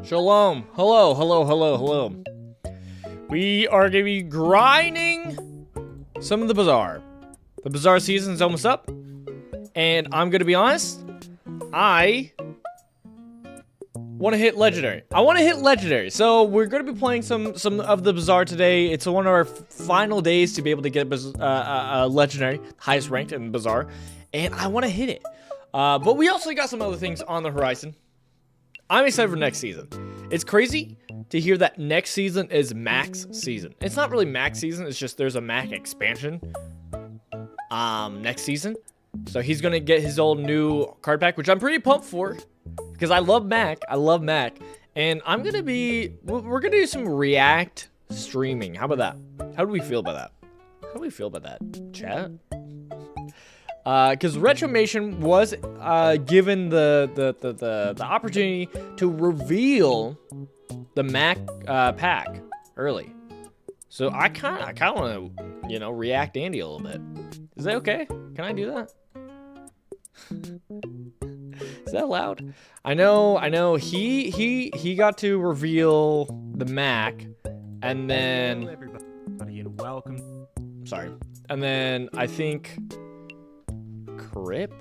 Shalom. Hello, hello, hello, hello. We are going to be grinding some of the Bazaar. The Bazaar season is almost up. And I'm going to be honest, I want to hit Legendary. So we're going to be playing some of the Bazaar today. It's one of our final days to be able to get Legendary, highest ranked in Bazaar. And I want to hit it. But we also got some other things on the horizon. I'm excited for next season. It's crazy to hear that next season is max season. It's not really max season, it's just there's a max expansion next season. So he's gonna get his old new card pack, which I'm pretty pumped for because I love Mac. And we're gonna do some React streaming. How about that? How do we feel about that? Chat? Because Retromation was given the opportunity to reveal the Mac pack early, so I kind of want to react Andy a little bit. Is that okay? Can I do that? Is that allowed? I know. He got to reveal the Mac, and then hello everybody and welcome. Sorry, and then I think. Crip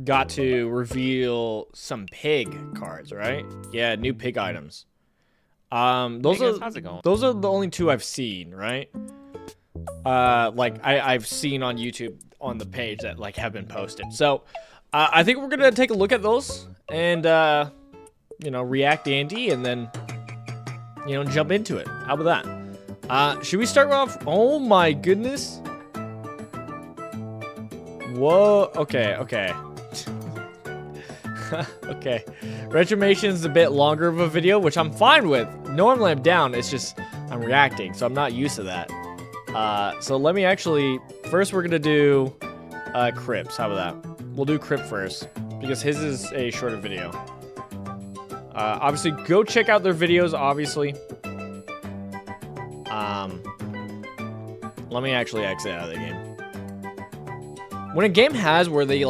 got to reveal some pig cards, right? Yeah, new pig items. Those are the only two I've seen, right? Like I've seen on YouTube on the page that like have been posted. So I think we're gonna take a look at those and react Andy and then jump into it. How about that? Should we start off? Oh my goodness. Whoa. Okay. Okay. Retromation's a bit longer of a video, which I'm fine with. Normally I'm down. It's just I'm reacting, so I'm not used to that. So let me actually. First, we're gonna do Crips. How about that? We'll do Crip first because his is a shorter video. Obviously, go check out their videos. Obviously. Let me actually exit out of the game. When a game has where they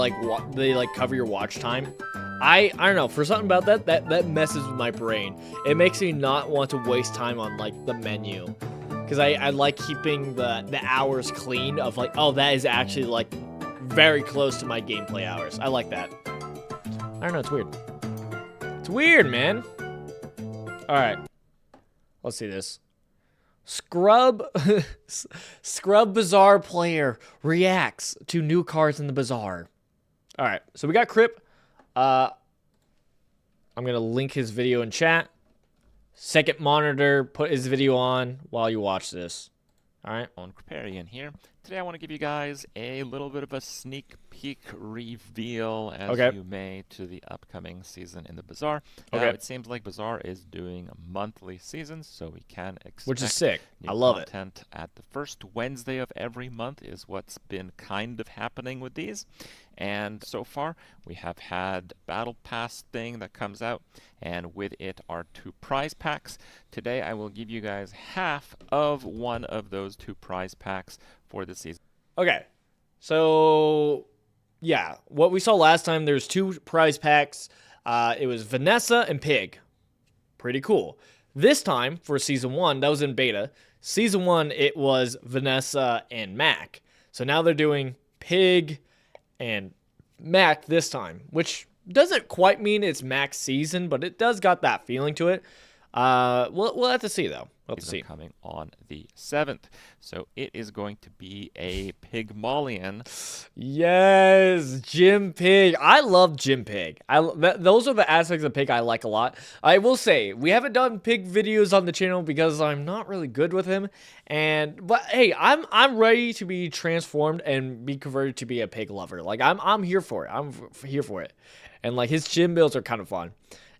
cover your watch time, I don't know, for something about that messes with my brain. It makes me not want to waste time on like the menu, because I like keeping the hours clean of like, oh, that is actually like very close to my gameplay hours. I like that. I don't know, it's weird. It's weird, man. All right, let's see this. Scrub Bazaar player reacts to new cards in the Bazaar. All right, so we got Crip. I'm gonna link his video in chat. Second monitor, put his video on while you watch this. All right. On Criparian here. Today I want to give you guys a little bit of a sneak peek reveal, as you may, to the upcoming season in the Bazaar. Okay. It seems like Bazaar is doing monthly seasons, so we can expect which is sick. new I love it. content at the first Wednesday of every month is what's been kind of happening with these. And so far, we have had Battle Pass thing that comes out, and with it are 2 prize packs. Today, I will give you guys half of one of those 2 prize packs for the season. Okay, so yeah, what we saw last time, there's 2 prize packs. It was Vanessa and Pig. Pretty cool. This time, for Season 1, that was in beta. Season 1, it was Vanessa and Mac. So now they're doing Pig and Mac this time, which doesn't quite mean it's Mac's season, but it does got that feeling to it. We'll have to see though. We'll have to see. Coming on the 7th, so it is going to be a Pygmalion. Yes, Jim Pig. I love Jim Pig. Those are the aspects of Pig I like a lot. I will say we haven't done Pig videos on the channel because I'm not really good with him. But hey, I'm ready to be transformed and be converted to be a pig lover. Like I'm here for it. I'm here for it. And like his gym builds are kind of fun.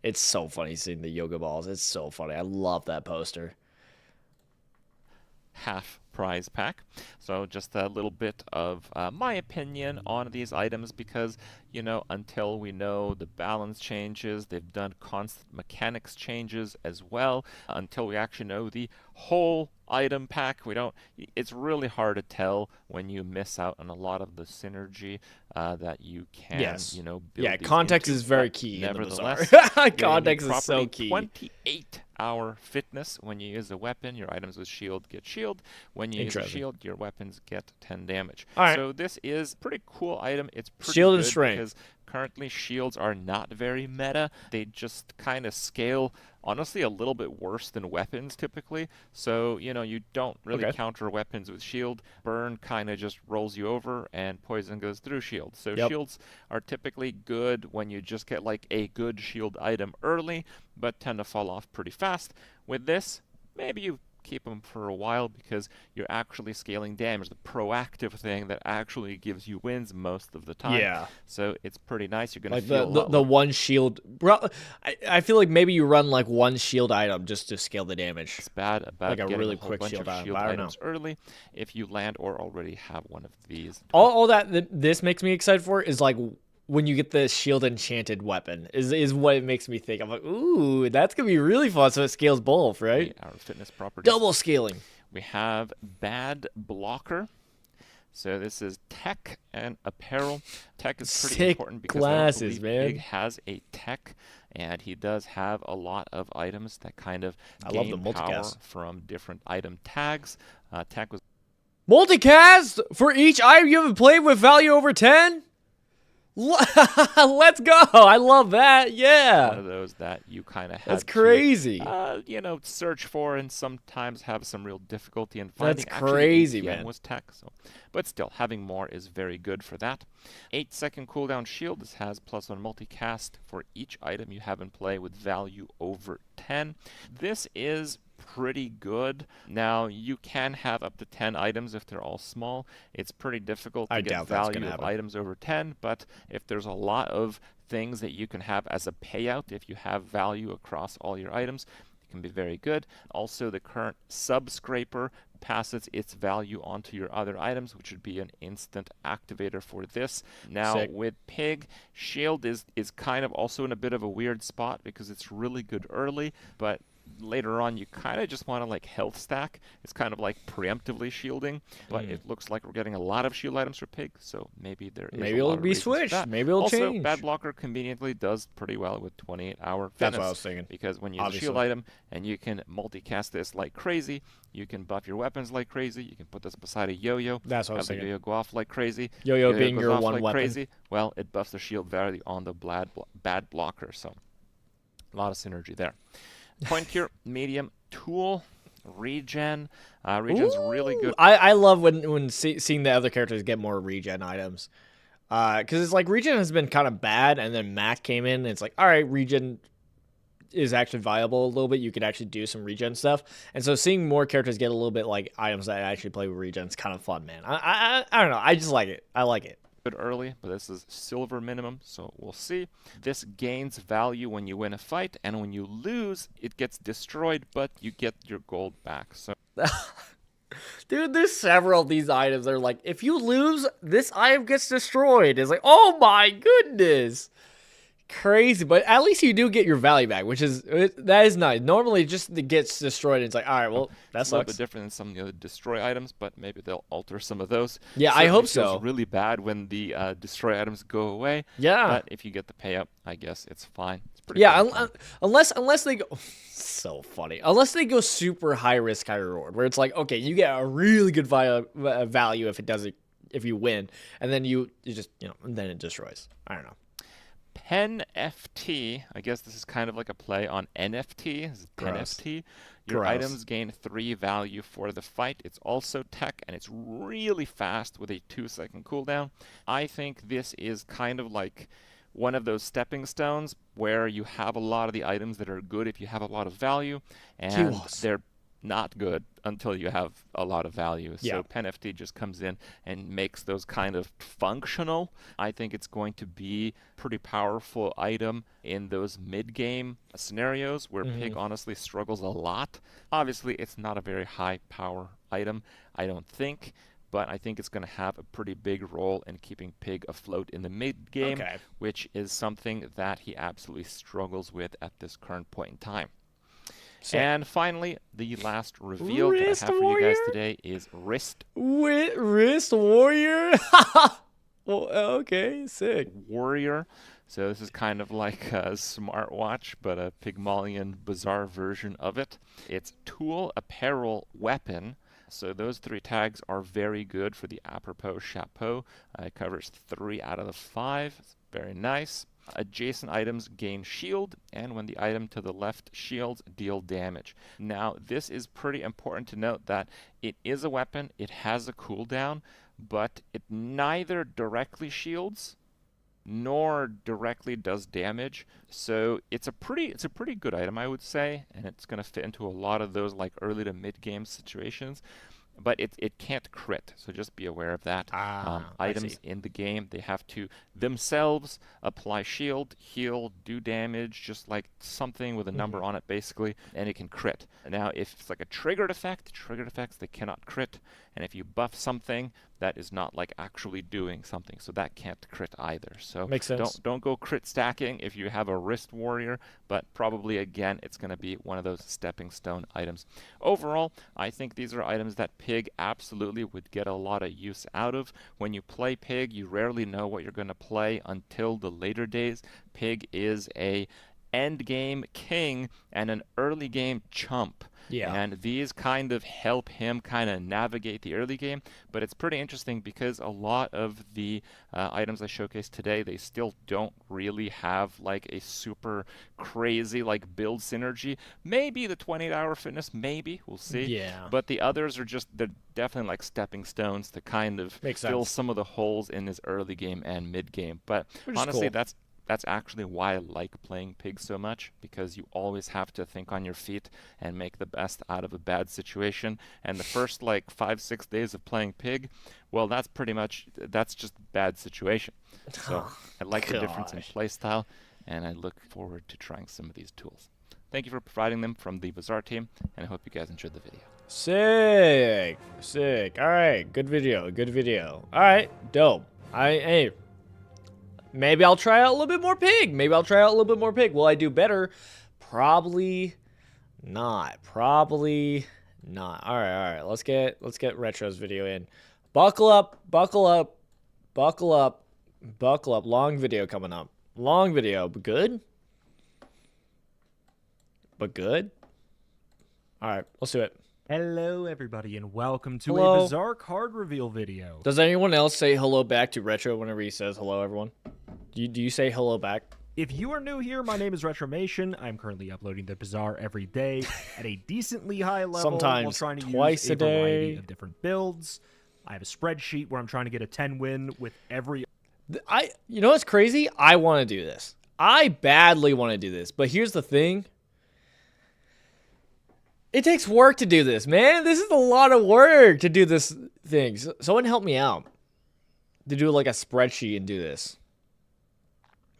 It's so funny seeing the yoga balls. It's so funny. I love that poster. Half prize pack. So just a little bit of my opinion on these items, because until we know the balance changes, they've done constant mechanics changes as well. Until we actually know the whole item pack, it's really hard to tell when you miss out on a lot of the synergy that you can, build. Yeah, these context into. is very But key in the nevertheless, Bazaar. Context is so property key. 28-hour fitness. When you use a weapon, your items with shield get shield. When you use a shield, your weapons get 10 damage. All right. So this is a pretty cool item. It's pretty Shield and good strength. because currently shields are not very meta. They just kind of scale, honestly, a little bit worse than weapons typically. So, you don't really counter weapons with shield. Burn kind of just rolls you over, and poison goes through shield. So shields are typically good when you just get like a good shield item early, but tend to fall off pretty fast. With this, maybe you keep them for a while because you're actually scaling damage, the proactive thing that actually gives you wins most of the time. Yeah. So it's pretty nice. You're gonna Like feel the one shield. Bro, I feel like maybe you run like one shield item just to scale the damage. It's bad about like a getting really a whole quick bunch shield of item, shield but I don't items early if you land or already have one of these. All that this makes me excited for is like when you get the shield enchanted weapon is what it makes me think. I'm like, ooh, that's gonna be really fun. So it scales both, right? Our fitness properties. Double scaling. We have bad blocker. So this is tech and apparel. Tech is pretty Sick important because glasses, I don't man. believe Pig has a tech, and he does have a lot of items that kind of gain power multicast from different item tags. Tech was Multicast for each item you haven't played with value over 10. Let's go. I love that. Yeah. one of those that you kind of have That's crazy. to, search for, and sometimes have some real difficulty in finding. That's crazy, Actually, ATM man. was tech, but still, having more is very good for that. 8-second cooldown shield. This has +1 multicast for each item you have in play with value over 10. This is pretty good. Now, you can have up to 10 items if they're all small. It's pretty difficult to get value of items over 10, but if there's a lot of things that you can have as a payout, if you have value across all your items, it can be very good. Also, the current sub-scraper passes its value onto your other items, which would be an instant activator for this. Now, with Pig, shield is kind of also in a bit of a weird spot because it's really good early, but later on you kind of just want to like health stack. It's kind of like preemptively shielding, but it looks like we're getting a lot of shield items for Pig, so maybe there is maybe it'll be switched. Maybe it'll change. Also, Bad Blocker conveniently does pretty well with 28-hour fitness. That's what I was thinking. Because when you use a shield item and you can multicast this like crazy, you can buff your weapons like crazy, you can put this beside a yo-yo. That's what I was thinking. Yo-yo go off like crazy. Yo-yo being your one like weapon. Crazy. Well, it buffs the shield value on the Bad Blocker, so a lot of synergy there. Point Cure, medium, tool, regen. Regen's really good. I love when seeing the other characters get more regen items. Because it's like regen has been kind of bad, and then Mac came in, and it's like, all right, regen is actually viable a little bit. You could actually do some regen stuff. And so seeing more characters get a little bit like items that actually play with regen is kind of fun, man. I don't know. I just like it. I like it. Good early, but this is silver minimum, so we'll see. This gains value when you win a fight, and when you lose, it gets destroyed, but you get your gold back. So, dude, there's several of these items that are like, if you lose, this item gets destroyed. It's like, oh my goodness. Crazy, but at least you do get your value back, that is nice. Normally, just it gets destroyed, and it's like, all right, well, that sucks. A little bit different than some of the other destroy items, but maybe they'll alter some of those. Yeah, I hope so. It's really bad when the destroy items go away. Yeah, but if you get the payout, I guess it's fine. It's pretty. Yeah, unless they go, so funny. Unless they go super high risk, high reward, where it's like, okay, you get a really good value if you win, and then you just and then it destroys. I don't know. Pen FT, I guess this is kind of like a play on NFT. This is Pen FT. Your items gain 3 value for the fight. It's also tech, and it's really fast with a 2-second cooldown. I think this is kind of like one of those stepping stones where you have a lot of the items that are good if you have a lot of value, and they're not good until you have a lot of value. Yeah. So Pen FT just comes in and makes those kind of functional. I think it's going to be pretty powerful item in those mid-game scenarios where Pig honestly struggles a lot. Obviously, it's not a very high power item, I don't think, but I think it's going to have a pretty big role in keeping Pig afloat in the mid-game, Okay. which is something that he absolutely struggles with at this current point in time. Sick. And finally, the last reveal that I have Wrist for you Warrior? guys today is Wrist Wrist Warrior? Well, okay, sick. Warrior. So this is kind of like a smartwatch, but a Pygmalion Bazaar version of it. It's tool, apparel, weapon. So those 3 tags are very good for the apropos chapeau. It covers 3 out of the 5. It's very nice. Adjacent items gain shield, and when the item to the left shields, deal damage. Now, this is pretty important to note that it is a weapon, it has a cooldown, but it neither directly shields nor directly does damage. So it's a pretty good item, I would say, and it's going to fit into a lot of those like early to mid game situations. But it can't crit, so just be aware of that. I Items see. in the game, they have to themselves apply shield, heal, do damage, just like something with a number on it, basically, and it can crit. Now, if it's like a triggered effects, they cannot crit. And if you buff something, that is not like actually doing something, so that can't crit either. So Makes sense. don't go crit stacking if you have a Wrist Warrior, but probably, again, it's going to be one of those stepping stone items. Overall, I think these are items that Pig absolutely would get a lot of use out of. When you play Pig, you rarely know what you're going to play until the later days. Pig is a end game king and an early game chump. Yeah. And these kind of help him kind of navigate the early game. But it's pretty interesting because a lot of the items I showcased today, they still don't really have like a super crazy like build synergy. Maybe the 28-hour fitness, maybe. We'll see. Yeah. But the others are just, they're definitely like stepping stones to kind of Makes fill sense. some of the holes in his early game and mid game. But Which is honestly, cool. that's actually why I like playing Pig so much, because you always have to think on your feet and make the best out of a bad situation. And the first like 5-6 days of playing Pig, well, that's just bad situation. So I like the difference in Gosh. playstyle, and I look forward to trying some of these tools. Thank you for providing them from the Bazaar team, and I hope you guys enjoyed the video. Sick. Sick. All right. Good video. Good video. All right. Dope. Hey. Maybe I'll try out a little bit more Pig. Will I do better? Probably not. Probably not. All right. Let's get Retro's video in. Buckle up. Long video coming up. Long video, but good. All right, let's do it. Hello, everybody, and welcome to Hello. a Bazaar card reveal video. Does anyone else say hello back to Retro whenever he says hello, everyone? Do you say hello back? If you are new here, my name is Retromation. I'm currently uploading the Bazaar every day at a decently high level while Sometimes trying to twice use a a variety day. of different builds. I have a spreadsheet where I'm trying to get a 10 win with every... You know what's crazy? I want to do this. I badly want to do this, but here's the thing. It takes work to do this, man. This is a lot of work to do this thing. Someone help me out to do like a spreadsheet and do this.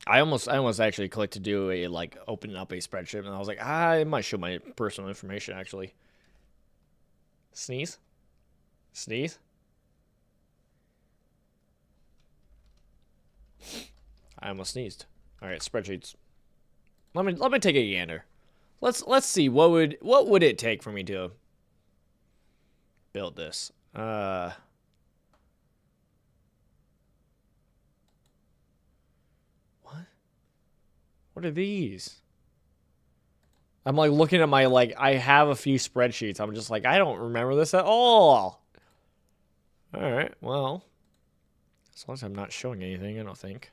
I almost actually clicked to do a like open up a spreadsheet, and I was like, it might show my personal information actually. Sneeze. I almost sneezed. All right, spreadsheets. Let me take a gander. Let's see what would it take for me to build this. What are these? I'm like looking at my I have a few spreadsheets. I'm just like, I don't remember this at all. All right, well, as long as I'm not showing anything, I don't think.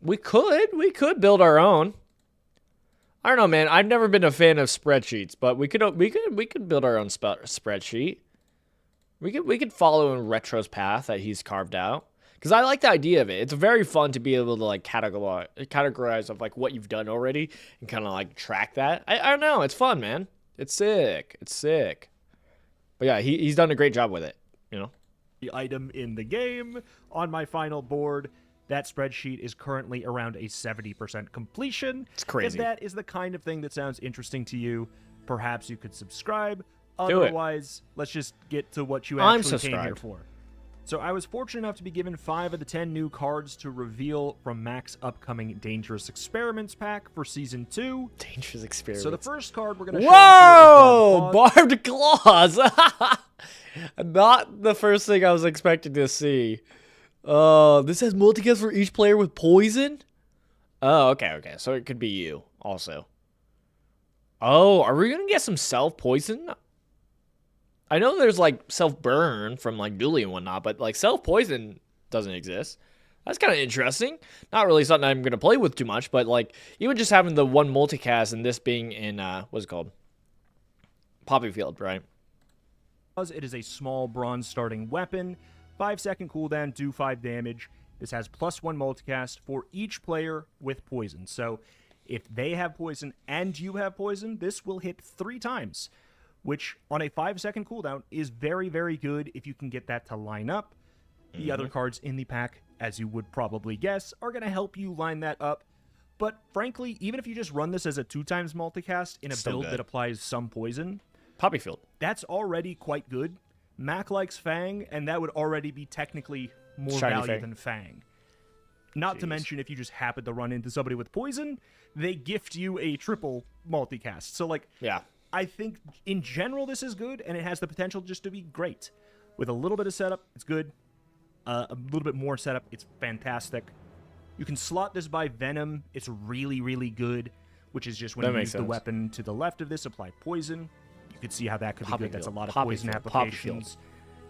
We could build our own. I don't know, man. I've never been a fan of spreadsheets, but we could build our own spreadsheet. We could follow in Retro's path that he's carved out, because I like the idea of it. It's very fun to be able to like categorize of like what you've done already and kind of like track that. I don't know. It's fun, man. It's sick. It's sick. But yeah, he's done a great job with it, you know? The item in the game on my final board. That spreadsheet is currently around a 70% completion. It's crazy. If that is the kind of thing that sounds interesting to you, perhaps you could subscribe. Do it. Otherwise, let's just get to what you I'm actually came here subscribed. for. So I was fortunate enough to be given 5 of the 10 new cards to reveal from Mac's upcoming Dangerous Experiments pack for Season 2. Dangerous experiment. So the first card we're going to show off Whoa! here is Barbed Claws. Barbed claws! Not the first thing I was expecting to see. This has multicast for each player with poison? Oh, okay. So it could be you also. Oh, are we going to get some self-poison? I know there's, like, self-burn from, like, dueling and whatnot, but, like, self-poison doesn't exist. That's kind of interesting. Not really something I'm going to play with too much, but, like, even just having the one multicast and this being in, what's it called? Poppy Field, right? It is a small bronze starting weapon. 5-second cooldown, do 5 damage. This has +1 multicast for each player with poison. So if they have poison and you have poison, this will hit 3 times, which on a 5-second cooldown is very, very good if you can get that to line up. The other cards in the pack, as you would probably guess, are going to help you line that up. But frankly, even if you just run this as a 2 times multicast in a Still build good. that applies some poison, Poppy Field. that's already quite good. Mac likes Fang, and that would already be technically more Shiny value Fang. than Fang. Not to mention, if you just happen to run into somebody with poison, they gift you a triple multicast. So, like, Yeah. I think in general this is good, and it has the potential just to be great. With a little bit of setup, it's good. A little bit more setup, it's fantastic. You can slot this by Venom. It's really, really good, which is just when That you makes use the sense. weapon to the left of this, apply poison. You could see how that could Poppy be good. That's a Field. lot of Poppy poison Field. Poppy applications.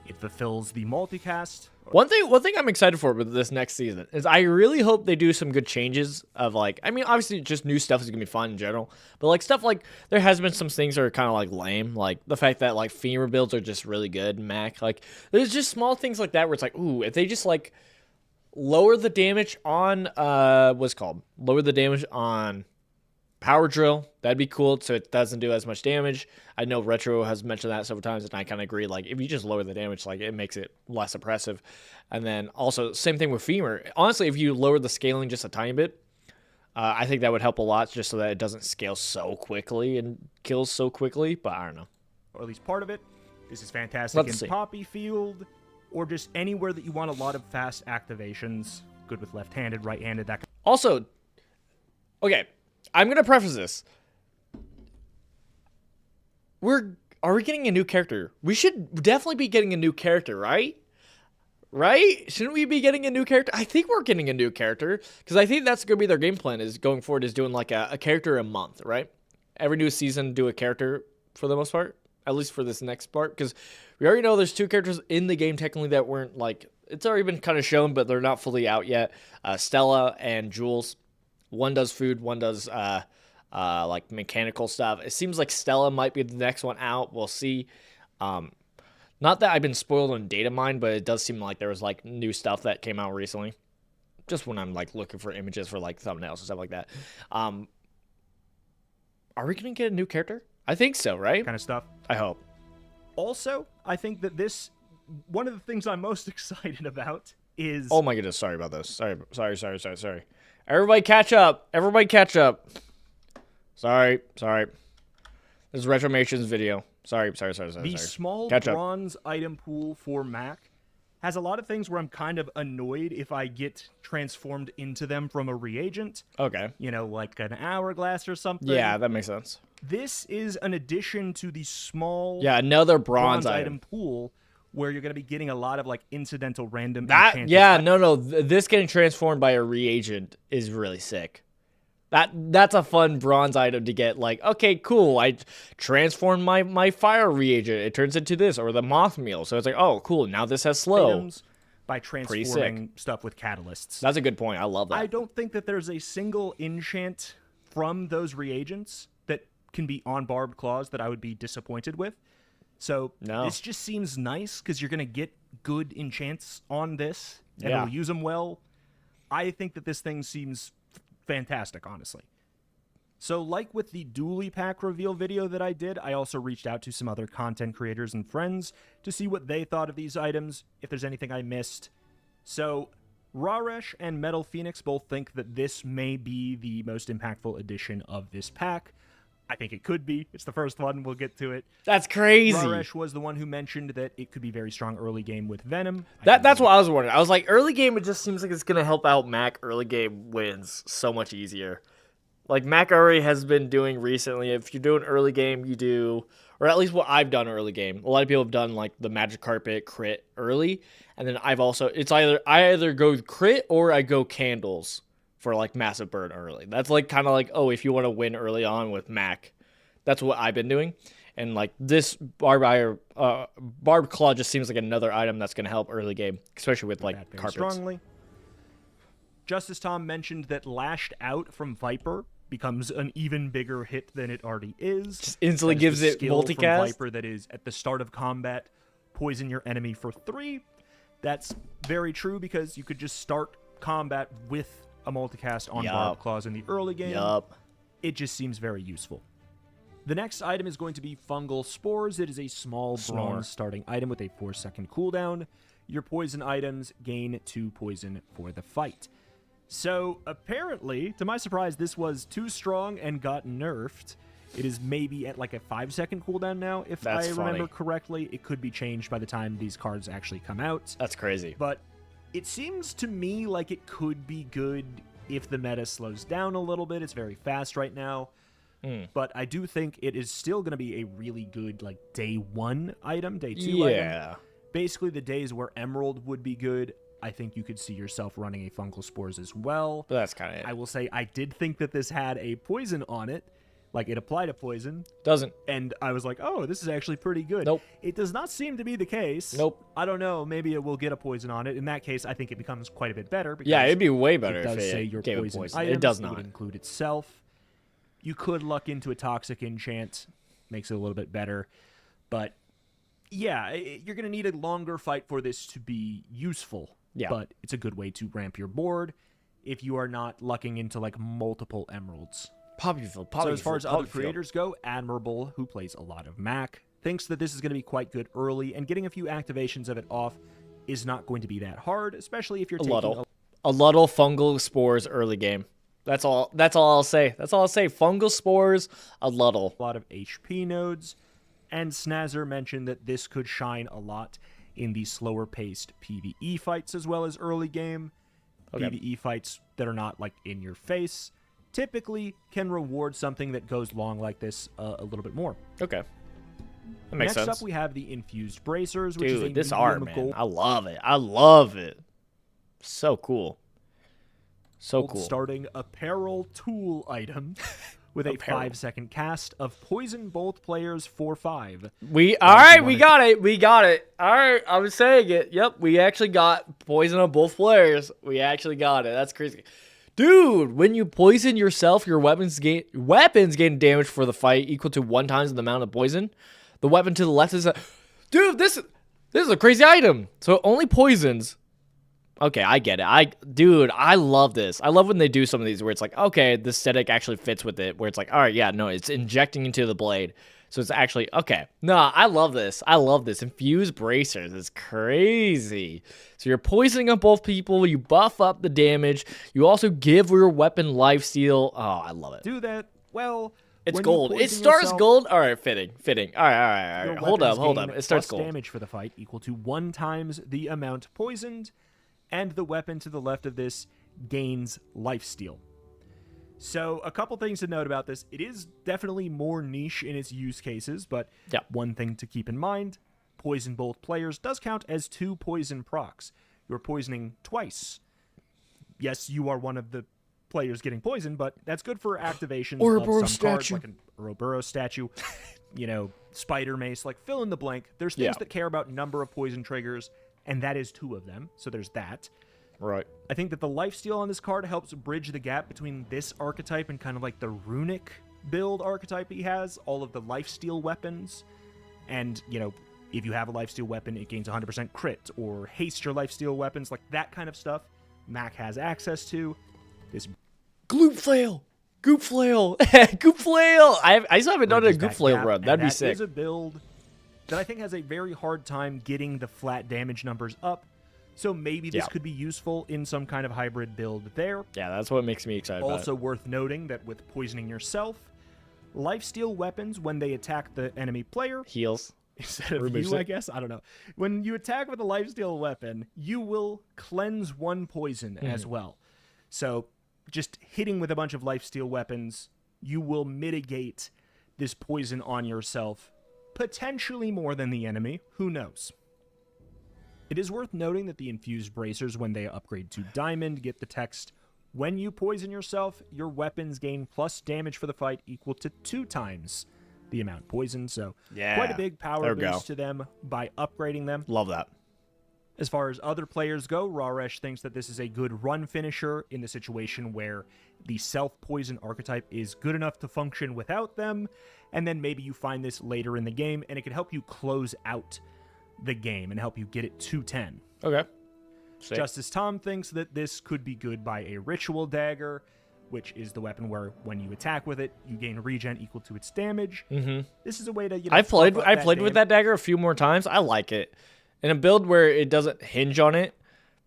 It fulfills the multicast. One thing I'm excited for with this next season is I really hope they do some good changes of, like, I mean, obviously just new stuff is gonna be fun in general, but like stuff like there has been some things that are kind of like lame, like the fact that like femur builds are just really good in Mac. Like there's just small things like that where it's like, ooh, if they just like lower the damage on lower the damage on Power Drill, that'd be cool, so it doesn't do as much damage. I know Retro has mentioned that several times, and I kind of agree. Like, if you just lower the damage, like, it makes it less oppressive. And then also, same thing with Femur. Honestly, if you lower the scaling just a tiny bit, I think that would help a lot, just so that it doesn't scale so quickly and kills so quickly. But I don't know. Or at least part of it. This is fantastic Love to in see. Poppy Field, or just anywhere that you want a lot of fast activations. Good with left-handed, right-handed, that. Also, okay, I'm gonna preface this. Are we getting a new character? We should definitely be getting a new character, right? Right? Shouldn't we be getting a new character? I think we're getting a new character, because I think that's gonna be their game plan, is going forward is doing like a character a month, right? Every new season, do a character for the most part, at least for this next part, because we already know there's 2 characters in the game technically that weren't like, it's already been kind of shown, but they're not fully out yet. Stella and Jules. One does food, one does like mechanical stuff. It seems like Stella might be the next one out. We'll see. Not that I've been spoiled on data mine, but it does seem like there was like new stuff that came out recently. Just when I'm like looking for images for like thumbnails and stuff like that. Are we gonna get a new character? I think so, right? kind of stuff. I hope. Also, I think that one of the things I'm most excited about is... Oh my goodness, sorry about this. Sorry. Everybody catch up. Sorry. This is Retromation's video. Sorry. The small Catch up. bronze item pool for Mac has a lot of things where I'm kind of annoyed if I get transformed into them from a reagent. Okay. You know, like an hourglass or something. Yeah, that makes sense. This is an addition to the small Yeah, another bronze item. pool where you're going to be getting a lot of like incidental random That enchanted yeah, no. This getting transformed by a reagent is really sick. That's a fun bronze item to get. Like, okay, cool. I transformed my fire reagent. It turns into this, or the moth meal. So it's like, oh, cool. Now this has slow. items by transforming stuff with catalysts. That's a good point. I love that. I don't think that there's a single enchant from those reagents that can be on Barbed Claws that I would be disappointed with. So No. this just seems nice because you're going to get good enchants on this, and Yeah. it'll use them well. I think that this thing seems fantastic, honestly. So like with the dually pack reveal video that I did, I also reached out to some other content creators and friends to see what they thought of these items, if there's anything I missed. So Raresh and Metal Phoenix both think that this may be the most impactful edition of this pack. I think it could be. It's the first one. We'll get to it. That's crazy. Raresh was the one who mentioned that it could be very strong early game with Venom. That's what I was wondering. I was like, early game, it just seems like it's going to help out Mac. Early game wins so much easier. Like Mac already has been doing recently. If you're doing early game, you do, or at least what I've done early game. A lot of people have done like the Magic Carpet crit early. And then I've also, I either go crit or I go candles for like massive burn early. That's like kind of like, oh, if you want to win early on with Mac, that's what I've been doing. And like this Barbed Claw just seems like another item that's going to help early game, especially with like carpets. Strongly. Justice Tom mentioned that Lashed Out from Viper becomes an even bigger hit than it already is. Just instantly gives it multicast. From Viper that is at the start of combat, poison your enemy for 3. That's very true because you could just start combat with a multicast on Barbed Claws in the early game. It just seems very useful. The next item is going to be Fungal Spores. It is a small bronze starting item with a 4-second cooldown. Your poison items gain 2 poison for the fight. So apparently, to my surprise, this was too strong and got nerfed. It is maybe at like a 5-second cooldown now, if I remember correctly. It could be changed by the time these cards actually come out. That's crazy. But it seems to me like it could be good if the meta slows down a little bit. It's very fast right now. But I do think it is still going to be a really good like day 1 item, day 2 item. Basically the days where Emerald would be good, I think you could see yourself running a Fungal Spores as well. But that's kind of it. I will say I did think that this had a poison on it. Like, it applied a poison. Doesn't. And I was like, oh, this is actually pretty good. Nope. It does not seem to be the case. Nope. I don't know. Maybe it will get a poison on it. In that case, I think it becomes quite a bit better. Because yeah, it'd be way better it does if say it your gave poison a poison. items. It does It not. would include itself. You could luck into a Toxic Enchant. Makes it a little bit better. But, yeah, you're going to need a longer fight for this to be useful. Yeah. But it's a good way to ramp your board if you are not lucking into, like, multiple emeralds. So as far as other creators go, Admirable, who plays a lot of Mac, thinks that this is going to be quite good early, and getting a few activations of it off is not going to be that hard, especially if you're taking a Luddle Fungal Spores early game. That's all I'll say. Fungal Spores, a Luddle. A lot of HP nodes, and Snazzer mentioned that this could shine a lot in the slower-paced PvE fights as well as early game. PvE fights that are not, like, in your face typically can reward something that goes long like this a little bit more. Okay. That makes sense. Next up, we have the Infused Bracers, which is a this art, man. gold. I love it. So cool. So cool. Starting apparel tool item with a 5-second cast of poison both players for 5. We got it. All right, I was saying it. Yep, we actually got poison on both players. We actually got it. That's crazy. Dude, when you poison yourself, your weapons gain damage for the fight equal to 1 times the amount of poison. The weapon to the left is dude, this is a crazy item. So it only poisons. Okay, I get it. I love this. I love when they do some of these where it's like, okay, the aesthetic actually fits with it. Where it's like, all right, yeah, no, it's injecting into the blade. So it's actually, okay. No, I love this. Infused Bracers is crazy. So you're poisoning on both people. You buff up the damage. You also give your weapon lifesteal. Oh, I love it. Do that. Well, it's gold. It starts gold. All right, fitting. All right. Hold up. It starts gold. Damage for the fight equal to 1 times the amount poisoned. And the weapon to the left of this gains lifesteal. So a couple things to note about this. It is definitely more niche in its use cases, but one thing to keep in mind, poison both players does count as 2 poison procs. You're poisoning twice. Yes, you are one of the players getting poisoned, but that's good for activations of some cards, like an Ouroboros statue, Spider Mace, like fill in the blank. There's things that care about number of poison triggers, and that is 2 of them, so there's that. Right. I think that the lifesteal on this card helps bridge the gap between this archetype and kind of like the runic build archetype he has, all of the lifesteal weapons. And, if you have a lifesteal weapon, it gains 100% crit, or haste your lifesteal weapons, like that kind of stuff. Mac has access to. This Gloop Flail! Goop flail. Goop flail. I still haven't done a Bridges goop that flail gap, run. and That'd be that sick. is a build that I think has a very hard time getting the flat damage numbers up. So maybe this could be useful in some kind of hybrid build there. Yeah, that's what makes me excited about Also worth noting that with poisoning yourself, lifesteal weapons, when they attack the enemy player, it. Heals. instead of Removes you, it. I guess, I don't know. When you attack with a lifesteal weapon, you will cleanse one poison as well. So just hitting with a bunch of lifesteal weapons, you will mitigate this poison on yourself, potentially more than the enemy. Who knows? It is worth noting that the infused bracers, when they upgrade to diamond, get the text, when you poison yourself, your weapons gain plus damage for the fight equal to 2 times the amount poisoned. So quite a big power boost to them by upgrading them. Love that. As far as other players go, Raresh thinks that this is a good run finisher in the situation where the self-poison archetype is good enough to function without them, and then maybe you find this later in the game, and it can help you close out the game and help you get it to 10. Okay. Sick. Justice Tom thinks that this could be good by a ritual dagger, which is the weapon where when you attack with it, you gain regen equal to its damage. This is a way to I played with that dagger a few more times. I like it. In a build where it doesn't hinge on it,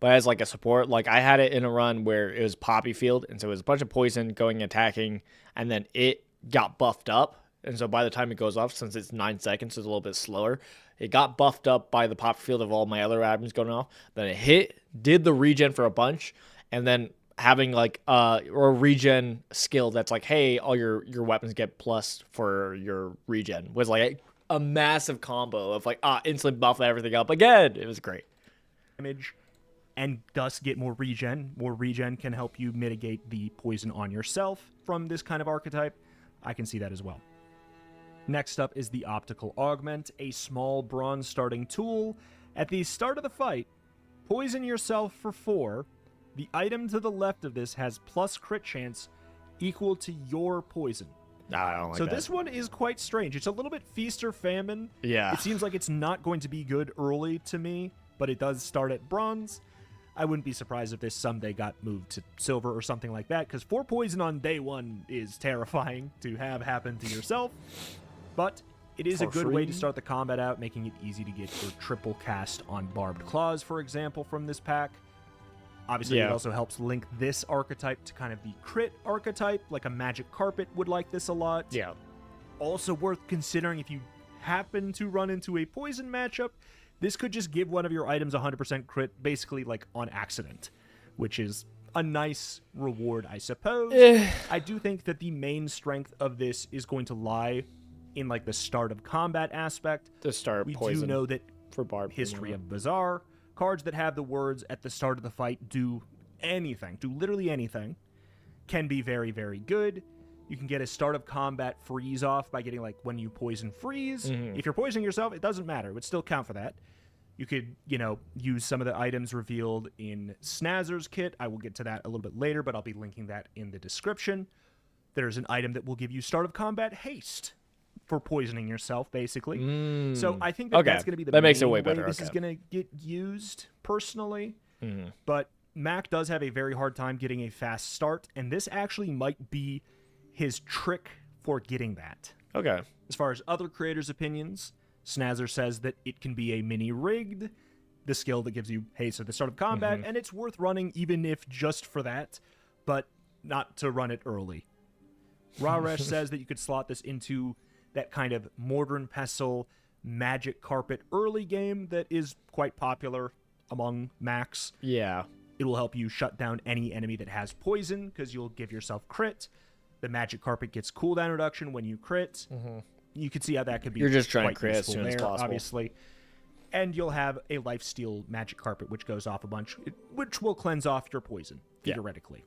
but as like a support, like I had it in a run where it was Poppy Field, and so it was a bunch of poison going attacking, and then it got buffed up. And so by the time it goes off, since it's 9 seconds, it's a little bit slower. It got buffed up by the Poppy Field of all my other items going off. Then it hit, did the regen for a bunch, and then having like or a regen skill that's like, hey, all your weapons get plus for your regen was like a massive combo of like instantly buff everything up again. It was great. Damage and thus get more regen. More regen can help you mitigate the poison on yourself from this kind of archetype. I can see that as well. Next up is the Optical Augment, a small bronze starting tool. At the start of the fight, poison yourself for 4. The item to the left of this has plus crit chance equal to your poison. I don't like that. So this one is quite strange. It's a little bit feast or famine. Yeah. It seems like it's not going to be good early to me, but it does start at bronze. I wouldn't be surprised if this someday got moved to silver or something like that, because 4 poison on day 1 is terrifying to have happen to yourself. But it is a good way to start the combat out, making it easy to get your triple cast on Barbed Claws, for example, from this pack. Obviously, it also helps link this archetype to kind of the crit archetype, like a Magic Carpet would like this a lot. Yeah. Also worth considering if you happen to run into a poison matchup, this could just give one of your items 100% crit, basically like on accident, which is a nice reward, I suppose. I do think that the main strength of this is going to lie in like the start of combat aspect. To start we poison do know that for Barb. history of Bazaar, cards that have the words at the start of the fight do literally anything, can be very, very good. You can get a start of combat freeze off by getting like when you poison freeze. If you're poisoning yourself, it doesn't matter. It would still count for that. You could, use some of the items revealed in Snazzer's kit. I will get to that a little bit later, but I'll be linking that in the description. There's an item that will give you start of combat haste for poisoning yourself, basically. So I think that's going to be the makes it main way better. This is going to get used, personally. But Mac does have a very hard time getting a fast start, and this actually might be his trick for getting that. Okay. As far as other creators' opinions, Snazzer says that it can be a mini-rigged, the skill that gives you haste at the start of combat, and it's worth running even if just for that, but not to run it early. Raresh says that you could slot this into that kind of Mortar and Pestle Magic Carpet early game that is quite popular among Macs. Yeah. It will help you shut down any enemy that has poison, because you'll give yourself crit. The Magic Carpet gets cooldown reduction when you crit. You can see how that could be. You're just trying to quite crit as useful soon as there, possible. obviously. And you'll have a Lifesteal Magic Carpet, which goes off a bunch, which will cleanse off your poison, theoretically.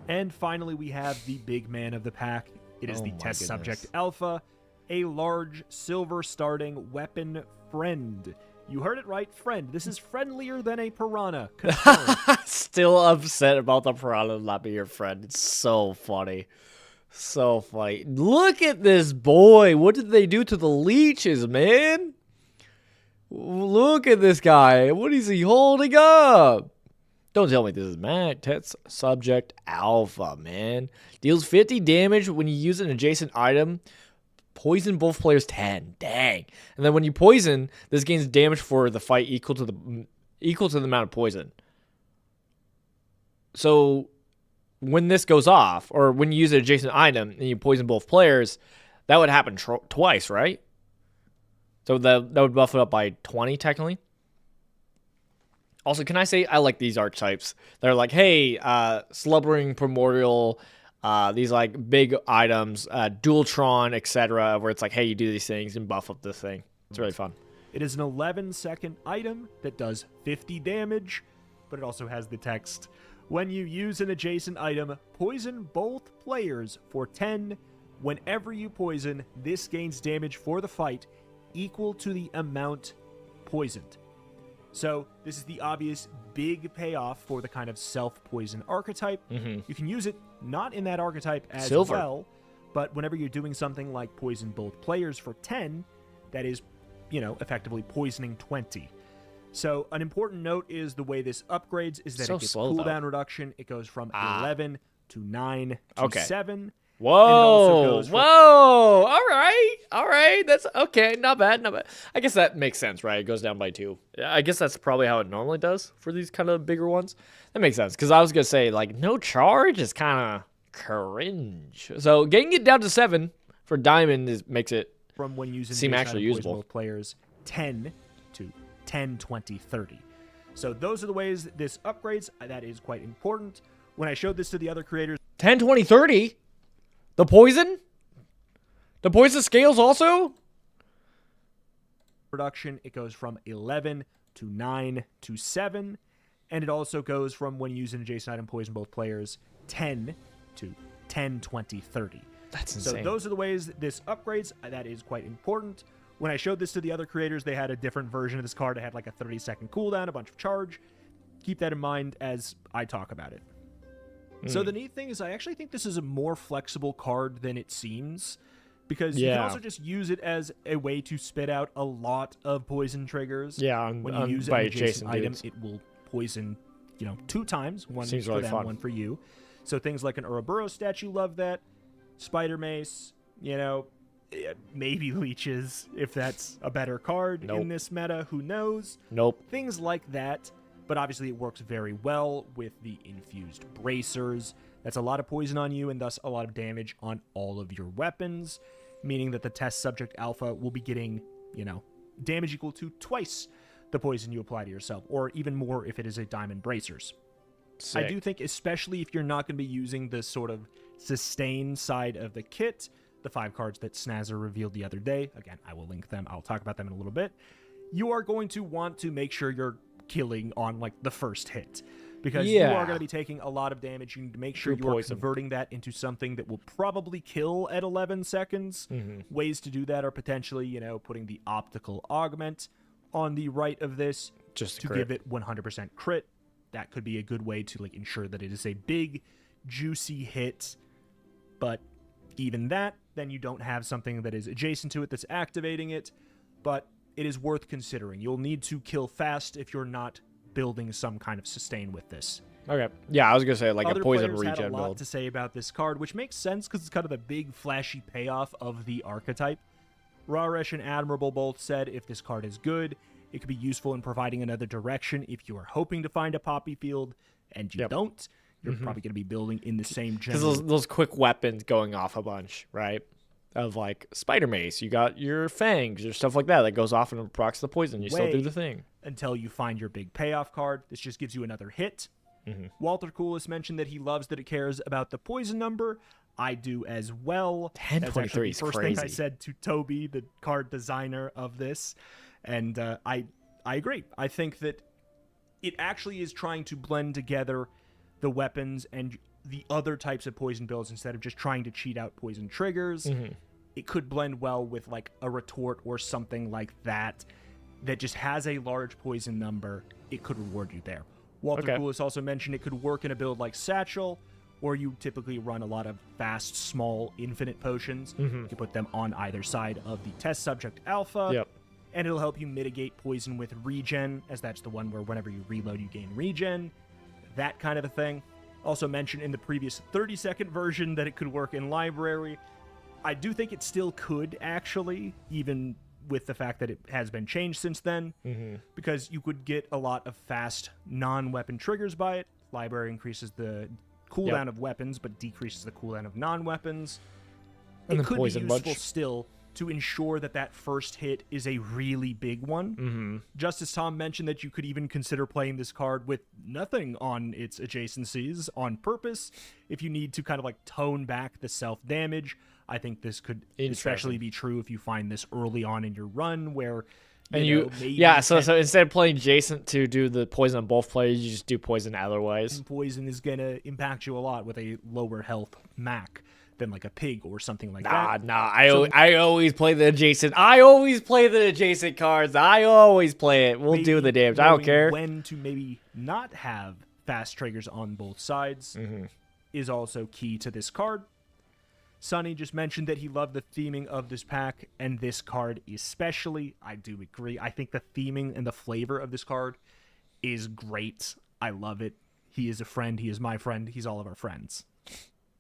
And finally, we have the big man of the pack. It is the Test Subject Alpha, a large silver starting weapon friend. You heard it right, friend. This is friendlier than a piranha. Confirmed. Still upset about the piranha not being your friend. It's so funny. So funny. Look at this boy. What did they do to the leeches, man? Look at this guy. What is he holding up? Don't tell me this is Mac. Test subject alpha, man. Deals 50 damage when you use an adjacent item. Poison both players 10. Dang. And then when you poison, this gains damage for the fight equal to the amount of poison. So when this goes off, or when you use an adjacent item and you poison both players, that would happen twice, right? So that would buff it up by 20 technically. Also, can I say I like these archetypes? They're like, hey, slumbering primordial, these like big items, Dualtron, etc., where it's like, hey, you do these things and buff up this thing. It's really fun. It is an 11-second item that does 50 damage, but it also has the text. When you use an adjacent item, poison both players for 10. Whenever you poison, this gains damage for the fight equal to the amount poisoned. So this is the obvious big payoff for the kind of self-poison archetype. You can use it not in that archetype as well, but whenever you're doing something like poison both players for 10, that is, effectively poisoning 20. So an important note is the way this upgrades is that it gets cooldown reduction. It goes from 11 to 9 to 7. Whoa! Whoa! All right. That's okay. Not bad. I guess that makes sense, right? It goes down by 2. I guess that's probably how it normally does for these kind of bigger ones. That makes sense because I was gonna say like no charge is kind of cringe. So getting it down to 7 for diamond makes it from when using seem actually usable. Both players 10 to 10, 20, 30. So those are the ways this upgrades. That is quite important. When I showed this to the other creators, 10, 20, 30. The poison scales also? Production, it goes from 11 to 9 to 7. And it also goes from when using adjacent item poison both players 10 to 10, 20, 30. That's insane. So those are the ways this upgrades. That is quite important. When I showed this to the other creators, they had a different version of this card. It had like a 30-second cooldown, a bunch of charge. Keep that in mind as I talk about it. So the neat thing is I actually think this is a more flexible card than it seems, because you can also just use it as a way to spit out a lot of poison triggers. Yeah, when you use an adjacent item, it will poison, 2 times, one Seems for really them, fun. one for you. So things like an Ouroboros statue, love that. Spider Mace, maybe leeches if that's a better card in this meta. Who knows? Things like that. But obviously it works very well with the infused bracers. That's a lot of poison on you and thus a lot of damage on all of your weapons, meaning that the test subject alpha will be getting, damage equal to twice the poison you apply to yourself, or even more if it is a diamond bracers. Sick. I do think, especially if you're not going to be using the sort of sustain side of the kit, the 5 cards that Snazzer revealed the other day, again, I will link them, I'll talk about them in a little bit, you are going to want to make sure you're killing on like the first hit, because you are going to be taking a lot of damage. You need to make sure you are converting that into something that will probably kill at 11 seconds. Ways to do that are potentially, putting the optical augment on the right of this just to give it 100% crit. That could be a good way to like ensure that it is a big, juicy hit. But even that, then you don't have something that is adjacent to it that's activating it. But it is worth considering. You'll need to kill fast if you're not building some kind of sustain with this. Okay. Yeah, I was going to say like Other a poison players regen had a lot build. to say about this card, which makes sense because it's kind of the big flashy payoff of the archetype. Raresh and Admirable both said if this card is good, it could be useful in providing another direction if you are hoping to find a poppy field and you don't. You're probably going to be building in the same general. Because those quick weapons going off a bunch, right? Of like Spider Mace, you got your fangs or stuff like that goes off and procs the poison. You still do the thing until you find your big payoff card. This just gives you another hit. Walter Coolis mentioned that he loves that it cares about the poison number. I do as well. 1023 is first crazy. thing I said to Toby, the card designer of this, and I agree. I think that it actually is trying to blend together the weapons and the other types of poison builds instead of just trying to cheat out poison triggers. It could blend well with like a retort or something like that just has a large poison number. It could reward you there. Walter Coolis also mentioned it could work in a build like Satchel, or you typically run a lot of fast, small, infinite potions. You can put them on either side of the test subject alpha, and it'll help you mitigate poison with regen, as that's the one where whenever you reload, you gain regen. that kind of a thing. Also mentioned in the previous 30-second version that it could work in library. I do think it still could, actually, even with the fact that it has been changed since then, because you could get a lot of fast non-weapon triggers by it. Library increases the cooldown of weapons, but decreases the cooldown of non-weapons. And it the could be poison useful bunch. still to ensure that that first hit is a really big one. Just as Tom mentioned that you could even consider playing this card with nothing on its adjacencies on purpose if you need to kind of like tone back the self-damage. I think this could especially be true if you find this early on in your run where so instead of playing adjacent to do the poison on both players, you just do poison otherwise. Poison is going to impact you a lot with a lower health Mac than like a pig or something like that. I always play the adjacent. I always play the adjacent cards. I always play it. We'll do the damage. I don't care. When to maybe not have fast triggers on both sides is also key to this card. Sonny just mentioned that he loved the theming of this pack, and this card especially. I do agree. I think the theming and the flavor of this card is great. I love it. He is a friend. He is my friend. He's all of our friends.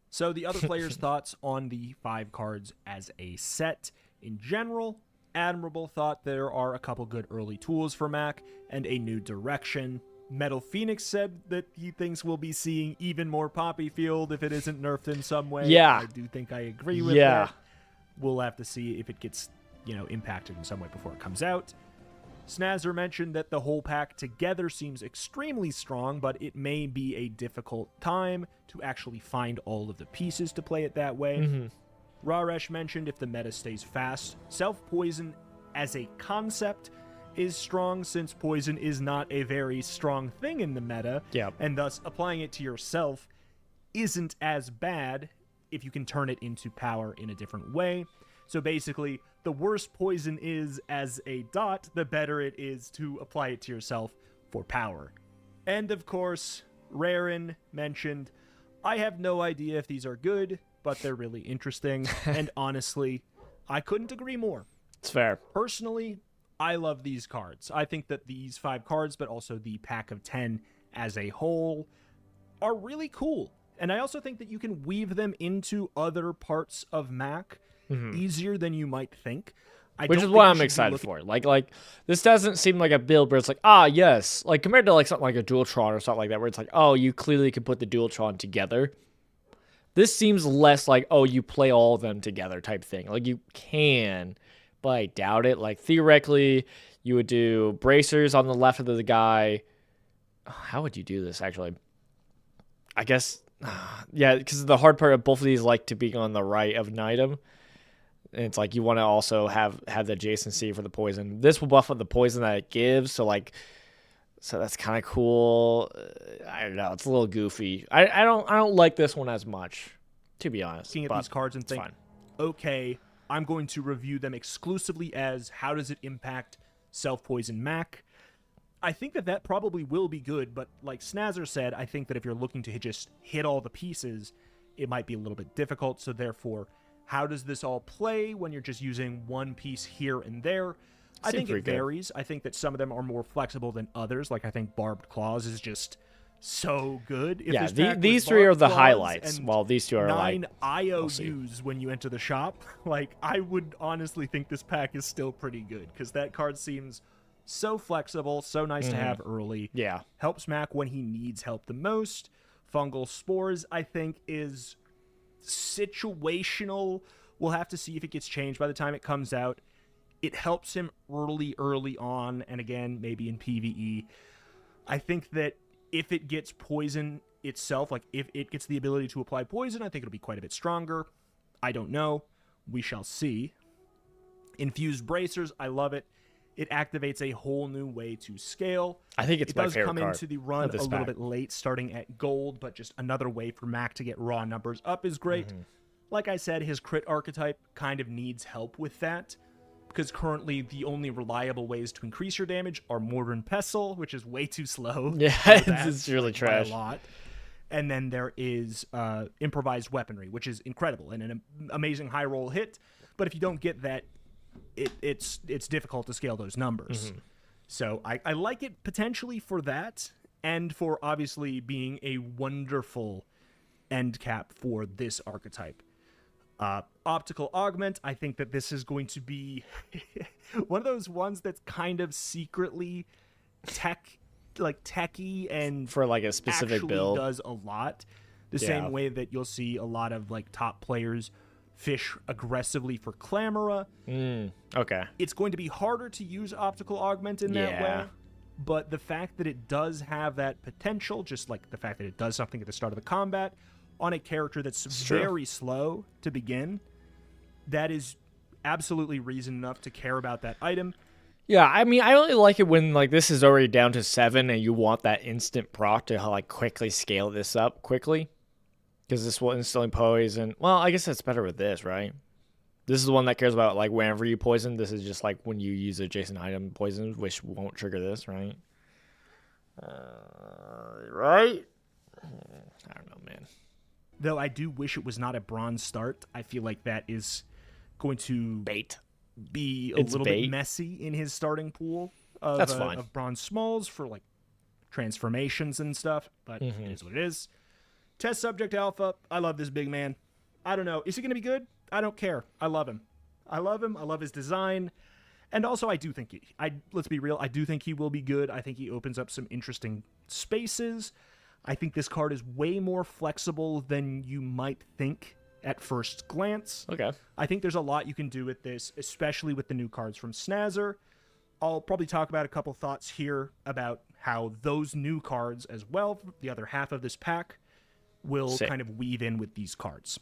So the other players' thoughts on the 5 cards as a set. In general, Admirable thought there are a couple good early tools for Mac and a new direction. Metal Phoenix said that he thinks we'll be seeing even more Poppy Field if it isn't nerfed in some way. Yeah. I do think I agree with that. We'll have to see if it gets, impacted in some way before it comes out. Snazzer mentioned that the whole pack together seems extremely strong, but it may be a difficult time to actually find all of the pieces to play it that way. Raresh mentioned if the meta stays fast, self-poison as a concept is strong since poison is not a very strong thing in the meta, and thus applying it to yourself isn't as bad if you can turn it into power in a different way. So basically, the worse poison is as a dot, the better it is to apply it to yourself for power. And of course, Rarin mentioned, I have no idea if these are good, but they're really interesting, and honestly, I couldn't agree more. It's fair. Personally, I love these cards. I think that these 5 cards, but also the pack of 10 as a whole, are really cool. And I also think that you can weave them into other parts of Mac easier than you might think. Which is what I'm excited for. Like this doesn't seem like a build where it's like, yes. Like compared to like something like a Dualtron or something like that, where it's like, you clearly can put the Dualtron together. This seems less like, you play all of them together type thing. Like you can, but I doubt it. Like theoretically, you would do bracers on the left of the guy. How would you do this actually? I guess, because the hard part of both of these like to be on the right of an item. And it's like you want to also have the adjacency for the poison. This will buff up the poison that it gives, so that's kind of cool. I don't know, it's a little goofy. I don't like this one as much, to be honest. Looking at these cards and think, okay, I'm going to review them exclusively as how does it impact self-poison Mac. I think that probably will be good, but like Snazzer said, I think that if you're looking to just hit all the pieces, it might be a little bit difficult. So therefore, how does this all play when you're just using one piece here and there? I think it varies. I think that some of them are more flexible than others. Like I think Barbed Claws is just so good. If these 3 are the highlights, while these 2 are 9 IOUs when you enter the shop. Like I would honestly think this pack is still pretty good because that card seems so flexible, so nice to have early. Yeah. Helps Mac when he needs help the most. Fungal Spores, I think, is situational. We'll have to see if it gets changed by the time it comes out. It helps him early on, and again, maybe in PvE. I think that if it gets poison itself, like if it gets the ability to apply poison, I think it'll be quite a bit stronger. I don't know. We shall see. Infused Bracers, I love it. It activates a whole new way to scale. I think it's my favorite card. It does come into the run a little bit late, starting at gold, but just another way for Mac to get raw numbers up is great. Like I said, his crit archetype kind of needs help with that, because currently the only reliable ways to increase your damage are Mortar and Pestle, which is way too slow. Yeah, it's really trash. A lot. And then there is Improvised Weaponry, which is incredible and an amazing high roll hit, but if you don't get that, it's difficult to scale those numbers. So I like it potentially for that, and for obviously being a wonderful end cap for this archetype. Optical Augment, I think that this is going to be one of those ones that's kind of secretly techy and For like a specific actually build. does a lot. The Yeah. same way that you'll see a lot of like top players fish aggressively for Clamora. Okay. It's going to be harder to use Optical Augment in that Yeah. way. But the fact that it does have that potential, just like the fact that it does something at the start of the combat on a character that's true. very slow to begin, that is absolutely reason enough to care about that item. Yeah, I mean, I only like it when like this is already down to 7 and you want that instant proc to like quickly scale this up quickly. Because this will instantly poison. Well, I guess that's better with this, right? This is the one that cares about like whenever you poison. This is just like when you use adjacent item poison, which won't trigger this, right? Right? I don't know, man. Though I do wish it was not a bronze start. I feel like that is going to Bait. be a It's little bait. bit messy in his starting pool of, That's fine. of bronze smalls for like transformations and stuff, but it is what it is. Test subject alpha. I love this big man. I don't know. Is he going to be good? I don't care. I love him. I love his design. And also, I do think let's be real. I do think he will be good. I think he opens up some interesting spaces. I think this card is way more flexible than you might think at first glance. Okay. I think there's a lot you can do with this, especially with the new cards from Snazzer. I'll probably talk about a couple thoughts here about how those new cards as well, the other half of this pack, will Sick. kind of weave in with these cards.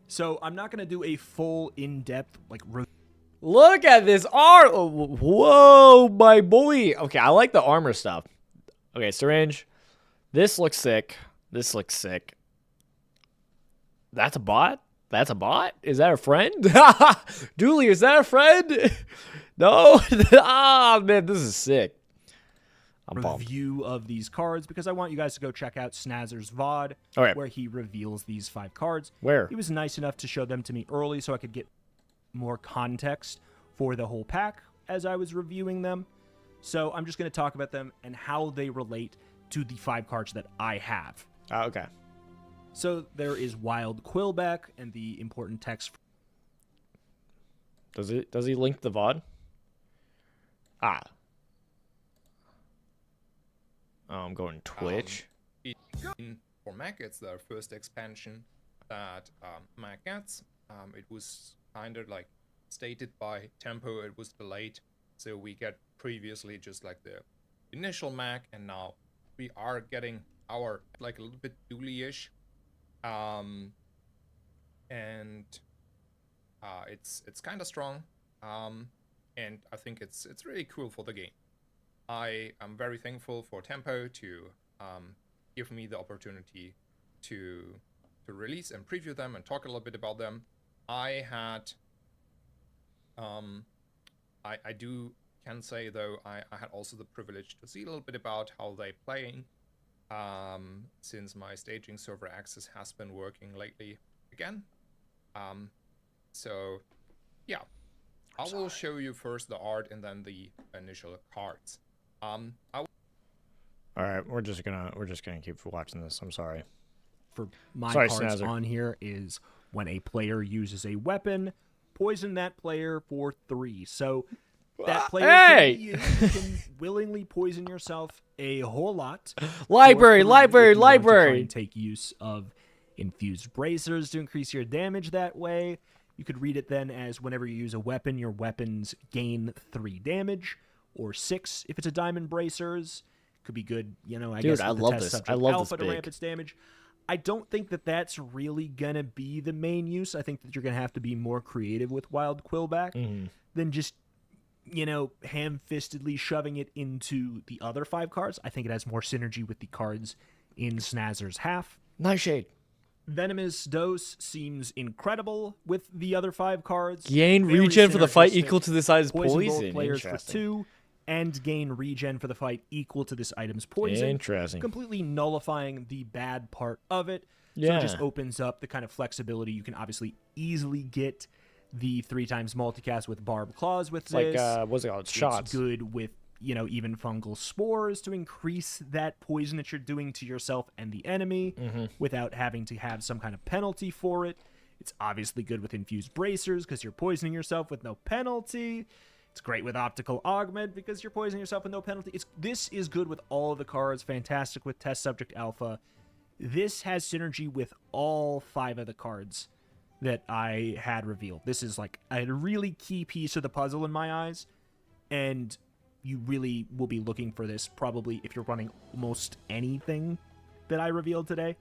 So I'm not going to do a full in-depth like review. Look at this art. Whoa, my boy. Okay, I like the armor stuff. Okay, syringe. This looks sick. This looks sick. That's a bot? That's a bot? Is that a friend? Dooley, is that a friend? No? Ah, man, this is sick. I'm pumped. review of these cards because I want you guys to go check out Snazzer's VOD Okay. where he reveals these 5 cards. Where? He was nice enough to show them to me early so I could get more context for the whole pack as I was reviewing them. So I'm just going to talk about them and how they relate to the 5 cards that I have. Okay. So there is Wild Quillback and the important text. Does he link the VOD? Ah. Oh, I'm going Twitch. For Mac, it's their first expansion that Mac gets. It was kind of like stated by Tempo, it was delayed. So we get previously just like the initial Mac, and now we are getting our like a little bit Dooley-ish. It's kind of strong. And I think it's really cool for the game. I am very thankful for Tempo to give me the opportunity to release and preview them and talk a little bit about them. I had I can say though I had also the privilege to see a little bit about how they're playing since my staging server access has been working lately again. So yeah, I will show you first the art and then the initial cards. All right, we're just gonna keep watching this. I'm sorry. For my Sorry, cards Snazzer. on here is when a player uses a weapon, poison that player for 3. So that player Hey! can willingly poison yourself a whole lot. Library, For 3 library, if you want to try library. and take use of infused bracers to increase your damage that way. You could read it then as whenever you use a weapon, your weapons gain 3 damage, or 6 if it's a diamond bracers. Could be good, I Dude, guess. I with the love test this. subject I love alpha this to ramp big. its damage. I don't think that that's really gonna be the main use. I think that you're gonna have to be more creative with Wild Quillback than just ham-fistedly shoving it into the other 5 cards. I think it has more synergy with the cards in Snazzer's half. Nightshade. Venomous Dose seems incredible with the other 5 cards. Gain Very regen for the fight synergistic. equal to the size Poison both poison. players for Interesting. 2, and gain regen for the fight equal to this item's poison. Interesting. Completely nullifying the bad part of it. So Yeah. it just opens up the kind of flexibility. You can obviously easily get the 3 times multicast with Barb Claws with It's like this. what's it called? It's Shots. good with even fungal spores to increase that poison that you're doing to yourself and the enemy without having to have some kind of penalty for it. It's obviously good with infused bracers because you're poisoning yourself with no penalty. It's great with optical augment because you're poisoning yourself with no penalty. This is good with all of the cards. Fantastic with test subject alpha. This has synergy with all 5 of the cards that I had revealed. This is like a really key piece of the puzzle in my eyes, and you really will be looking for this probably if you're running almost anything that I revealed today.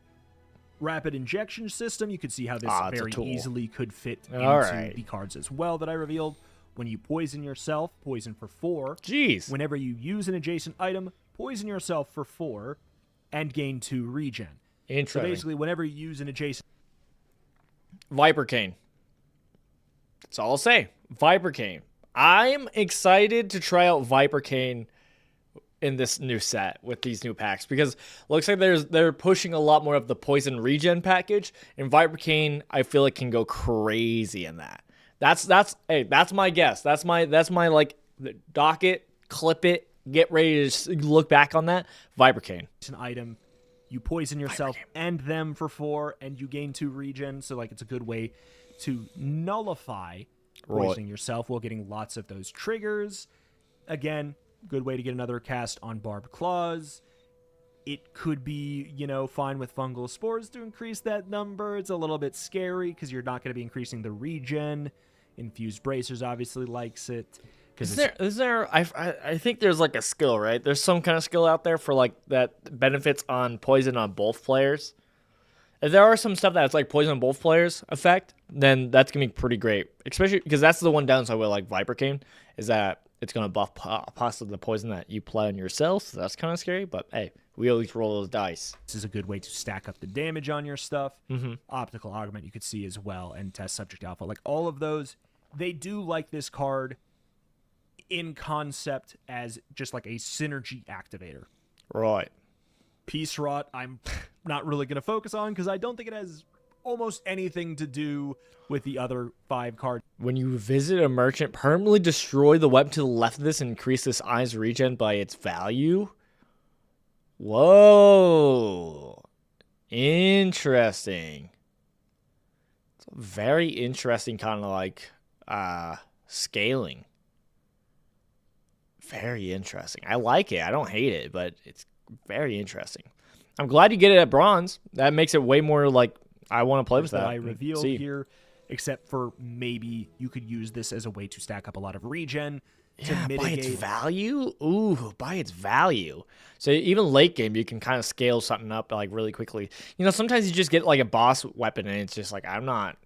Rapid injection system. You could see how this very easily could fit into the cards as well that I revealed. When you poison yourself, poison for 4. Jeez. Whenever you use an adjacent item, poison yourself for 4 and gain 2 regen. Interesting. So basically, whenever you use an adjacent... Viper Cane. That's all I'll say. Viper Cane. I'm excited to try out Viper Cane in this new set with these new packs because it looks like they're pushing a lot more of the poison regen package, and Viper Cane I feel like can go crazy in that. That's my guess. That's my like dock it, clip it, get ready to look back on that. Viper Cane. It's an item. You poison yourself and them for 4, and you gain 2 regen. So like it's a good way to nullify poisoning yourself while getting lots of those triggers. Again, good way to get another cast on Barbed Claws. It could be, fine with fungal spores to increase that number. It's a little bit scary because you're not going to be increasing the regen. Infused Bracers obviously likes it. Is there? I think there's like a skill, right? There's some kind of skill out there for like that benefits on poison on both players. If there are some stuff that's like poison on both players effect, then that's gonna be pretty great. Especially because that's the one downside with like Viper Cane is that it's gonna buff possibly the poison that you apply on yourself. So that's kind of scary. But hey, we always roll those dice. This is a good way to stack up the damage on your stuff. Optical Augment you could see as well, and Test Subject Alpha. Like all of those, they do like this card in concept as just like a synergy activator. Right. Peace Rot, I'm not really going to focus on because I don't think it has almost anything to do with the other 5 cards. When you visit a merchant, permanently destroy the weapon to the left of this and increase this eye's regen by its value. Whoa. Interesting. It's a very interesting kind of like scaling. Very interesting. I like it. I don't hate it, but it's very interesting. I'm glad you get it at bronze. That makes it way more like I want to play with that. I revealed here, except for maybe you could use this as a way to stack up a lot of regen to mitigate. By its value? Ooh, by its value. So even late game, you can kind of scale something up like really quickly. Sometimes you just get like a boss weapon and it's just like, I'm not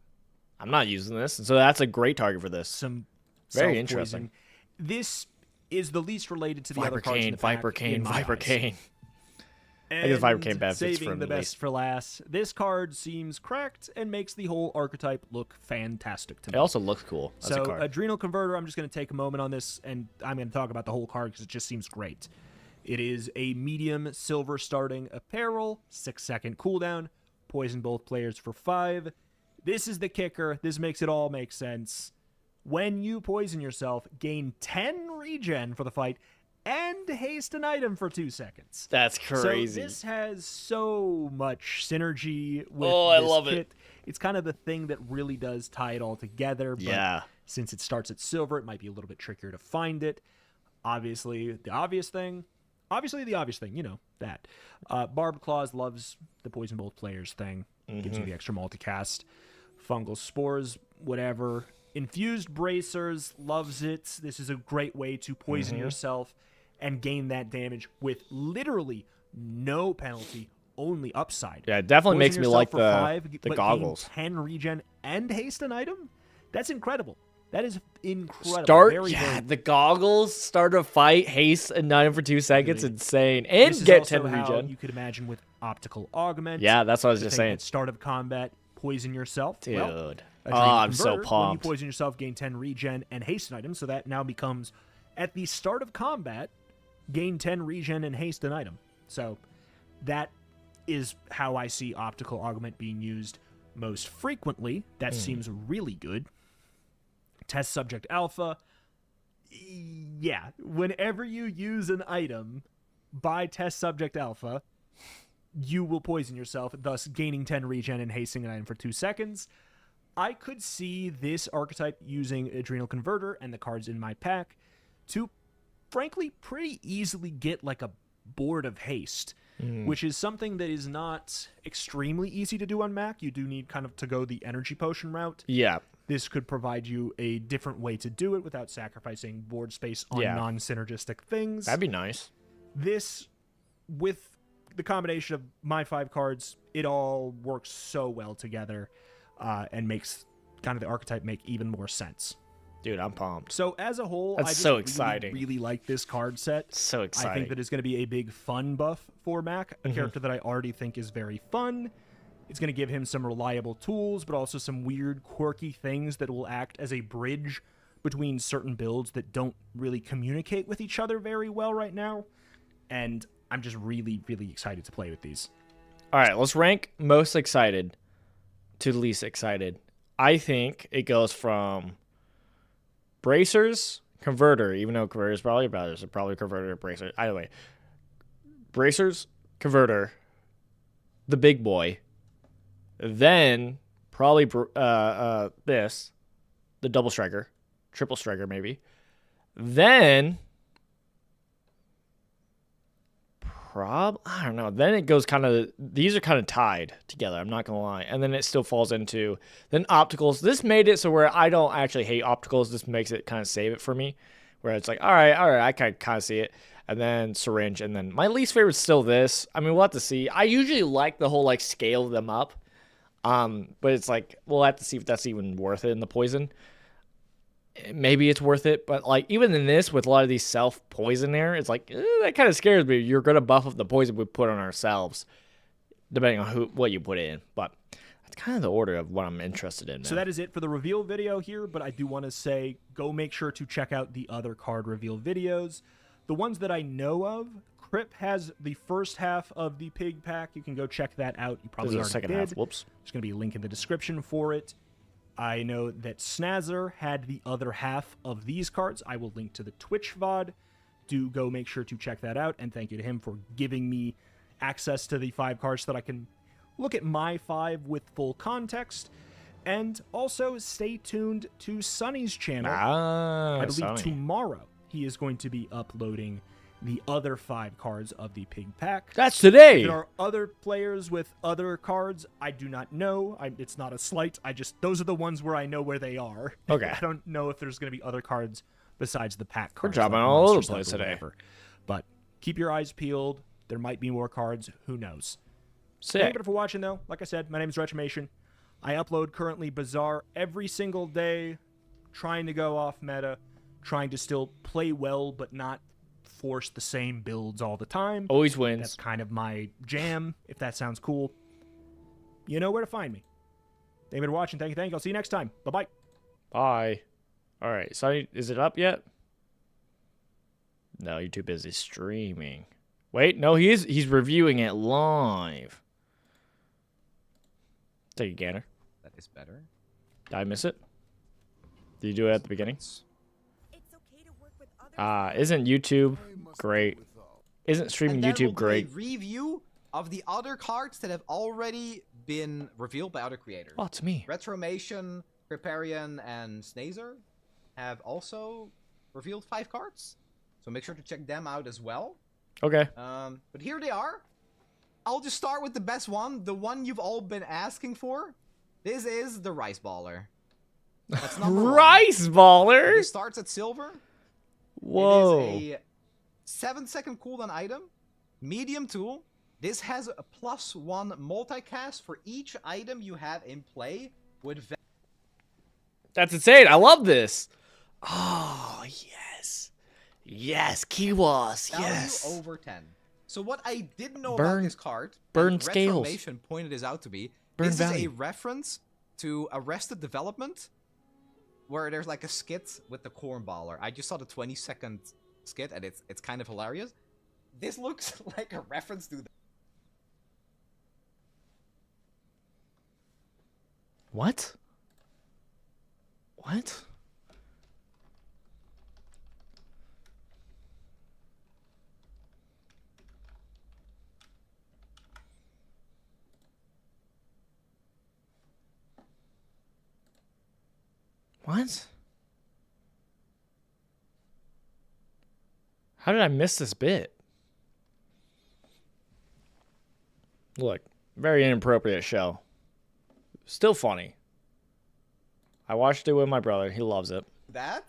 using this. And so that's a great target for this. Some very interesting. This is the least related to the other cards in the pack. Viper Cane. And I guess Viper Cane benefits saving from the at best least. for last. This card seems cracked and makes the whole archetype look fantastic to me. It also looks cool. That's So a card. Adrenal Converter, I'm just going to take a moment on this, and I'm going to talk about the whole card because it just seems great. It is a medium silver starting apparel, 6-second cooldown, poison both players for 5. This is the kicker. This makes it all make sense. When you poison yourself, gain 10 regen for the fight and haste an item for 2 seconds. That's crazy. So this has so much synergy with I this love kit. it. It's kind of the thing that really does tie it all together. But Yeah. since it starts at silver, it might be a little bit trickier to find it. Obviously, the obvious thing, that. Barbed Claws loves the poison both players thing. Gives you the extra multicast. Fungal Spores, whatever. Infused Bracers loves it. This is a great way to poison yourself and gain that damage with literally no penalty, only upside. Yeah, it definitely makes Poison me yourself like for the 5, but goggles. gain 10 regen and haste an item? That's incredible. That is incredible. The goggles, start a fight, haste an item for 2 seconds, insane. And This is get also 10 how regen. you could imagine with Optical Augment. Yeah, that's what I was the just thing saying. At start of combat, poison yourself. Dude. Well, I'm so Converter, When you pumped. poison yourself, gain 10 regen and haste an item, so that now becomes, at the start of combat, gain 10 regen and haste an item. So that is how I see Optical Augment being used most frequently. That seems really good. Test Subject Alpha. Yeah, whenever you use an item by test subject alpha, you will poison yourself, thus gaining 10 regen and hasting an item for 2 seconds. I could see this archetype using Adrenal Converter and the cards in my pack to, frankly, pretty easily get like a board of haste, which is something that is not extremely easy to do on Mac. You do need kind of to go the energy potion route. Yeah. This could provide you a different way to do it without sacrificing board space on non-synergistic things. That'd be nice. This, with the combination of my 5 cards, it all works so well together and makes kind of the archetype make even more sense. Dude, I'm pumped. So as a whole, That's I just so really, exciting. really like this card set. So exciting. I think that it's going to be a big fun buff for Mac, a character that I already think is very fun. It's going to give him some reliable tools, but also some weird, quirky things that will act as a bridge between certain builds that don't really communicate with each other very well right now. And I'm just really, really excited to play with these. All right, let's rank most excited to least excited. I think it goes from Bracers, Converter, even though Converter is probably better, so probably Converter, Bracer. Either way, Bracers, Converter, the big boy, then probably this, the Double Striker, Triple Striker maybe, then I don't know. Then it goes kind of, these are kind of tied together, I'm not gonna lie. And then it still falls into, then Opticals. This made it so where I don't actually hate Opticals. This makes it kind of save it for me, where it's like, all right, I can kind of see it. And then Syringe, and then my least favorite is still this. I mean, we'll have to see. I usually like the whole like scale them up, but it's like we'll have to see if that's even worth it in the poison. Maybe it's worth it, but like even in this, with a lot of these self poison there, it's like that kind of scares me. You're gonna buff up the poison we put on ourselves, depending on what you put in. But that's kind of the order of what I'm interested in. So that is it for the reveal video here, but I do want to say go make sure to check out the other card reveal videos. The ones that I know of, Crip has the first half of the pig pack. You can go check that out. You probably already second did. half. Whoops. There's going to be a link in the description for it. I know that Snazzer had the other half of these cards. I will link to the Twitch VOD. Do go make sure to check that out, and thank you to him for giving me access to the 5 cards so that I can look at my 5 with full context. And also stay tuned to Sunny's channel. I believe Sunny. tomorrow he is going to be uploading the other 5 cards of the pig pack. That's today. If there are other players with other cards, I do not know. It's not a slight. Those are the ones where I know where they are. Okay. I don't know if there's going to be other cards besides the pack cards. We're dropping like all over the Monster place Stuff or today. whatever. But keep your eyes peeled. There might be more cards. Who knows? Sick. Thank you for watching, though. Like I said, my name is Retromation. I upload currently Bazaar every single day, trying to go off meta, trying to still play well, but not force the same builds all the time. Always wins. That's kind of my jam, if that sounds cool. You know where to find me. Thank you for watching. Thank you. I'll see you next time. Bye-bye. Bye. All right. So is it up yet? No, you're too busy streaming. Wait, no, he's reviewing it live. Take a gander. That is better. Did I miss it? Did you do it at the beginning? Isn't YouTube great? Isn't streaming And then YouTube we'll do great? a review of the other cards that have already been revealed by other creators. Oh, it's me. Retromation, Preparian, and Snazer have also revealed 5 cards, so make sure to check them out as well. Okay. But here they are. I'll just start with the best one, the one you've all been asking for. This is the Rice Baller. That's number 1. Rice Baller. It starts at silver. Whoa. It is a 7-second cooldown item, medium tool. This has a +1 multicast for each item you have in play with That's insane. I love this. Oh, yes. Yes, Kiwas. value Yes. over 10. So what I didn't know Burn- about this card, burn and scales. Retromation pointed this out to be, Burn this is value. a reference to Arrested Development, where there's like a skit with the corn baller. I just saw the 20-second skit, and it's kind of hilarious. This looks like a reference to that. What? What? What? How did I miss this bit? Look, very inappropriate show. Still funny. I watched it with my brother. He loves it. That,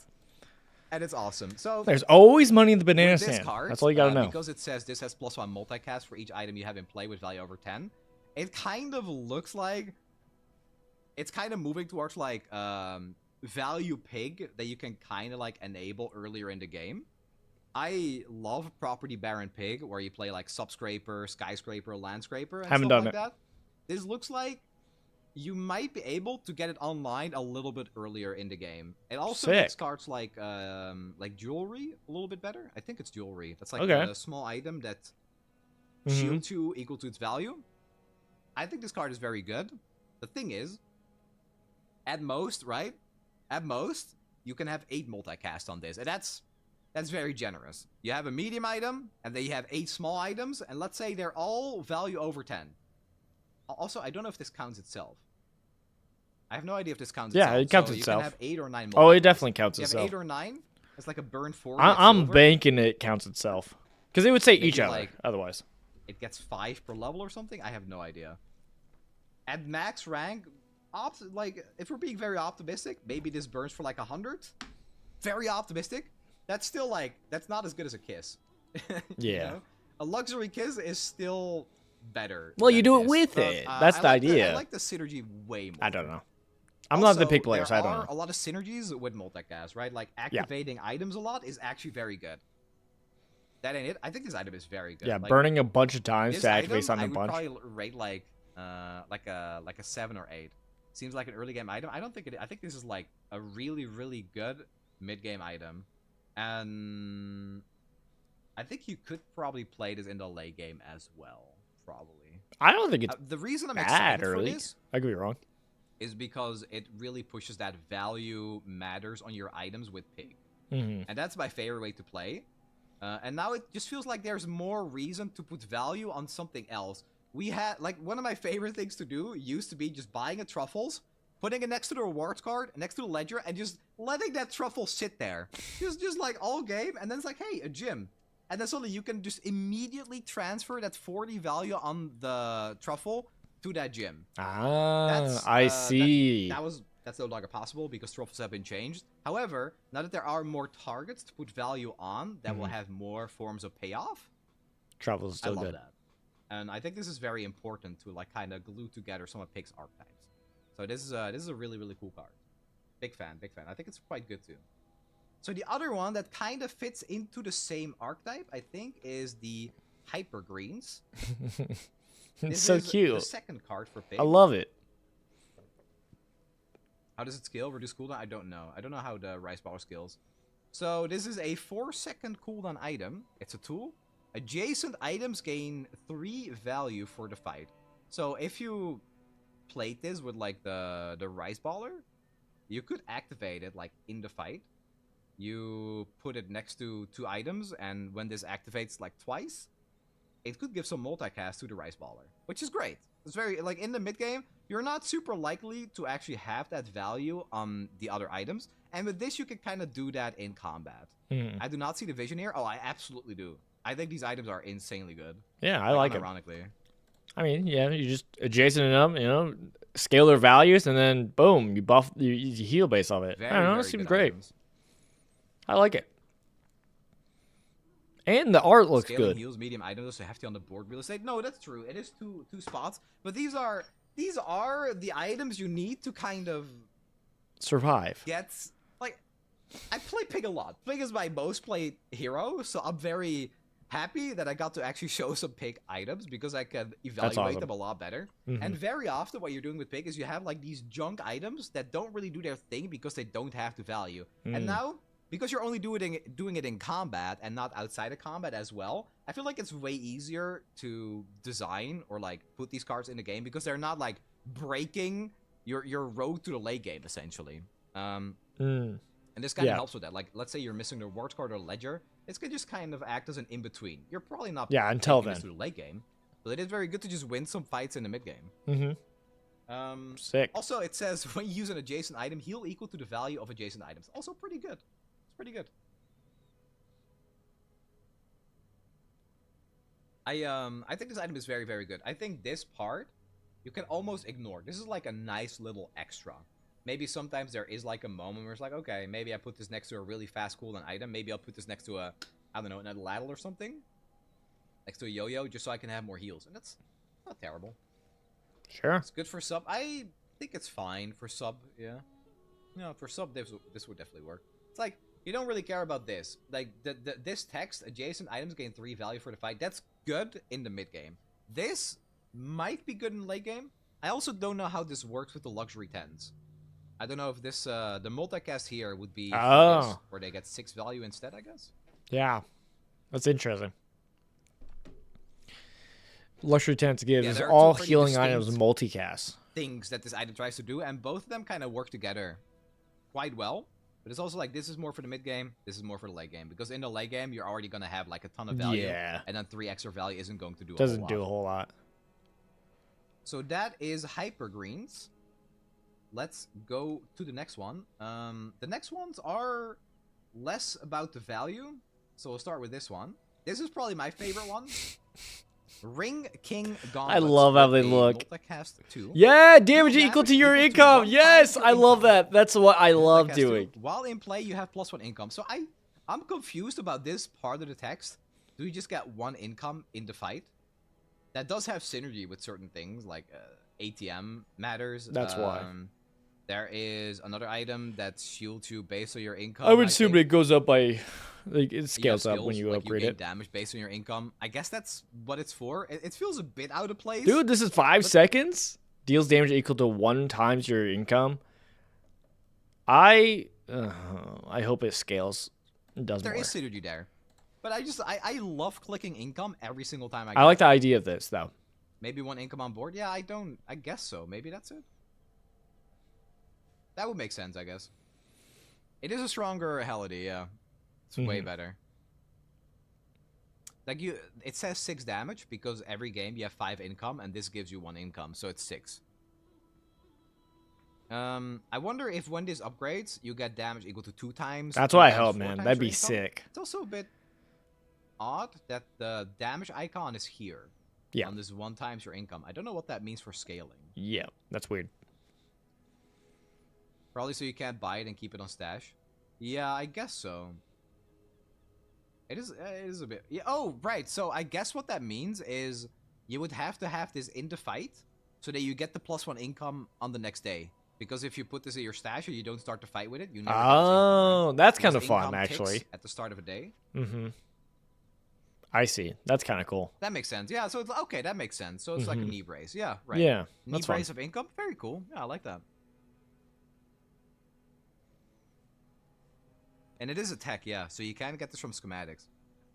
and it's awesome. So There's always money in the banana with this stand. card, That's all you gotta know. Because it says this has +1 multicast for each item you have in play with value over 10. It kind of looks like it's kind of moving towards like value pig that you can kind of like enable earlier in the game. I love Property Baron Pig, where you play like Subscraper, Skyscraper, Landscraper, and Haven't stuff done like it. that. This looks like you might be able to get it online a little bit earlier in the game. It also Sick. makes cards like jewelry a little bit better. I think it's jewelry. That's like Okay. a small item that Mhm. shields you equal to its value. I think this card is very good. The thing is, at most, right? At most, you can have 8 multicast on this, and that's very generous. You have a medium item, and then you have 8 small items, and let's say they're all value over 10. Also, I don't know if this counts itself. I have no idea if this counts itself. Yeah, it counts so itself. You can have 8 or 9 Oh, it multicast. definitely counts You have itself. 8 or 9. It's like a burn 4. I'm banking it counts itself. Because it would say Maybe each other, like- otherwise. It gets 5 per level or something? I have no idea. At max rank, like, if we're being very optimistic, maybe this burns for like 100. Very optimistic. That's still like, that's not as good as a kiss. You Yeah. know? A luxury kiss is still better. Well, you than do it this, with but, it. That's I the like idea. I like the synergy way more. I don't know. I'm not the Also, pick player, so I don't There are know. a lot of synergies with multicast, right? Like, activating items a lot is actually very good. That ain't it. I think this item is very good. Yeah, Like, burning a bunch of times this to activate item, something I a would bunch. probably rate like a 7 or 8. Seems like an early game item. I don't think it. I think this is like a really good mid game item, and I think you could probably play this in the late game as well. Probably. I don't think it's The reason I'm bad excited for early. this I could be wrong. is because it really pushes that value matters on your items with Pig. Mhm. And that's my favorite way to play. And now it just feels like there's more reason to put value on something else. We had, like, one of my favorite things to do used to be just buying a truffles, putting it next to the rewards card, next to the ledger, and just letting that truffle sit there. Just like all game, and then it's like, hey, a gym. And then suddenly you can just immediately transfer that 40 value on the truffle to that gym. Ah, I see. That's no longer possible because truffles have been changed. However, now that there are more targets to put value on that will have more forms of payoff, Travel's I still love good. that. And I think this is very important to like kind of glue together some of Pig's archetypes. So this is a really cool card. Big fan. I think it's quite good too. So the other one that kind of fits into the same archetype, I think, is the Hyper Greens. It's This so is the cute. second card for Pig. I love it. How does it scale? Reduce cooldown? I don't know. I don't know how the Rice Baller scales. So this is a 4-second cooldown item. It's a tool. Adjacent items gain 3 value for the fight. So if you played this with like the Rice Baller, you could activate it like in the fight. You put it next to 2 items, and when this activates like twice, it could give some multicast to the Rice Baller, which is great. It's very, like, in the mid game, you're not super likely to actually have that value on the other items, and with this you can kind of do that in combat. Mhm. I do not see the vision here. Oh, I absolutely do. I think these items are insanely good. Yeah, I like it. Ironically. I mean, yeah, you just adjacent it up, scale their values, and then boom, you buff, you heal based off it. Very, I don't know, it very seems good great. items. I like it. And the art looks Scaling good. heals medium items so hefty on the board real estate. No, that's true. It is two spots, but these are the items you need to kind of Survive. get. Like, I play Pig a lot. Pig is my most played hero, so I'm very happy that I got to actually show some Pig items because I can evaluate awesome. them a lot better. Mhm. And very often what you're doing with Pig is you have like these junk items that don't really do their thing because they don't have the value. And now, because you're only doing it in combat and not outside of combat as well, I feel like it's way easier to design or like put these cards in the game because they're not like breaking your road to the late game essentially. And this kind of Yeah. helps with that. Like, let's say you're missing the rewards card or ledger, it's gonna just kind of act as an in-between. You're probably not Yeah, until taking this then. to the late game, but it is very good to just win some fights in the mid game. Mm-hmm. Sick. Also, it says when you use an adjacent item, heal equal to the value of adjacent items. Also pretty good. It's pretty good. I think this item is very, very good. I think this part you can almost ignore. This is like a nice little extra. Maybe sometimes there is like a moment where it's like, okay, maybe I put this next to a really fast cooldown item. Maybe I'll put this next to a, I don't know, another ladle or something. Next to a yo-yo, just so I can have more heals. And that's not terrible. Sure. It's good for sub. I think it's fine for sub, yeah. No, for sub, this would definitely work. It's like, you don't really care about this. Like, this text, adjacent items gain 3 value for the fight. That's good in the mid-game. This might be good in the late game. I also don't know how this works with the luxury 10s. I don't know if this, the multicast here would be for this, where they get 6 value instead, I guess. Yeah. That's interesting. Luxury 10s gives there are all two pretty healing items distinct multicast. things that this item tries to do, and both of them kind of work together quite well. But it's also like, this is more for the mid game, this is more for the late game. Because in the late game, you're already going to have like a ton of value. Yeah. And then 3 extra value isn't going to do Doesn't do a whole lot. So that is Hyper Greens. Let's go to the next one. The next ones are less about the value. So we'll start with this one. This is probably my favorite one. Ring King Gauntlets. I love how they with a look. multicast 2. Yeah, damage Damage equal to your equal to income. 1 Yes, times your I love income. that. That's what I love Multicast doing. 2. While in play, you have +1 income. So I'm confused about this part of the text. Do you just get 1 income in the fight? That does have synergy with certain things, like ATM matters. That's why. There is another item that shields you based on your income. I would assume think. it goes up by, like, it You have scales up when skills, you like upgrade gain it. damage based on your income. I guess that's what it's for. It feels a bit out of place. Dude, this is 5 seconds. Deals damage equal to 1 times your income. I hope it scales. It does there more. is synergy there. But I love clicking income every single time I I like the idea of this, though. Maybe 1 income on board? Yeah, I guess so. Maybe that's it. That would make sense, I guess. It is a stronger Helody, yeah. It's way better. Like, it says 6 damage because every game you have 5 income, and this gives you 1 income, so it's 6. I wonder if when this upgrades, you get damage equal to 2 times. That's 2 what I times, hope, 4 man. times That'd your be income. sick. It's also a bit odd that the damage icon is here. Yeah. On this 1 times your income. I don't know what that means for scaling. Yeah, that's weird. Probably so you can't buy it and keep it on stash. Yeah, I guess so. It is a bit... Yeah, oh, right. So I guess what that means is you would have to have this in the fight so that you get the +1 income on the next day. Because if you put this in your stash or you don't start the fight with it, you never get this income, Oh, right? that's kind of Because fun, income ticks actually. at the start of a day. Mm-hmm. I see. That's kind of cool. That makes sense. Yeah, so it's okay, that makes sense. So it's like a knee brace. Yeah, right. Yeah, Knee that's fun. brace of income? Very cool. Yeah, I like that. And it is a tech, yeah, so you can get this from schematics.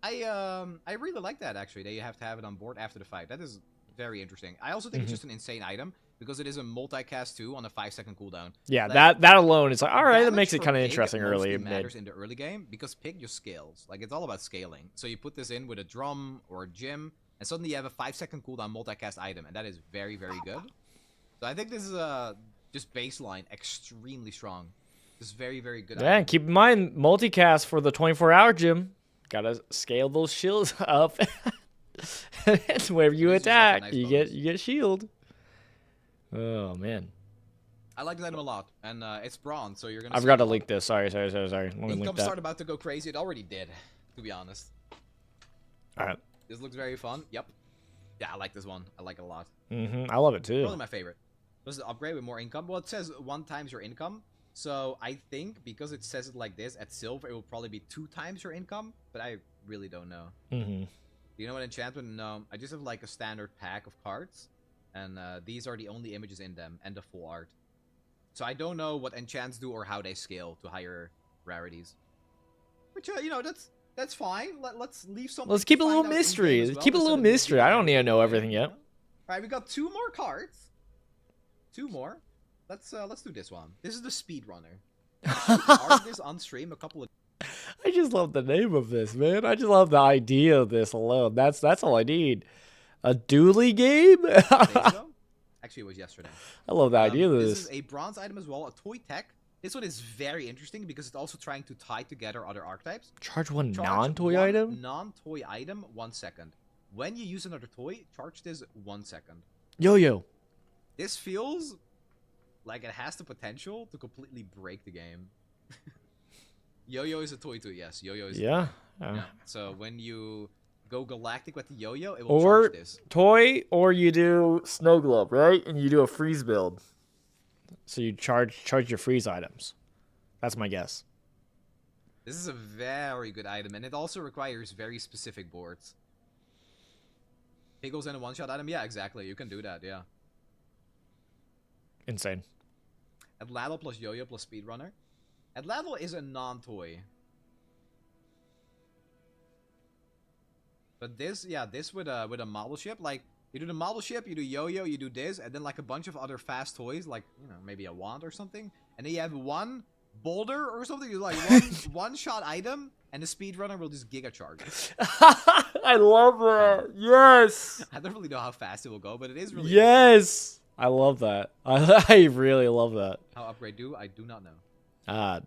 I really like that, actually, that you have to have it on board after the fight. That is very interesting. I also think it's just an insane item, because it is a multicast 2 on a 5-second cooldown. Yeah, Like, that alone, it's like, all right, that damage makes it for kind of Pig interesting mostly early and matters mid. in the early game, because Pig just scales. Like, it's all about scaling. So you put this in with a drum or a gym, and suddenly you have a 5-second cooldown multicast item, and that is very, very good. So I think this is just baseline extremely strong. This is very, very good. Yeah, and keep in mind, multicast for the 24-hour gym. Gotta scale those shields up. And whenever you This is like a attack, nice you bonus. get shield. Oh man, I like this item a lot, and it's bronze, so you're gonna. I see forgot a to lot. link this. Sorry. Let me link Income that. start about to go crazy. It already did, to be honest. All right. This looks very fun. Yep. Yeah, I like this one. I like it a lot. I love it too. Probably my favorite. This is the upgrade with more income. Well, it says 1 times your income. So I think because it says it like this, at silver it will probably be 2 times your income. But I really don't know. Do you know what enchantment? No, I just have like a standard pack of cards. And these are the only images in them and the full art. So I don't know what enchants do or how they scale to higher rarities. Which, you know, that's fine. Let's leave something. Let's to keep a find little out in-game mystery. as well, Keep a little instead of me mystery. giving I don't need to know everything away, yet. you know? Alright, we got 2 more cards. 2 more. Let's do this one. This is the speedrunner. I this on stream a couple of I just love the name of this, man. I just love the idea of this alone. That's all I need. A dually game? days ago. Actually, it was yesterday. I love the idea of This this. is a bronze item as well, a toy tech. This one is very interesting because it's also trying to tie together other archetypes. Charge one Charge non-toy one item? Non-toy item, 1 second. When you use another toy, charge this 1 second. Yo-yo. This feels like it has the potential to completely break the game. Yo-yo is a toy too, yes. Yo-yo is a Yeah. toy. Uh, Yeah. So when you go galactic with the yo-yo, it will Or charge this. toy, or you do snow globe, right? And you do a freeze build. So you charge your freeze items. That's my guess. This is a very good item, and it also requires very specific boards. Piggles and a one-shot item? Yeah, exactly. You can do that, yeah. Insane. Atlatl plus yo-yo plus speedrunner. Atlatl is a non-toy. But this, yeah, this with a model ship, like, you do the model ship, you do yo-yo, you do this, and then like a bunch of other fast toys, like, you know, maybe a wand or something, and then you have one boulder or something, you like one-shot item, and the speedrunner will just giga charge. I love that. Yes. I don't really know how fast it will go, but it is really Yes. I love that. I really love that. how upgrade do, I do not know.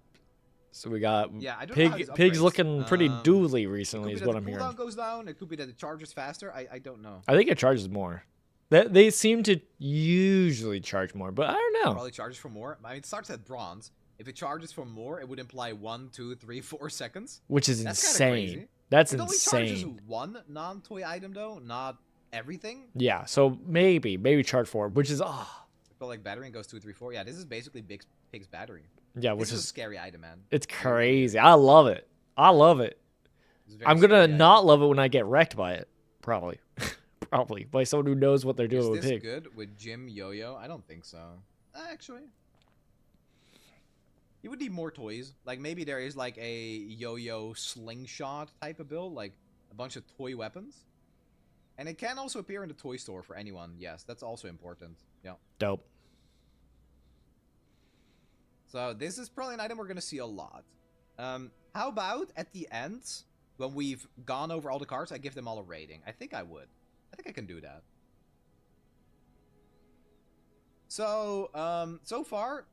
So we got Yeah, I don't know how these Pig's upgrades, looking pretty doodly recently, It is could be what that I'm the hearing. cooldown goes down, it could be that it charges faster, I don't know. I think it charges more. They seem to usually charge more, but I don't know. Probably charges for more. I mean, it starts at bronze. If it charges for more, it would imply 1, 2, 3, 4 seconds. Which is That's kinda insane. crazy. That's It only charges insane. one non-toy item though, not everything. Yeah, so maybe charge 4, which is I feel like battering goes 2, 3, 4. Yeah, this is basically Pig's battery. yeah, This which is a is scary item, man. it's crazy. I love it. I love it. It's a very I'm gonna scary item. not love it when I get wrecked by it. Probably. Probably by someone who knows what they're doing Is with this Pig. good with Jim Yo-Yo? I don't think so. Actually, you would need more toys. Like maybe there is like a Yo-Yo slingshot type of build, like a bunch of toy weapons. And it can also appear in the toy store for anyone. Yes, that's also important. Yeah. Dope. So this is probably an item we're gonna see a lot. How about at the end, when we've gone over all the cards, I give them all a rating? I think I would. I think I can do that. So, so far,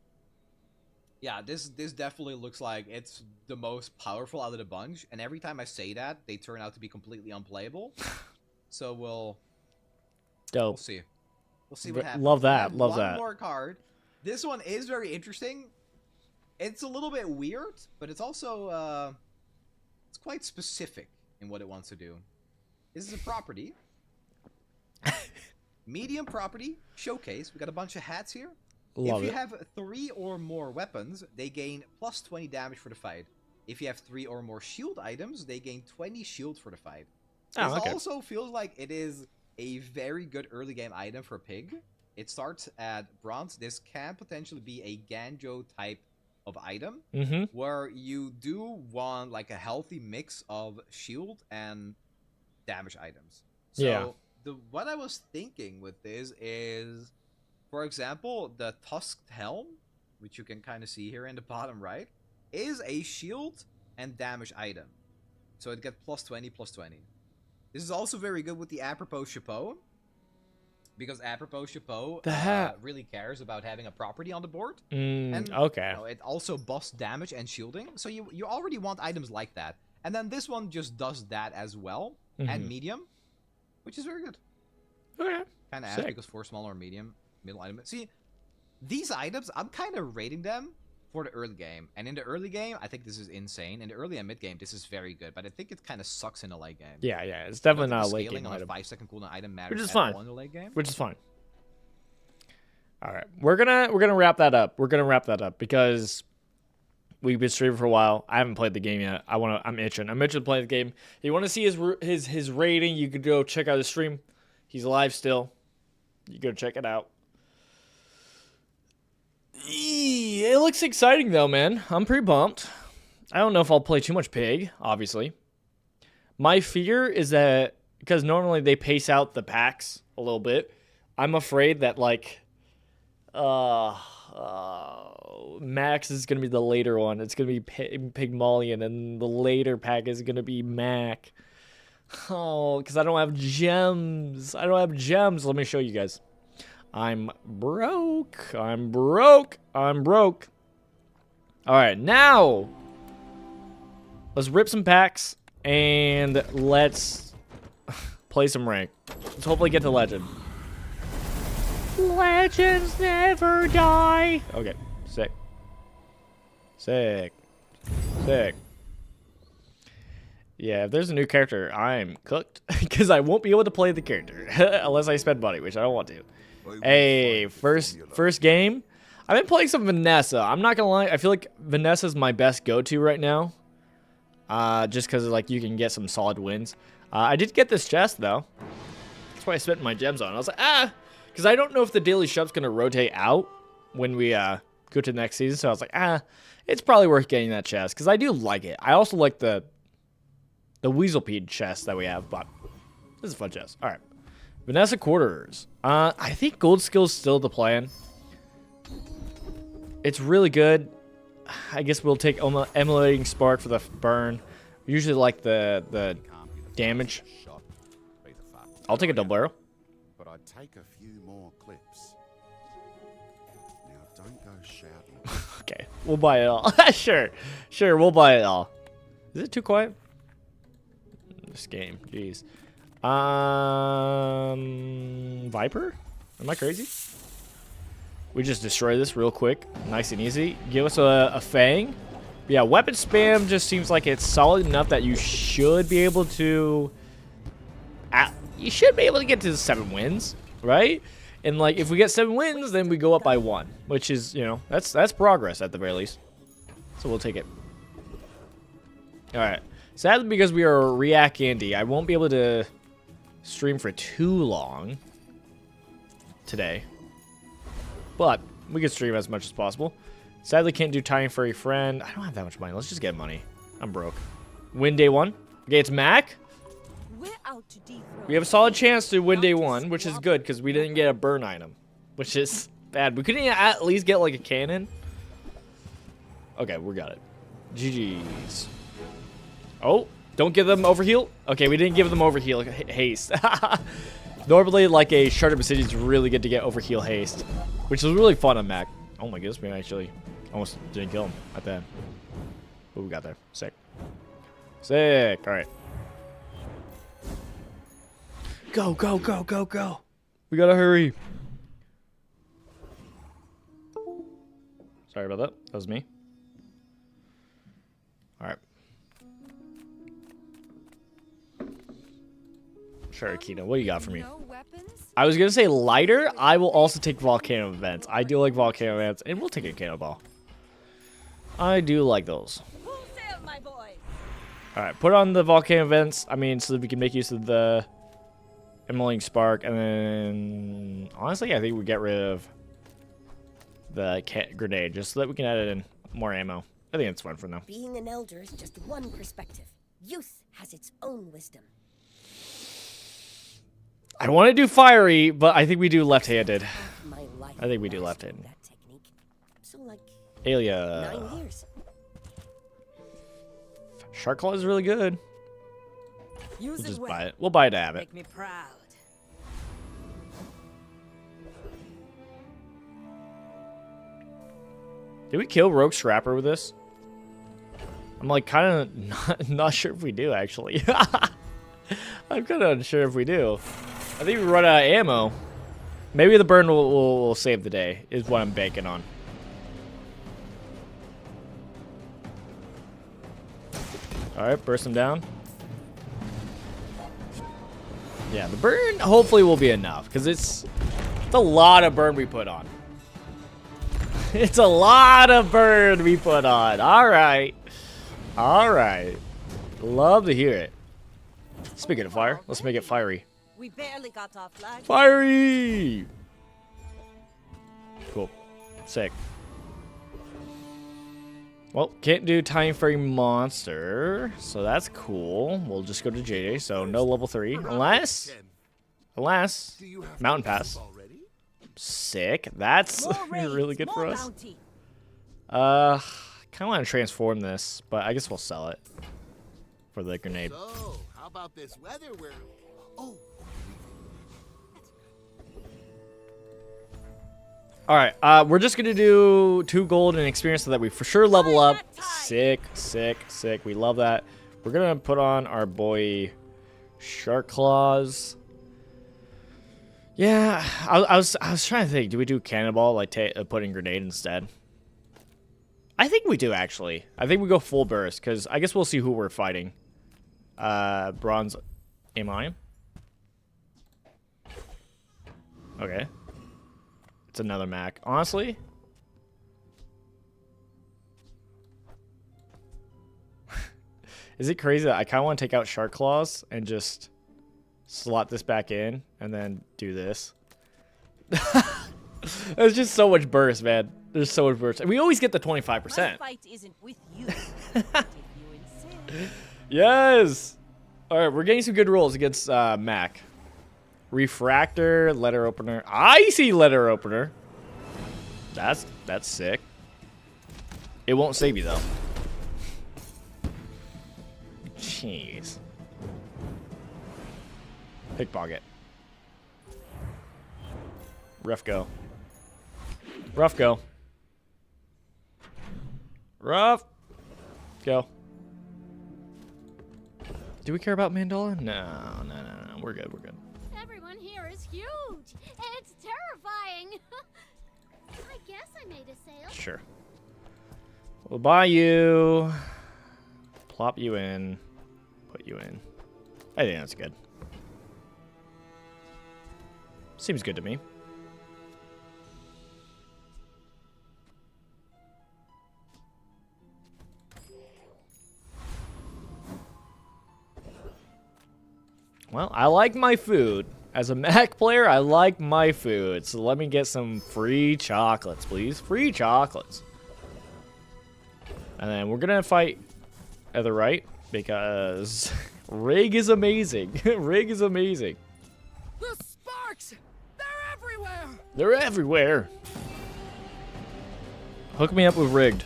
yeah, this definitely looks like it's the most powerful out of the bunch. And every time I say that, they turn out to be completely unplayable. So we'll Dope. see. We'll see what happens. Love We that. have Love one that. more card. This one is very interesting. It's a little bit weird, but it's also it's quite specific in what it wants to do. This is a property. Medium property showcase. We got a bunch of hats here. Love If you it. have 3 or more weapons, they gain plus 20 damage for the fight. If you have 3 or more shield items, they gain 20 shield for the fight. Oh, This okay. also feels like it is a very good early game item for Pig. It starts at bronze. This can potentially be a Ganjo type of item, Mm-hmm. where you do want like a healthy mix of shield and damage items. So Yeah. what I was thinking with this is, for example, the tusked helm, which you can kind of see here in the bottom right, is a shield and damage item. So it gets plus 20, plus 20. This is also very good with the apropos chapeau, because apropos chapeau The hat. really cares about having a property on the board. Mm, And okay. you know, it also buffs damage and shielding, so you already want items like that. And then this one just does that as well, and Mhm. medium, which is very good. Okay. Kind of asked Sick. because 4 small or medium, middle item. See, these items, I'm kind of rating them for the early game. And in the early game, I think this is insane. In the early and mid game, this is very good. But I think it kind of sucks in the late game. Yeah, it's I definitely don't not a think the late scaling game on item, a 5-second cooldown item matters is at fine. all in the late game. which is fine. All right, we're gonna wrap that up. We're gonna wrap that up because we've been streaming for a while. I haven't played the game yet. I'm itching. I'm itching to play the game. If you want to see his rating, you could go check out his stream. He's live still. You go check it out. It looks exciting though, man. I'm pretty pumped. I don't know if I'll play too much Pig, obviously. My fear is that because normally they pace out the packs a little bit, I'm afraid that like Max is gonna be the later one. It's gonna be Pygmalion, and the later pack is gonna be Mac. Oh, because I don't have gems. Let me show you guys. I'm broke. I'm broke. I'm broke. All right, now let's rip some packs and let's play some rank. Let's hopefully get to legend. Legends never die. Okay, sick. Sick. Sick. Yeah, if there's a new character, I'm cooked because I won't be able to play the character unless I spend money, which I don't want to. Hey, first game. I've been playing some Vanessa. I'm not gonna lie, I feel like Vanessa's my best go-to right now. Just because like you can get some solid wins. I did get this chest though. That's why I spent my gems on. I was like, because I don't know if the daily shop's gonna rotate out when we go to the next season. So I was like, it's probably worth getting that chest because I do like it. I also like the Weaselpede chest that we have, but this is a fun chest. All right, Vanessa quarters. I think gold skill's still the plan. It's really good. I guess we'll take emulating spark for the burn. We usually like the damage. I'll take a double arrow. But I'd take a few more clips. Now don't go shouting. Okay, we'll buy it all. Sure, we'll buy it all. Is it too quiet? This game, jeez. Viper? Am I crazy? We just destroy this real quick, nice and easy. Give us a Fang. Yeah, weapon spam just seems like it's solid enough that you should be able to. You should be able to get to 7 wins, right? And like, if we get 7 wins, then we go up by 1, which is, you know, that's progress at the very least. So we'll take it. All right. Sadly, because we are React Andy, I won't be able to stream for too long today. But we can stream as much as possible. Sadly, can't do Tiny Furry Friend. I don't have that much money. Let's just get money. I'm broke. Win day 1. Okay, it's Mac. We have a solid chance to win day 1, which is good because we didn't get a burn item, which is bad. We couldn't at least get like a cannon. Okay, we got it. GG's. Oh, don't give them overheal. Okay, we didn't give them overheal haste. Normally, like a Shard of City is really good to get overheal haste, which is really fun on Mac. Oh my goodness, we actually almost didn't kill him at the end. What we got there? Sick. Sick. All right. Go, go, go, go, go. We gotta hurry. Sorry about that. That was me. All right. Sure, Akina, what do you got for me? I was gonna say lighter. I will also take volcano events. I do like volcano events, and we'll take a cannonball. I do like those. All right, put on the volcano events. I mean, so that we can make use of the emulating spark, and then honestly, I think we get rid of the grenade just so that we can add in more ammo. I think it's fun for now. Being an elder is just one perspective. Youth has its own wisdom. I want to do fiery, but I think we do left-handed. I think we do left-handed. So like Alia. 9 years. Shark Claw is really good. Use We'll just well. buy it. We'll buy it to have it. Make me proud. Did we kill Rogue Scrapper with this? I'm like kind of not sure if we do actually. I'm kind of unsure if we do. I think we run out of ammo. Maybe the burn will save the day, is what I'm banking on. Alright, burst him down. Yeah, the burn hopefully will be enough, because it's a lot of burn we put on. It's a lot of burn we put on. Alright. Alright. Love to hear it. Speaking of fire, let's make it fiery. We barely got off line. Fiery! Cool. Sick. Well, can't do Time Fairy Monster, so that's cool. We'll just go to JJ, so no level 3. Unless, Mountain Pass. Sick. That's really good for us. Kind of want to transform this, but I guess we'll sell it for the grenade. So, how about this weather? Oh, All right, we're just gonna do 2 gold and experience so that we for sure level up. Sick, sick, sick. We love that. We're gonna put on our boy Shark Claws. Yeah, I was trying to think. Do we do Cannonball, like putting Grenade instead? I think we do actually. I think we go full burst because I guess we'll see who we're fighting. Bronze, am I? Okay. It's another Mac. Honestly, is it crazy that I kind of want to take out Shark Claws and just slot this back in and then do this? There's just so much burst, man. There's so much burst. And we always get the 25%. My fight isn't with you. If you insist. Yes. All right, we're getting some good rolls against Mac. Refractor, letter opener. Icy letter opener. That's sick. It won't save you though. Jeez. Pickpocket. Rough go. Rough go. Rough go. Do we care about Mandala? No. We're good. We're good. Everyone here is huge. It's terrifying. I guess I made a sale. Sure. We'll buy you. Plop you in. Put you in. I think that's good. Seems good to me. Well, I like my food. As a Mac player, I like my food. So let me get some free chocolates, please. Free chocolates. And then we're going to fight at the right because Rig is amazing. Rig is amazing. The sparks! They're everywhere! They're everywhere. Hook me up with Rigged.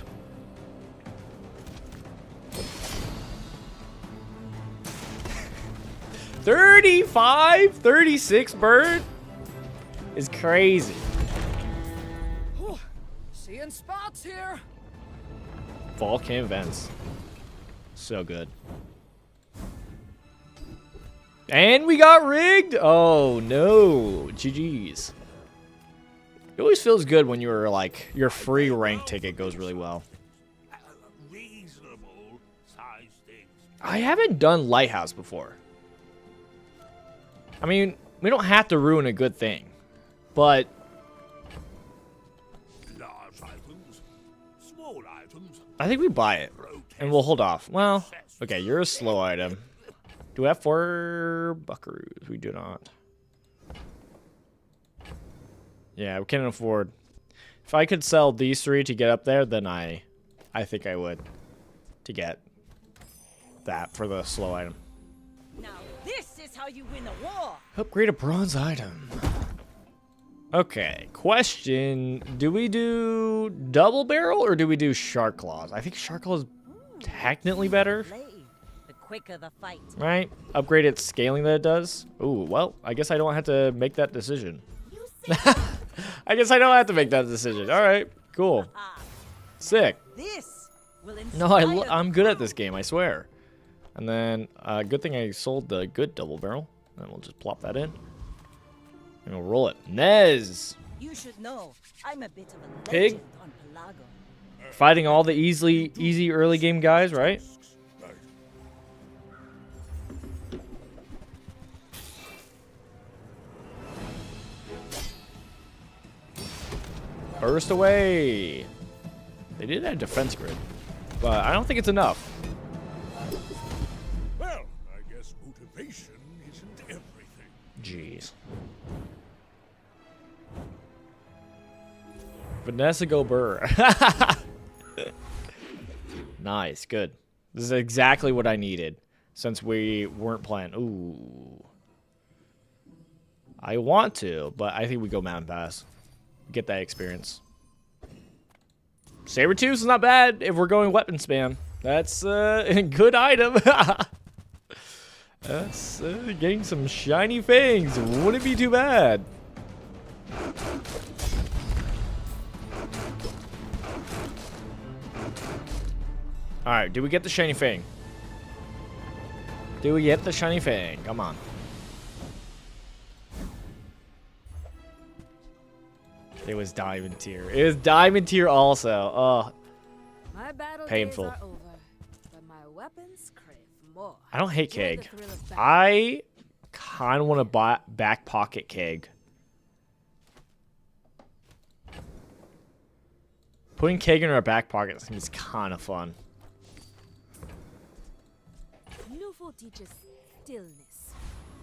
$35, $36 bird is crazy. Whew. Seeing spots here. Volcano vents. So good. And we got rigged. Oh no. GG's. It always feels good when you're like your free rank ticket goes really well. Reasonable size things. I haven't done Lighthouse before. I mean, we don't have to ruin a good thing, but Large items, small items. I think we buy it and we'll hold off. Well, okay, you're a slow item. Do we have 4 buckaroos? We do not. Yeah, we can't afford. If I could sell these 3 to get up there, then I think I would to get that for the slow item. Now this is how you win a war. Upgrade a bronze item. Okay, question. Do we do double barrel or do we do shark claws? I think shark claws technically better, Blade. The quicker the fight. right? Upgrade its scaling that it does. Ooh, well, I guess I don't have to make that decision. I guess I don't have to make that decision. All right, cool. Sick. This will No, inspire I'm good at this game, I swear. And then, good thing I sold the good double barrel. And we'll just plop that in. And we'll roll it. Nez! You should know, I'm a bit of a Pig? legend on Pelago. Fighting all the easy early game guys, right? Burst away! They did have defense grid. But I don't think it's enough. Well, I guess motivation isn't everything. Jeez. Vanessa Gober. Nice, good. This is exactly what I needed since we weren't playing. Ooh. I want to, but I think we go Mountain Pass. Get that experience. Saber-tooth is not bad if we're going weapon spam. That's a good item. That's getting some shiny fangs. Wouldn't be too bad. Alright, do we get the shiny fang? Do we get the shiny fang? Come on. It was diamond tier. It was diamond tier also. Oh, My battle painful. days are over, but my weapons crave more. I don't hate Enjoy the Keg. thrill of battle. I kind of want to buy back pocket Keg. Putting Keg in our back pocket seems kind of fun. Newful teaches stillness.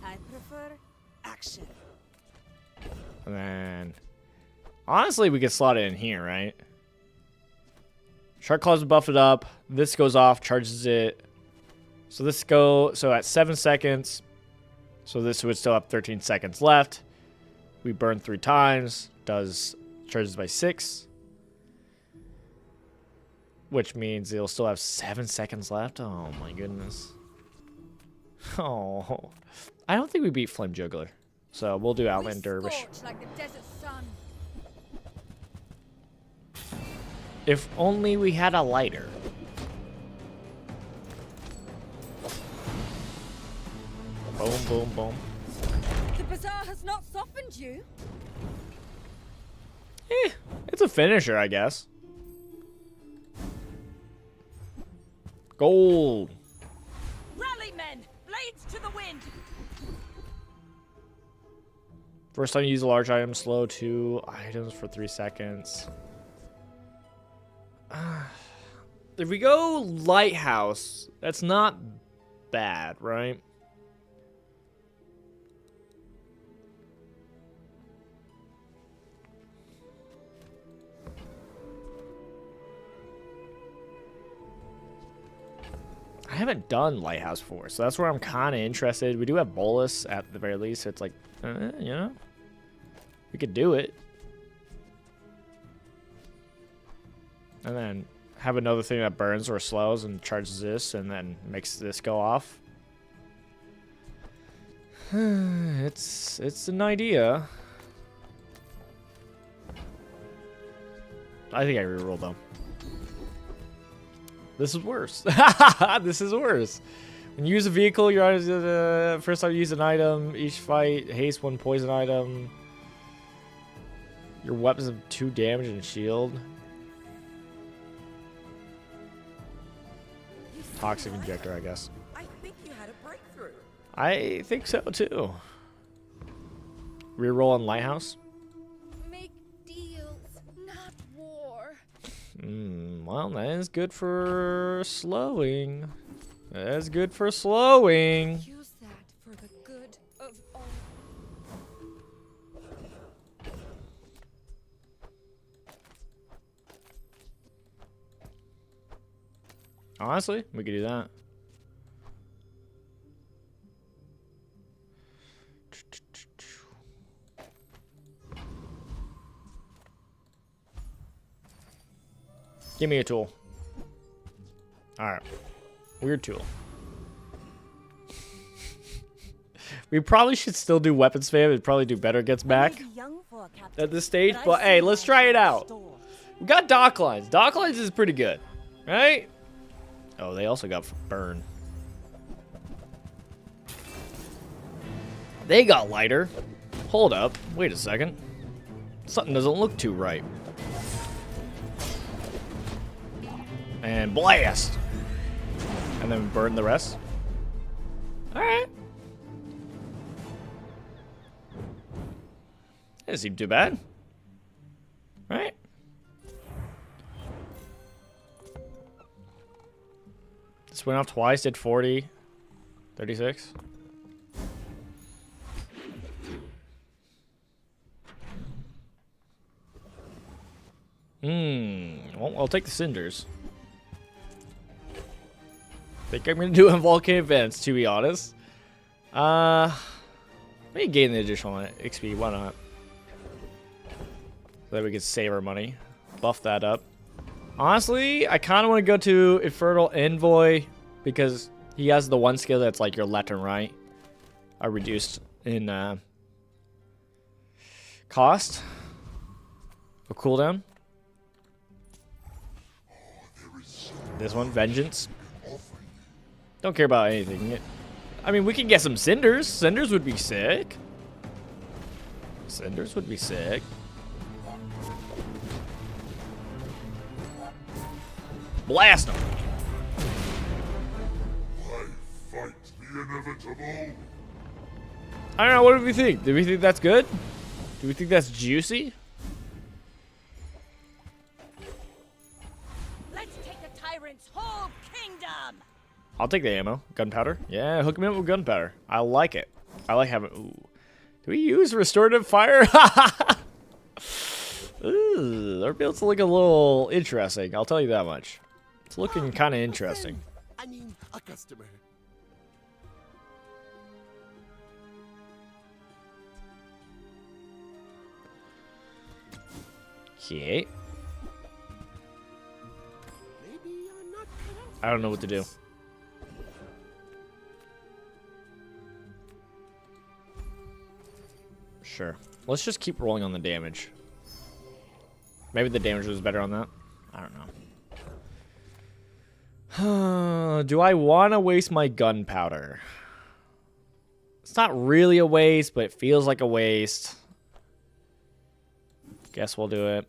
I prefer action. And then, honestly, we could slot it in here, right? Shark Claws buff it up. This goes off, charges it. So so at 7 seconds. So this would still have 13 seconds left. We burn 3 times. Charges by 6. Which means it'll still have 7 seconds left. Oh my goodness. Oh. I don't think we beat Flame Juggler. So we'll do Outland Dervish. Like the desert sun. If only we had a lighter. Boom, boom, boom. The bazaar has not softened you. It's a finisher, I guess. Gold. Rally, men! Blades to the wind! First time you use a large item, slow 2 items for 3 seconds. If we go Lighthouse, that's not bad, right? I haven't done Lighthouse before, so that's where I'm kind of interested. We do have Bolus at the very least, so it's like, you know, we could do it. And then have another thing that burns or slows and charges this and then makes this go off. It's an idea. I think I rerolled though. This is worse. This is worse. When you use a vehicle, you're first time you use an item. Each fight, haste 1 poison item. Your weapons have 2 damage and shield. Toxic injector, I guess. I think you had a breakthrough. I think so too. Reroll on Lighthouse. Make deals, not war. Well, that is good for slowing. That is good for slowing. Use that for the good of all. Honestly, we could do that. Give me a tool. Alright. Weird tool. We probably should still do weapon spam. It'd probably do better against back at this stage. But hey, let's try it out. We got dock lines. Dock lines is pretty good. Right? Oh, they also got burn. They got lighter. Hold up. Wait a second. Something doesn't look too right. And blast. And then burn the rest. Alright. Doesn't seem too bad. Right? This went off twice, did 40. 36. Well, I'll take the cinders. Think I'm gonna do a volcano events, to be honest. Maybe gain the additional XP, why not? So that we can save our money. Buff that up. Honestly, I kind of want to go to Infernal Envoy because he has the one skill that's like your left and right are reduced in cost or cooldown. There is so This one, Vengeance. Don't care about anything. I mean, we can get some Cinders. Cinders would be sick. Cinders would be sick. Blast them. I fight the inevitable. I don't know. What do we think? Do we think that's good? Do we think that's juicy? Let's take the tyrant's whole kingdom. I'll take the ammo. Gunpowder. Yeah, hook me up with gunpowder. I like it. I like having... Ooh. Do we use restorative fire? Ooh, our build's looking a little interesting. I'll tell you that much. It's looking kind of interesting. I mean, a customer. Okay. Maybe I'm not cut out I don't know what to do. Sure. Let's just keep rolling on the damage. Maybe the damage was better on that. I don't know. Do I want to waste my gunpowder? It's not really a waste, but it feels like a waste. Guess we'll do it.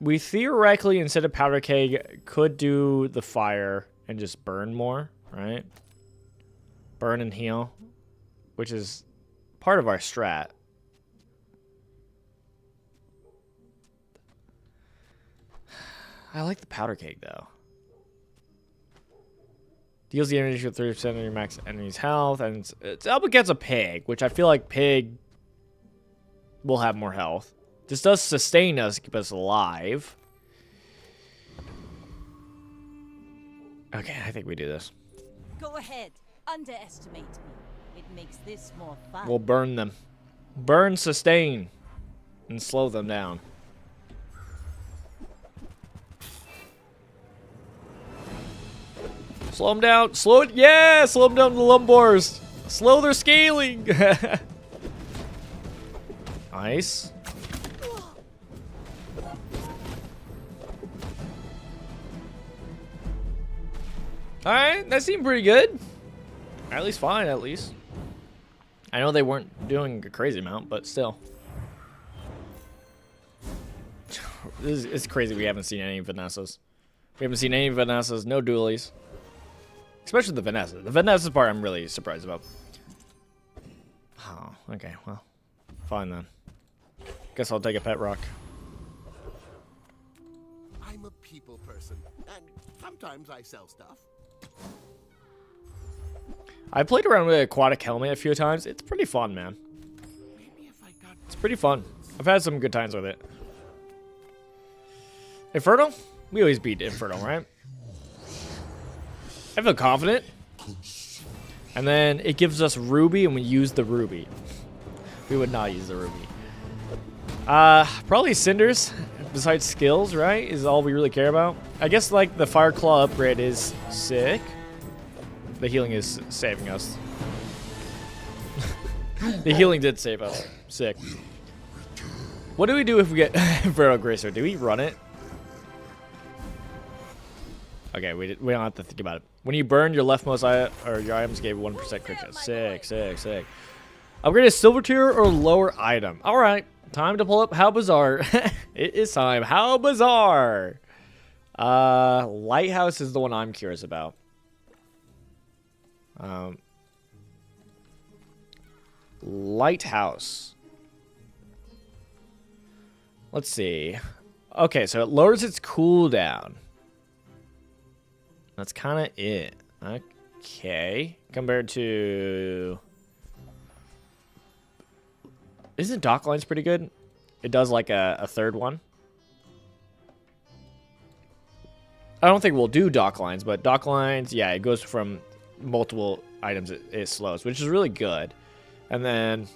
We theoretically, instead of powder keg, could do the fire and just burn more, right? Burn and heal, which is part of our strat. I like the powder keg though. Deals the energy with 30% of your max enemy's health, and it's up against a pig, which I feel like pig will have more health. This does sustain us, keep us alive. Okay, I think we do this. Go ahead. Underestimate me. It makes this more fun. We'll burn them. Burn, sustain, and slow them down. Slow them down. Slow it. Yeah, slow them down to the lumbars. Slow their scaling. Nice. Alright, that seemed pretty good. At least fine, at least. I know they weren't doing a crazy amount, but still. It's crazy we haven't seen any Vanessas. We haven't seen any Vanessas, no dualies. Especially the Vanessa. The Vanessa part I'm really surprised about. Oh, okay, well. Fine then. Guess I'll take a pet rock. I'm a people person, and sometimes I sell stuff. I played around with aquatic helmet a few times. It's pretty fun, man. Maybe if I got It's pretty fun. I've had some good times with it. Inferno? We always beat Inferno, right? I feel confident. And then it gives us Ruby, and we use the Ruby. We would not use the Ruby. Probably Cinders, besides skills, right? Is all we really care about. I guess, like, the Fire Claw upgrade is sick. The healing is saving us. The healing did save us. Sick. What do we do if we get Inferno Gracer? Do we run it? Okay, we don't have to think about it. When you burn, your leftmost or your items gave 1% crit chance. Sick, sick, sick. Upgrade a silver tier or lower item. All right, time to pull up How Bazaar. It is time. How Bazaar. Lighthouse is the one I'm curious about. Lighthouse. Let's see. Okay, so it lowers its cooldown. That's kind of it. Okay. Compared to... Isn't Docklines pretty good? It does like a third one. I don't think we'll do Docklines, but Docklines, yeah, it goes from multiple items it slows, which is really good. And then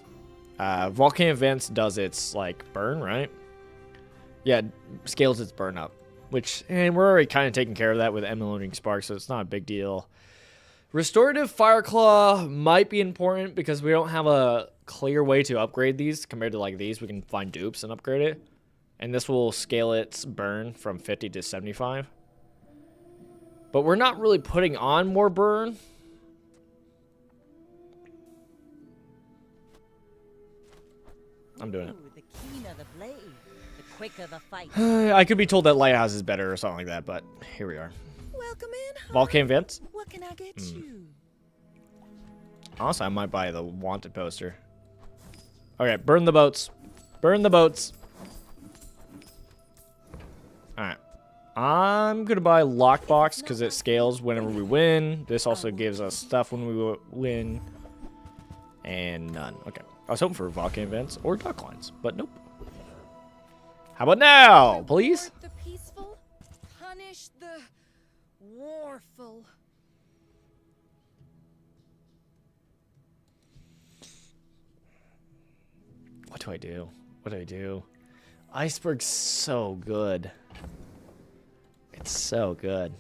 Volcano Vents does its like burn, right? Yeah, scales its burn up. Which, and we're already kind of taking care of that with Emulating Spark, so it's not a big deal. Restorative Fireclaw might be important because we don't have a clear way to upgrade these compared to like these. We can find dupes and upgrade it. And this will scale its burn from 50 to 75. But we're not really putting on more burn. I'm doing it. Ooh, the keener the blade, the quicker the fight. I could be told that lighthouse is better or something like that, but here we are. Welcome in. Volcano vents. What can I get you? Honestly, I might buy the wanted poster. Okay, burn the boats. Burn the boats. Alright. I'm gonna buy lockbox because it scales whenever we win. This also gives us stuff when we win. And none. Okay. I was hoping for volcano vents or duck lines, but nope. How about now, please? The peaceful, punish the warful. What do I do? What do I do? Iceberg's so good. It's so good.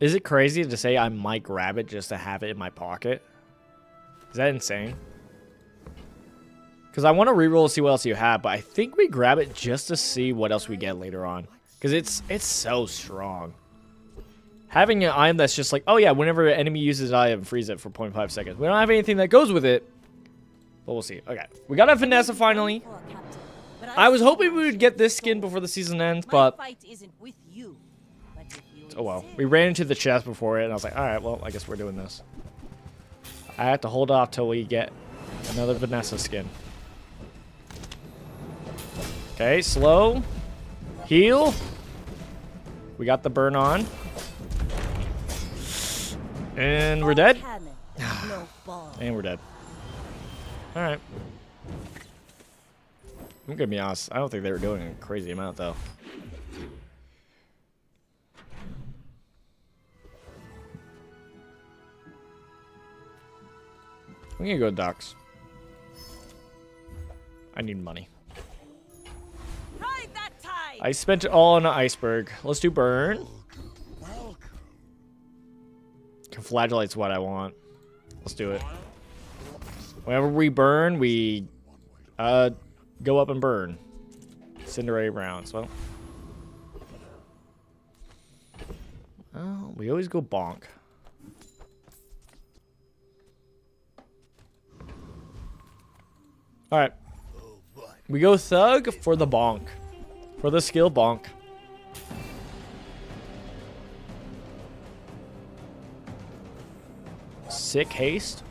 Is it crazy to say I might grab it just to have it in my pocket? Is that insane? Because I want to reroll to see what else you have, but I think we grab it just to see what else we get later on. Because it's so strong. Having an item that's just like, oh yeah, whenever an enemy uses an item, freeze it for 0.5 seconds. We don't have anything that goes with it, but we'll see. Okay, we got a Vanessa finally. I was hoping we would get this skin before the season ends, but oh well. We ran into the chest before it, and I was like, all right, well, I guess we're doing this. I have to hold off till we get another Vanessa skin. Okay, slow. Heal. We got the burn on. And we're dead. And we're dead. Alright. I'm gonna be honest. I don't think they were doing a crazy amount, though. I'm gonna go ducks. I need money. I spent it all on an iceberg. Let's do burn. Flagellate's what I want. Let's do it. Whenever we burn, we go up and burn. Cinderella rounds. Well, we always go bonk. All right. We go thug for the bonk. For the skill bonk. Sick haste.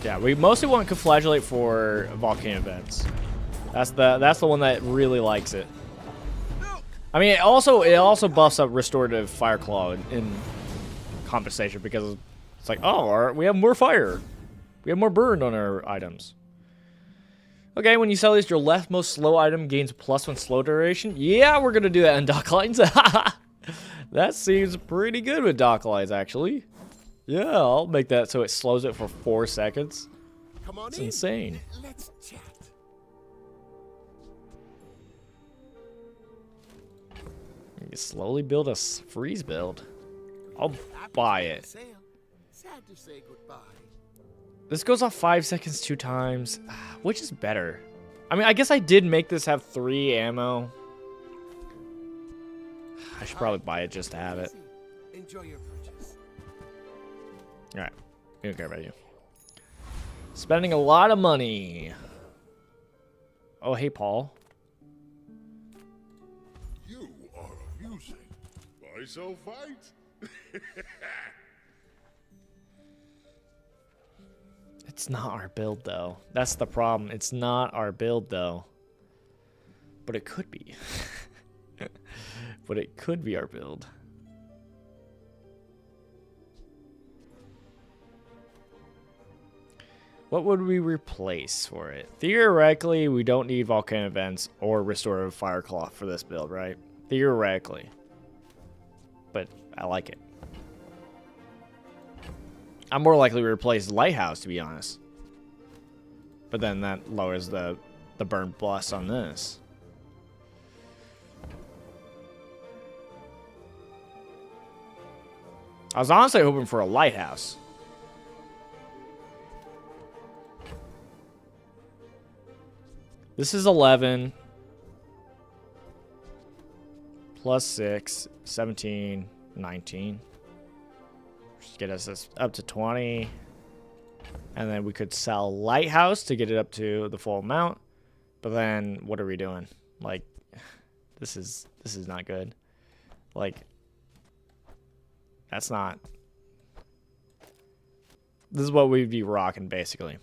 Yeah, we mostly want Conflagellate for volcano events. That's the one that really likes it. I mean, it also buffs up restorative fire claw in compensation because it's like, oh, we have more fire, we have more burn on our items. Okay, when you sell this, your leftmost slow item gains +1 slow duration. Yeah, we're gonna do that in dock lines. That seems pretty good with dock lines, actually. Yeah, I'll make that so it slows it for 4 seconds. Come on it's insane. Let's chat. You slowly build a freeze build. I'll buy it. Sad to say goodbye. This goes off 5 seconds 2 times. Which is better? I mean, I guess I did make this have 3 ammo. I should probably buy it just to have it. Enjoy your purchase. Alright. We don't care about you. Spending a lot of money. Oh, hey, Paul. You are amusing. Why so fight? It's not our build, though. That's the problem. It's not our build, though. But it could be. But it could be our build. What would we replace for it? Theoretically, we don't need volcano vents or restorative fire claw for this build, right? Theoretically. But I like it. I'm more likely to replace lighthouse, to be honest. But then that lowers the burn plus on this. I was honestly hoping for a lighthouse. This is 11. Plus 6. 17. 19. Just get us this up to 20. And then we could sell Lighthouse to get it up to the full amount. But then what are we doing? Like, this is not good. Like, that's not. This is what we'd be rocking, basically.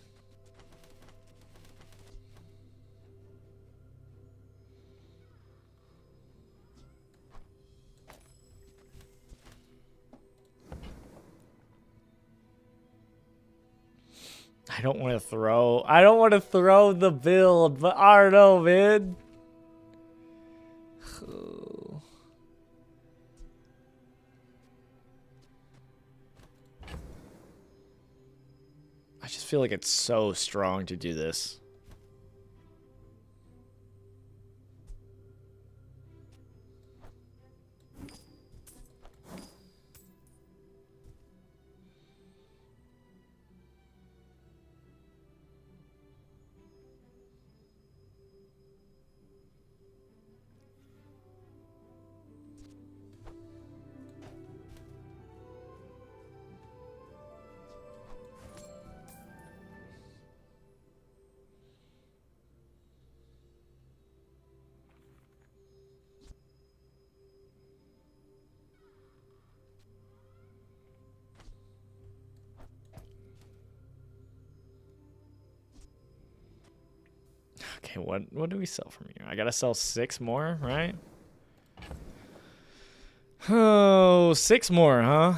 I don't want to throw the build, but I don't know, man. I just feel like it's so strong to do this. Okay, what do we sell from here? I gotta sell 6 more, right? Oh, 6 more, huh?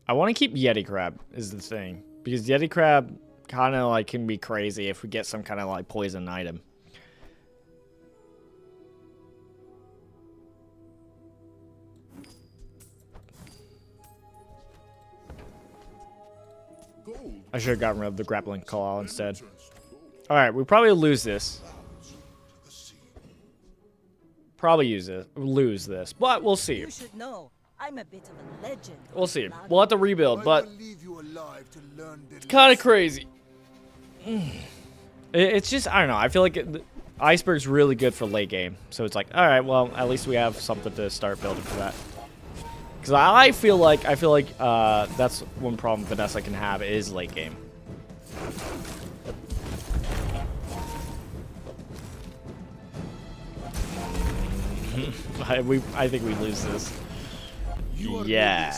I want to keep Yeti Crab is the thing. Because Yeti Crab kind of like can be crazy if we get some kind of like poison item. I should have gotten rid of the grappling claw instead. Alright, we probably lose this. Probably lose this, but we'll see. You should know, I'm a bit of a legend. We'll see. We'll have to rebuild, but it's kind of crazy. It's just, I don't know. I feel like Iceberg's really good for late game. So it's like, alright, well, at least we have something to start building for that. Because I feel like that's one problem Vanessa can have is late game. I think we lose this. Yeah,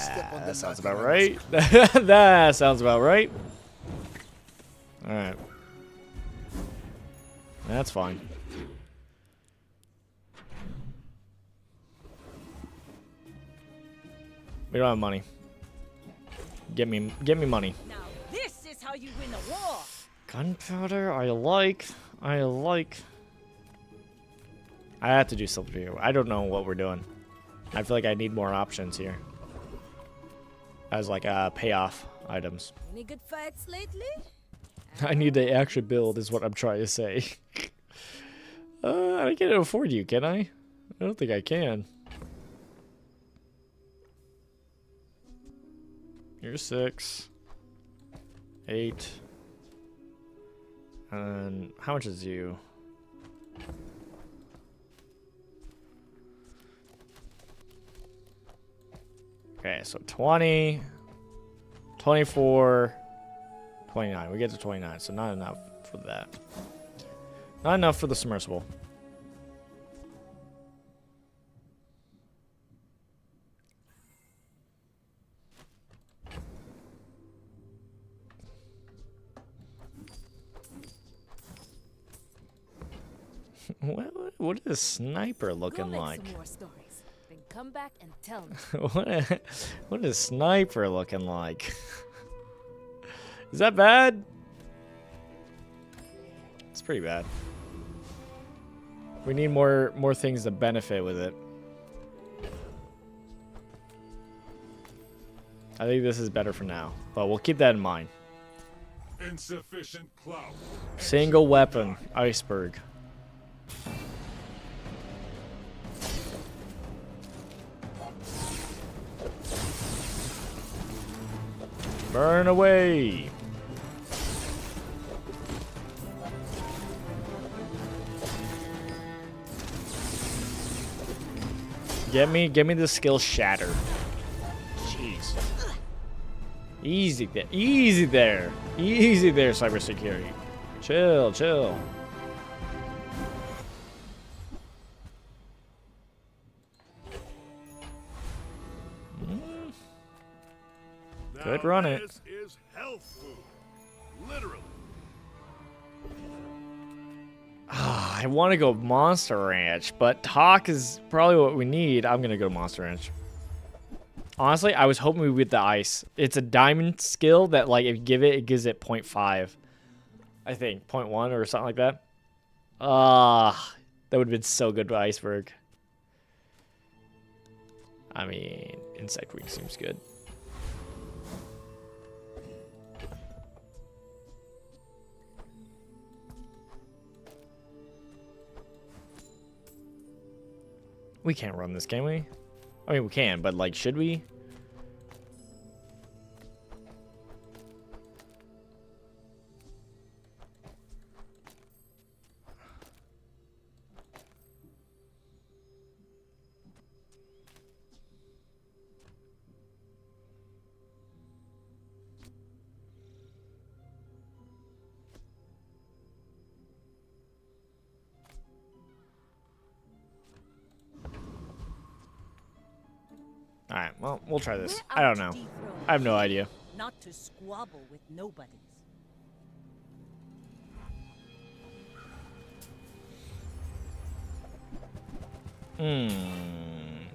that sounds about right. That sounds about right. All right, that's fine. We don't have money. Get me money. Now this is how you win a war. Gunpowder, I like. I have to do something here. I don't know what we're doing. I feel like I need more options here. As like payoff items. Any good fights lately? I need to actually build is what I'm trying to say. I can't afford you, can I? I don't think I can. You're 6. 8. And how much is you? Okay, so 20, 24, 29. We get to 29, so not enough for that. Not enough for the submersible. What is Sniper looking like? Some more stories. Then come back and tell me. What is Sniper looking like? Is that bad? It's pretty bad. We need more things to benefit with it. I think this is better for now, but we'll keep that in mind. Insufficient clout. Single weapon, Iceberg. Burn away. Get me the skill shatter. Jeez. Easy there. Easy there. Easy there, cybersecurity. Chill, chill. Could run it. This is health food. Literally. I want to go Monster Ranch, but Talk is probably what we need. I'm going to go Monster Ranch. Honestly, I was hoping we would get the ice. It's a diamond skill that, like, if you give it, it gives it 0.5. I think 0.1 or something like that. That would have been so good with Iceberg. I mean, Insect Wing seems good. We can't run this, can we? I mean, we can, but, like, should we? Alright, well, we'll try this. I don't know. I have no idea. Not to squabble with nobodies.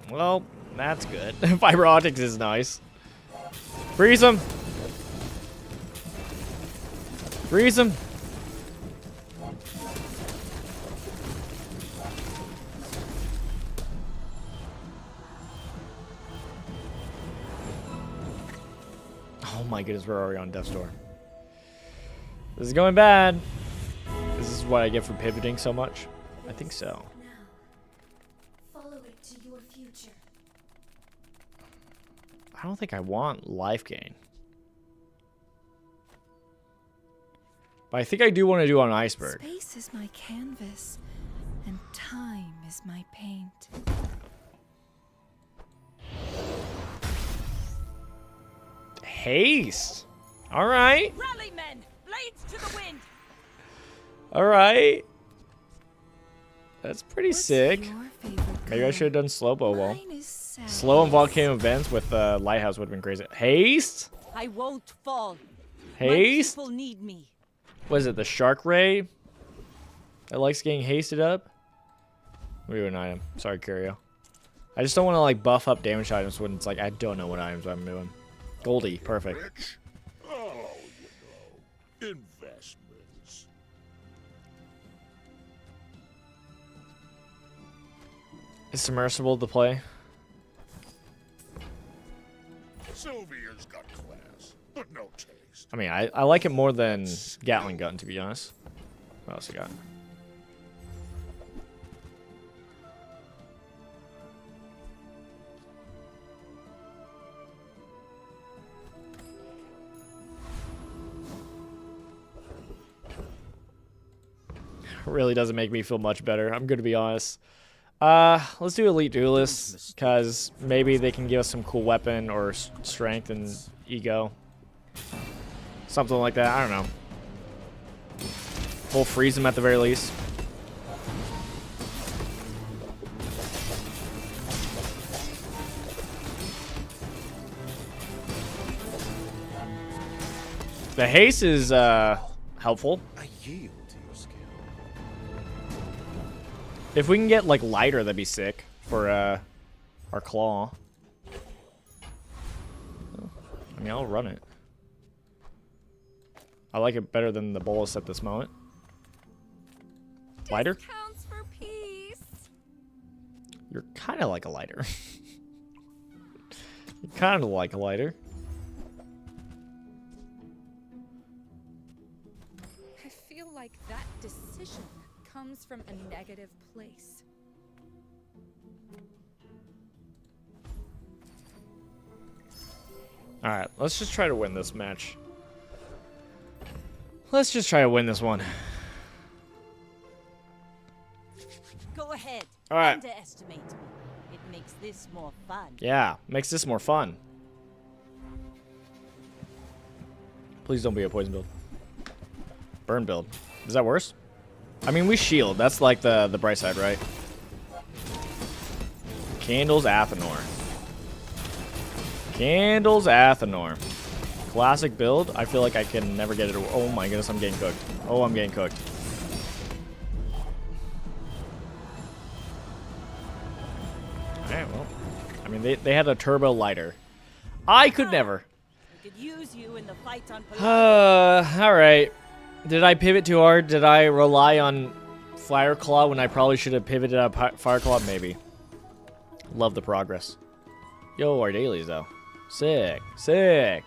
Well, that's good. Fiber optics is nice. Freeze him! Freeze him! Oh my goodness, we're already on death's door. This is going bad. This is what I get for pivoting so much. I think so. Follow it to your future. I don't think I want life gain. But I think I do want to do on Iceberg. Space is my canvas, and time is my paint. Haste. All right. Rally, men! Blades to the wind! All right. That's pretty What's sick. your favorite Maybe I color? should have done slow bow wall. Mine is sad. Slow and volcano events with lighthouse would have been crazy. Haste. I won't fall. Haste. My people need me. What is it? The shark ray that likes getting hasted up. We do an item. Sorry, Curio. I just don't want to like buff up damage items when it's like I don't know what items I'm doing. Goldie, perfect. Rich? Oh, you know, investments. Is submersible to play? Sylvia's got class, but no taste. I mean, I like it more than Gatling gun, to be honest. What else you got? Really doesn't make me feel much better. I'm gonna be honest. Let's do Elite Duelist, because maybe they can give us some cool weapon or strength and ego. Something like that. I don't know. We'll freeze them at the very least. The haste is helpful. I yield to your skill. If we can get like lighter, that'd be sick for our claw. I mean, I'll run it. I like it better than the bolus at this moment. Lighter? Counts for peace. You're kind of like a lighter. You're kind of like a lighter. I feel like that decision comes from a negative place. Alright, let's just try to win this match. Let's just try to win this one. Go ahead. All right. Underestimate me. It makes this more fun. Yeah, makes this more fun. Please don't be a poison build. Burn build. Is that worse? I mean, we shield. That's like the bright side, right? Candles Athenor. Candles Athenor. Classic build. I feel like I can never get it. Oh my goodness, I'm getting cooked. Oh, I'm getting cooked. Alright, well. I mean, they had a turbo lighter. I could never. We could use you in the fight on Alright. Did I pivot too hard? Did I rely on Fire Claw when I probably should have pivoted up Fire Claw? Maybe. Love the progress. Yo, our dailies, though. Sick. Sick.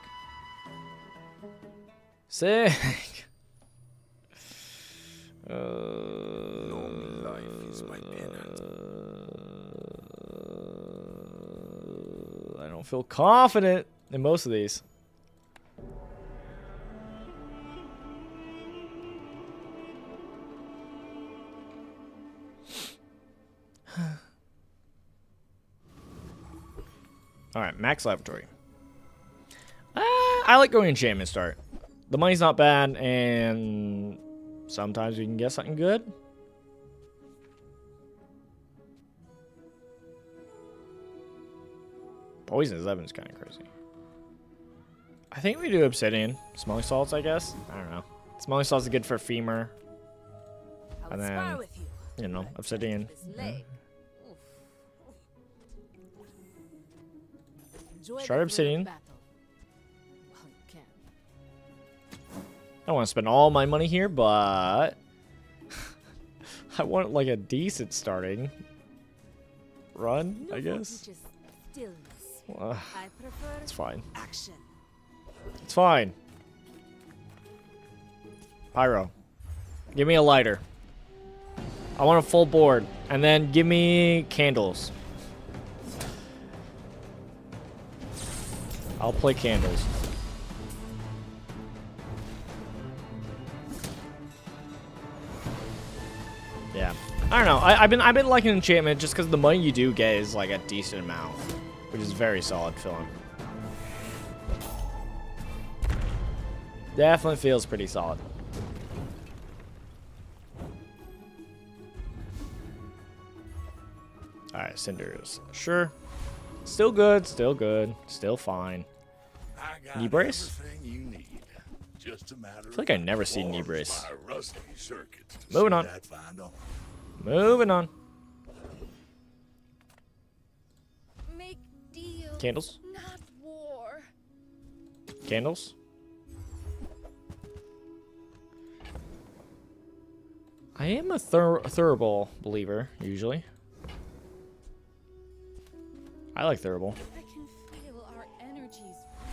Sick. I don't feel confident in most of these. Alright, max laboratory. I like going enchantment start. The money's not bad, and sometimes we can get something good. Poison 11 is kind of crazy. I think we do obsidian. Smelling salts, I guess. I don't know. Smelling salts is good for femur. And then, you know, obsidian. Start obsidian. I don't want to spend all my money here, but I want like a decent starting run, I guess. It's fine. It's fine. Pyro, give me a lighter. I want a full board, and then give me candles. I'll play candles. Yeah, I don't know. I've been liking enchantment just because the money you do get is like a decent amount, which is very solid filling. Definitely feels pretty solid. All right, cinders. Sure. Still good. Still good. Still fine. Knee brace? I feel like I never see knee brace. Moving on. Moving on. Make deals, Candles? not war. Candles? I am a thurible believer, usually. I like thurible. I can feel our energies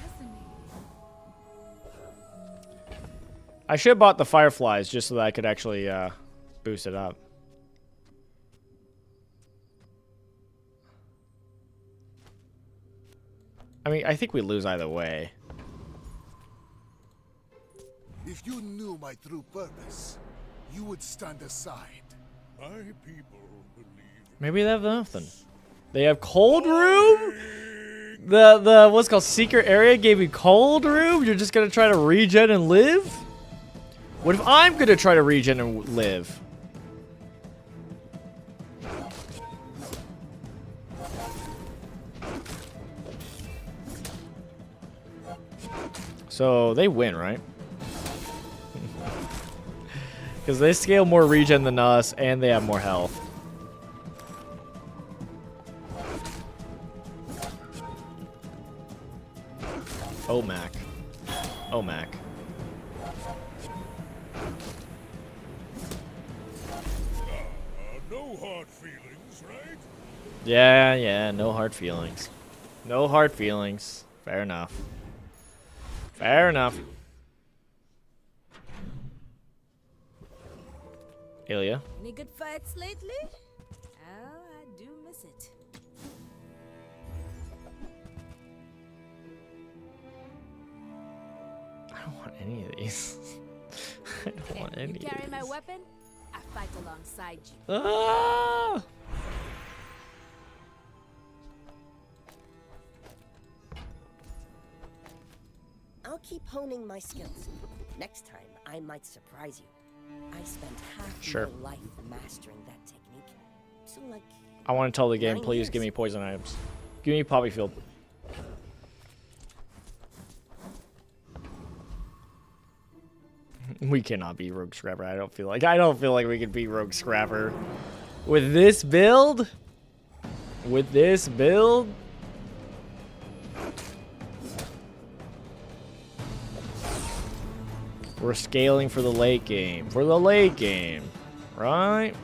resonating. I should have bought the fireflies just so that I could actually boost it up. I mean, I think we lose either way. If you knew my true purpose, you would stand aside. My people believe. Maybe they have nothing. They have cold room? The what's it called secret area gave you cold room? You're just gonna try to regen and live? What if I'm gonna try to regen and live? So they win, right? Because they scale more regen than us and they have more health. Oh, Mac. Oh, Mac. No hard feelings, right? Yeah, no hard feelings. No hard feelings. Fair enough. Fair enough. Ilya. Any good fights lately? Oh, I do miss it. any of these. I don't want any You carry of my these. weapon, I fight alongside you. Ah! I'll keep honing my skills. Next time, I might surprise you. I spent half Sure. my life mastering that technique. So, like, I want to tell the game, 9 please years. give me poison items. Give me poppy field. We cannot be Rogue Scrapper. I don't feel like we could be Rogue Scrapper with this build. With this build. We're scaling for the late game. For the late game, right?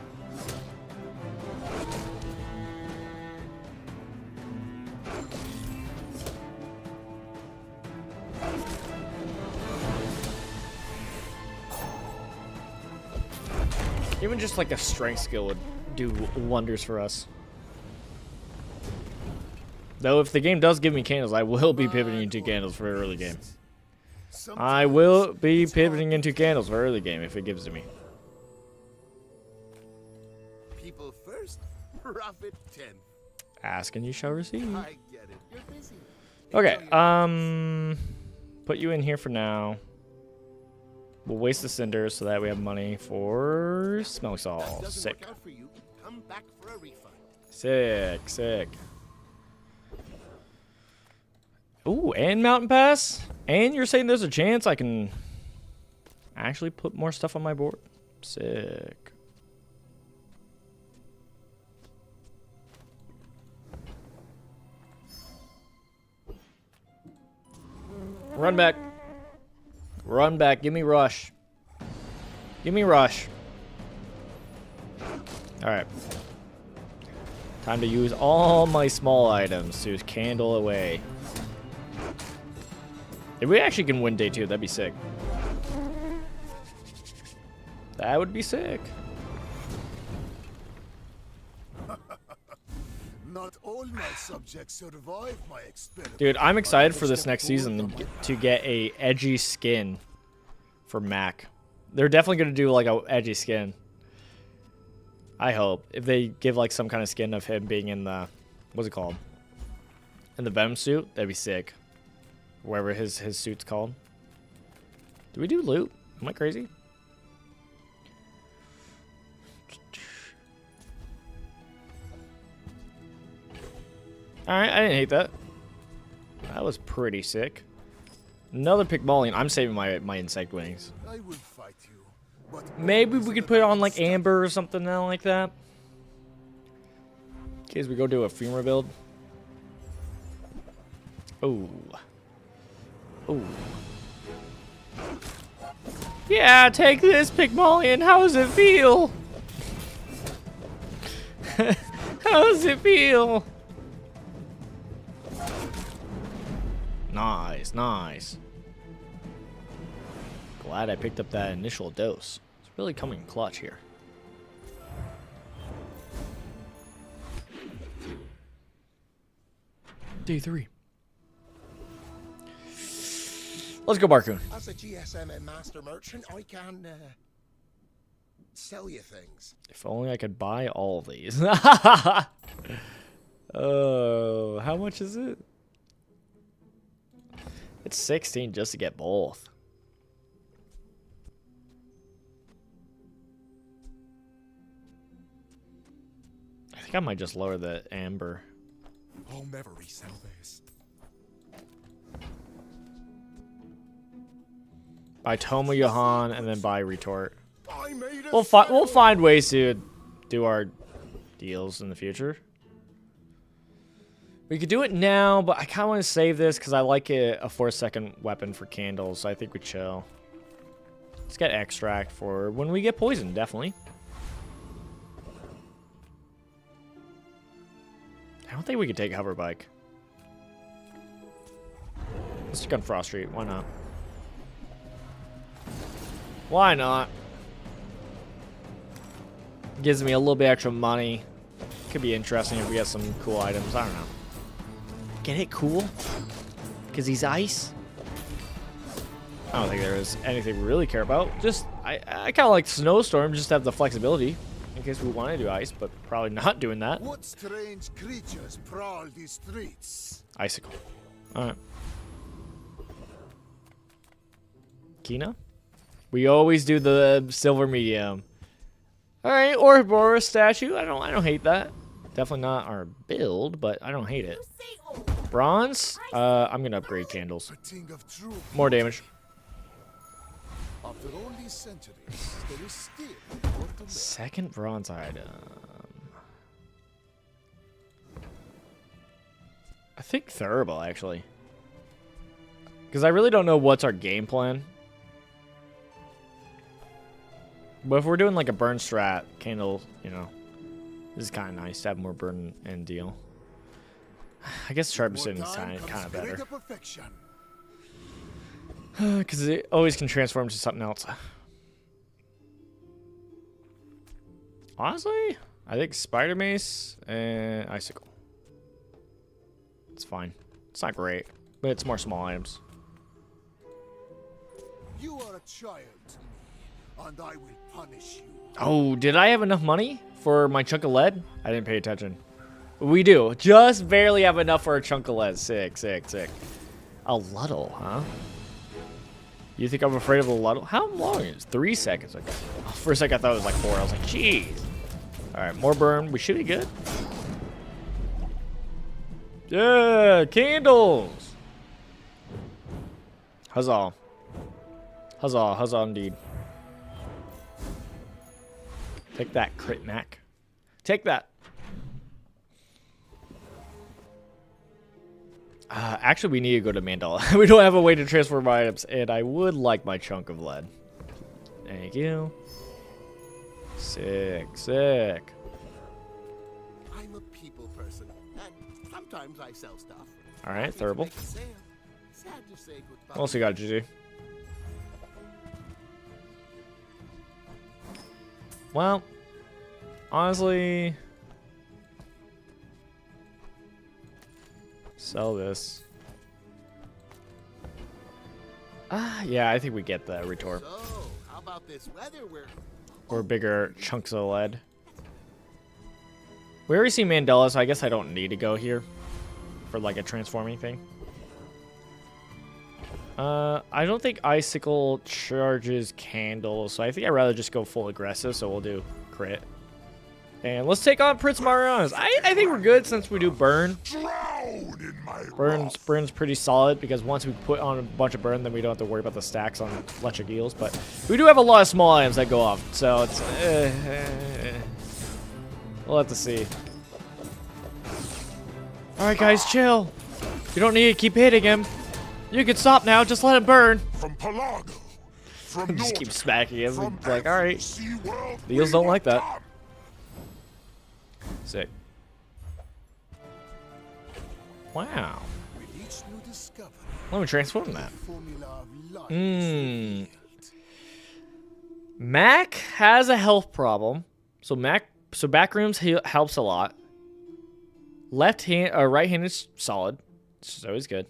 Even just like a strength skill would do wonders for us. Though if the game does give me candles, I will be pivoting into candles for early game. I will be pivoting into candles for early game if it gives to me. People first, profit 10. Ask and you shall receive. I get it. You're busy. Okay, put you in here for now. We'll waste the cinders so that we have money for smelling salts. Doesn't Sick. work out for you. Come back for a refund. Sick, sick. Ooh, and Mountain Pass? And you're saying there's a chance I can actually put more stuff on my board? Sick. Run back. Run back. Give me rush. Give me rush. Alright. Time to use all my small items to candle away. If we actually can win day 2, that'd be sick. That would be sick. Not all my subjects survive my experiment. Dude, I'm excited for this next season to get a edgy skin for Mac. They're definitely going to do like a edgy skin. I hope. If they give like some kind of skin of him being in the, what's it called? In the Venom suit, that'd be sick. Whatever his suit's called. Do we do loot? Am I crazy? Alright, I didn't hate that. That was pretty sick. Another Pygmalion. I'm saving my insect wings. I will fight you, but Maybe we could put it on like amber or something now like that. In case we go do a femur build. Oh. Oh. Yeah, take this, Pygmalion. How does it feel? How does it feel? Nice, nice. Glad I picked up that initial dose. It's really coming clutch here. Day 3. Let's go, Barcoon. as a GSM and master merchant, I can sell you things. If only I could buy all of these. Oh, how much is it? It's 16 just to get both. I think I might just lower the amber. I'll never resell this. Buy Tomo Johan and then buy Retort. I made a We'll find ways to do our deals in the future. We could do it now, but I kind of want to save this because I like it a 4-second weapon for candles, so I think we chill. Let's get extract for when we get poisoned, definitely. I don't think we could take a hover bike. Let's stick on Frost Street. Why not? Why not? Gives me a little bit extra money. Could be interesting if we get some cool items. I don't know. Get it cool? Because he's ice? I don't think there is anything we really care about. Just, I kind of like Snowstorm, just to have the flexibility in case we want to do ice, but probably not doing that. What strange creatures prowl these streets? Icicle. Alright. Kina? We always do the silver medium. Alright, Ouroboros statue. I don't hate that. Definitely not our build, but I don't hate it. Bronze? I'm gonna upgrade candles. A thing of true More damage. After all these centuries, there is still more to learn. Second bronze item. I think Thurible, actually. Because I really don't know what's our game plan. But if we're doing like a burn strat, candle, you know, this is kind of nice to have more burn and deal. I guess Sharpness is kind of better. Because it always can transform to something else. Honestly, I think Spider Mace and Icicle. It's fine. It's not great, but it's more small items. You are a child to me, and I will punish you. Oh, did I have enough money for my chunk of lead? I didn't pay attention. We do. Just barely have enough for a chunk of lead. Sick, sick, sick. A Luddle, huh? You think I'm afraid of a Luddle? How long is it? 3 seconds. Okay. For a second, I thought it was like 4. I was like, jeez. All right, more burn. We should be good. Yeah, candles. Huzzah. Huzzah, huzzah indeed. Take that, Crit Mac. Take that. Actually, we need to go to Mandala. We don't have a way to transform items, and I would like my chunk of lead. Thank you. Sick, sick. I'm a people person, and sometimes I sell stuff. All right, Thurible. Sad to say goodbye. What else you got, GG? Well, honestly, sell this. Yeah, I think we get the retort. So, how about this weather? Or bigger chunks of lead. We already see Mandela, so I guess I don't need to go here for like a transforming thing. I don't think Icicle charges candles, so I think I'd rather just go full aggressive, so we'll do crit. And let's take on Prince Marianas. I think we're good since we do burn. Burn's pretty solid because once we put on a bunch of burn, then we don't have to worry about the stacks on electric eels. But we do have a lot of small items that go off, so it's we'll have to see. All right, guys, chill. You don't need to keep hitting him. You can stop now. Just let him burn. From Palago, from Just keep smacking him. It's like, all right. The eels don't like that. Sick. Wow. Let me transform that. Mac has a health problem, so backrooms helps a lot. Left hand or right hand is solid, which is always good.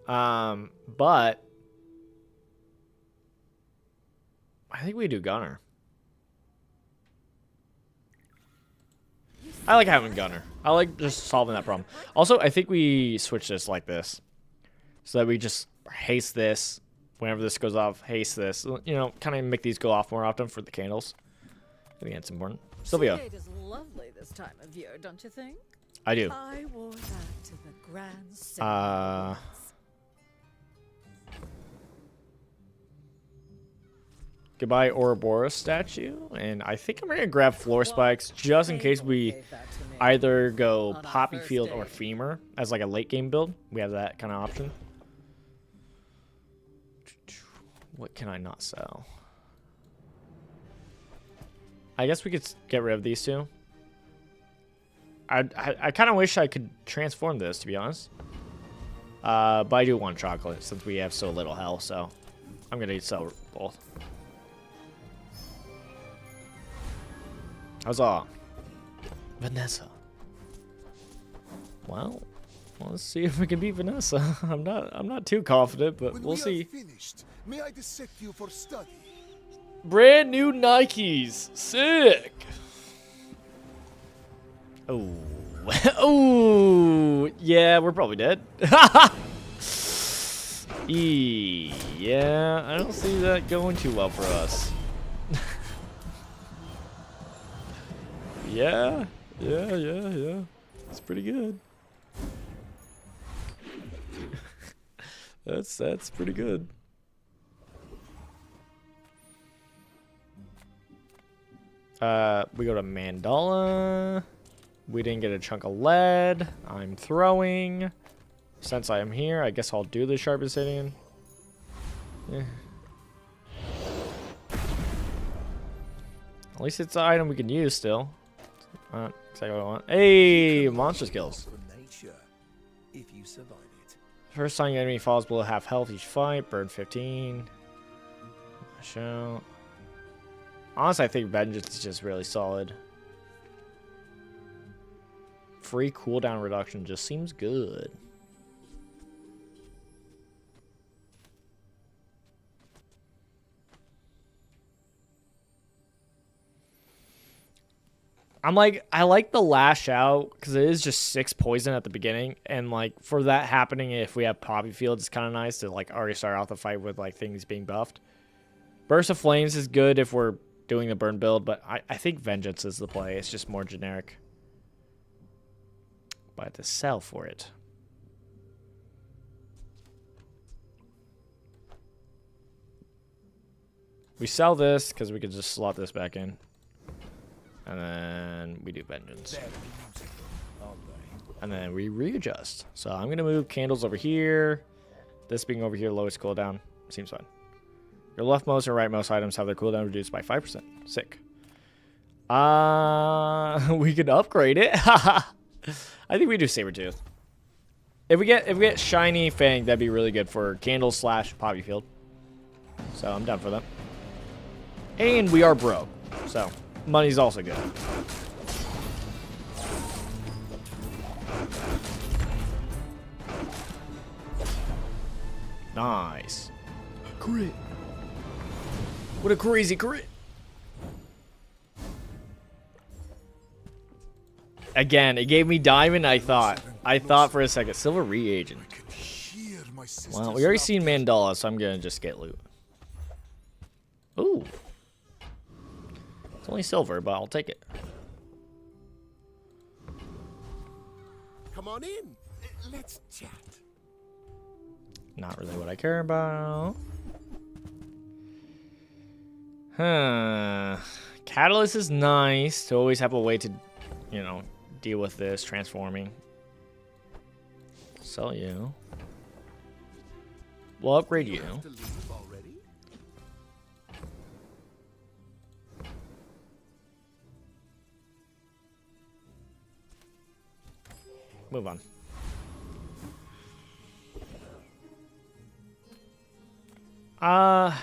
But I think we do Gunner. I like having Gunner. I like just solving that problem. Also, I think we switch this like this. So that we just haste this. Whenever this goes off, haste this. You know, kind of make these go off more often for the candles. I think that's important. Sylvia. It is lovely this time of year, don't you think? I do. I wore that to the grand ceremony. Goodbye, Ouroboros statue. And I think I'm going to grab floor spikes just in case we either go Poppy Field or Femur as like a late game build. We have that kind of option. What can I not sell? I guess we could get rid of these two. I kind of wish I could transform this, to be honest. But I do want chocolate since we have so little health, so I'm going to sell both. Huzzah. Vanessa. Well, Well, let's see if we can beat Vanessa. I'm not too confident, but When we'll we see. Are finished, may I dissect you for study? Brand new Nikes. Sick. Oh. Oh. Yeah, we're probably dead. Yeah, I don't see that going too well for us. Yeah. It's pretty good. That's pretty good. We go to Mandala. We didn't get a chunk of lead. I'm throwing. Since I am here, I guess I'll do the sharp obsidian. Eh. At least it's an item we can use still. Exactly what I want. Hey, monster skills. If you survive it. First time your enemy falls below half health each fight. Burn 15. Show. Honestly, I think Vengeance is just really solid. Free cooldown reduction just seems good. I like the lash out because it is just 6 poison at the beginning, and like for that happening, if we have poppy fields, it's kind of nice to like already start out the fight with like things being buffed. Burst of Flames is good if we're doing the burn build, but I think Vengeance is the play. It's just more generic. But I have to sell for it. We sell this because we could just slot this back in. And then we do Vengeance. And then we readjust. So I'm going to move candles over here. This being over here, lowest cooldown. Seems fine. Your leftmost or rightmost items have their cooldown reduced by 5%. Sick. We could upgrade it. I think we do Sabertooth. If we get Shiny Fang, that'd be really good for candles / poppy field. So I'm down for that. And we are broke. So money's also good. Nice. Crit. What a crazy crit. Again, it gave me diamond, I thought for a second. Silver reagent. Well, we already seen Mandala, so I'm gonna just get loot. Ooh. It's only silver, but I'll take it. Come on in. Let's chat. Not really what I care about. Huh. Catalyst is nice to always have a way to, you know, deal with this transforming. Sell you. We'll upgrade you. Move on.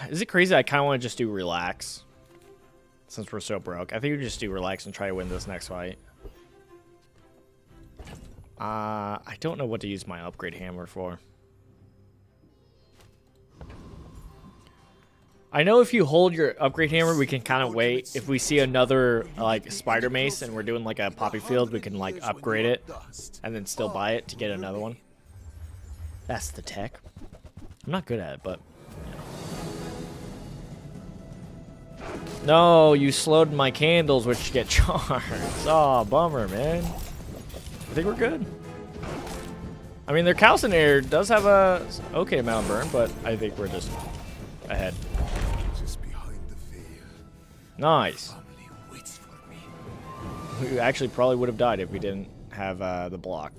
Is it crazy? I kind of want to just do relax. Since we're so broke. I think we just do relax and try to win this next fight. I don't know what to use my upgrade hammer for. I know if you hold your upgrade hammer, we can kind of wait. If we see another, like, spider mace and we're doing, like, a poppy field, we can, like, upgrade it and then still buy it to get another one. That's the tech. I'm not good at it, but... No, you slowed my candles, which get charged. Oh, bummer, man. I think we're good. I mean, their calcinator does have a okay amount of burn, but I think we're just ahead. Just behind the veil. Nice. We actually probably would have died if we didn't have the block.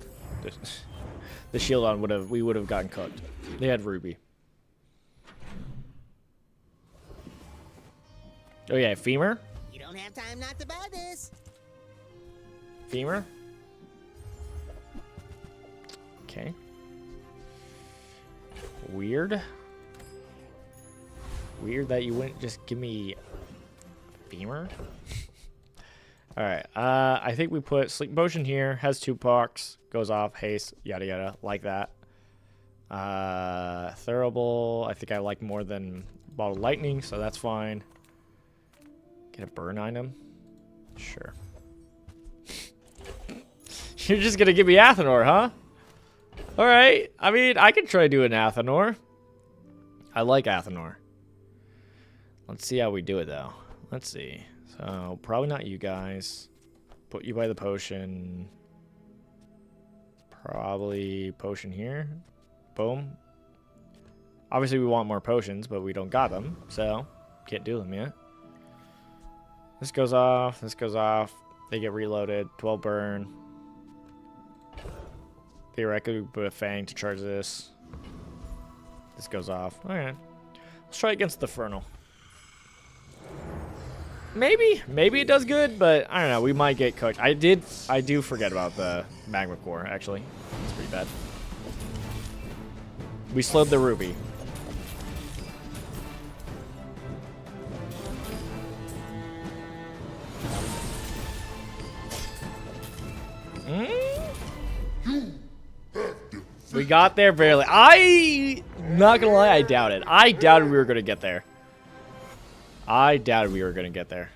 The shield on we would have gotten cooked. They had Ruby. Oh yeah, femur? You don't have time not to buy this. Femur? Okay. Weird. Weird that you wouldn't just give me femur. Alright, I think we put Sleep Potion here. Has 2 procs. Goes off. Haste. Yada yada. Like that. Thurible, I think I like more than Ball of Lightning, so that's fine. Get a burn item? Sure. You're just gonna give me Athenor, huh? Alright, I mean, I can try doing Athenor. I like Athenor. Let's see how we do it, though. Let's see. So, probably not you guys. Put you by the potion. Probably potion here. Boom. Obviously, we want more potions, but we don't got them, so can't do them yet. This goes off. This goes off. They get reloaded. 12 burn. Theoretically, we put a Fang to charge this. This goes off. Alright. Let's try against the Fernal. Maybe it does good, but I don't know. We might get cooked. I do forget about the Magma Core, actually. It's pretty bad. We slowed the Ruby. We got there barely. Not gonna lie, I doubted. I doubted we were gonna get there. I doubted we were gonna get there.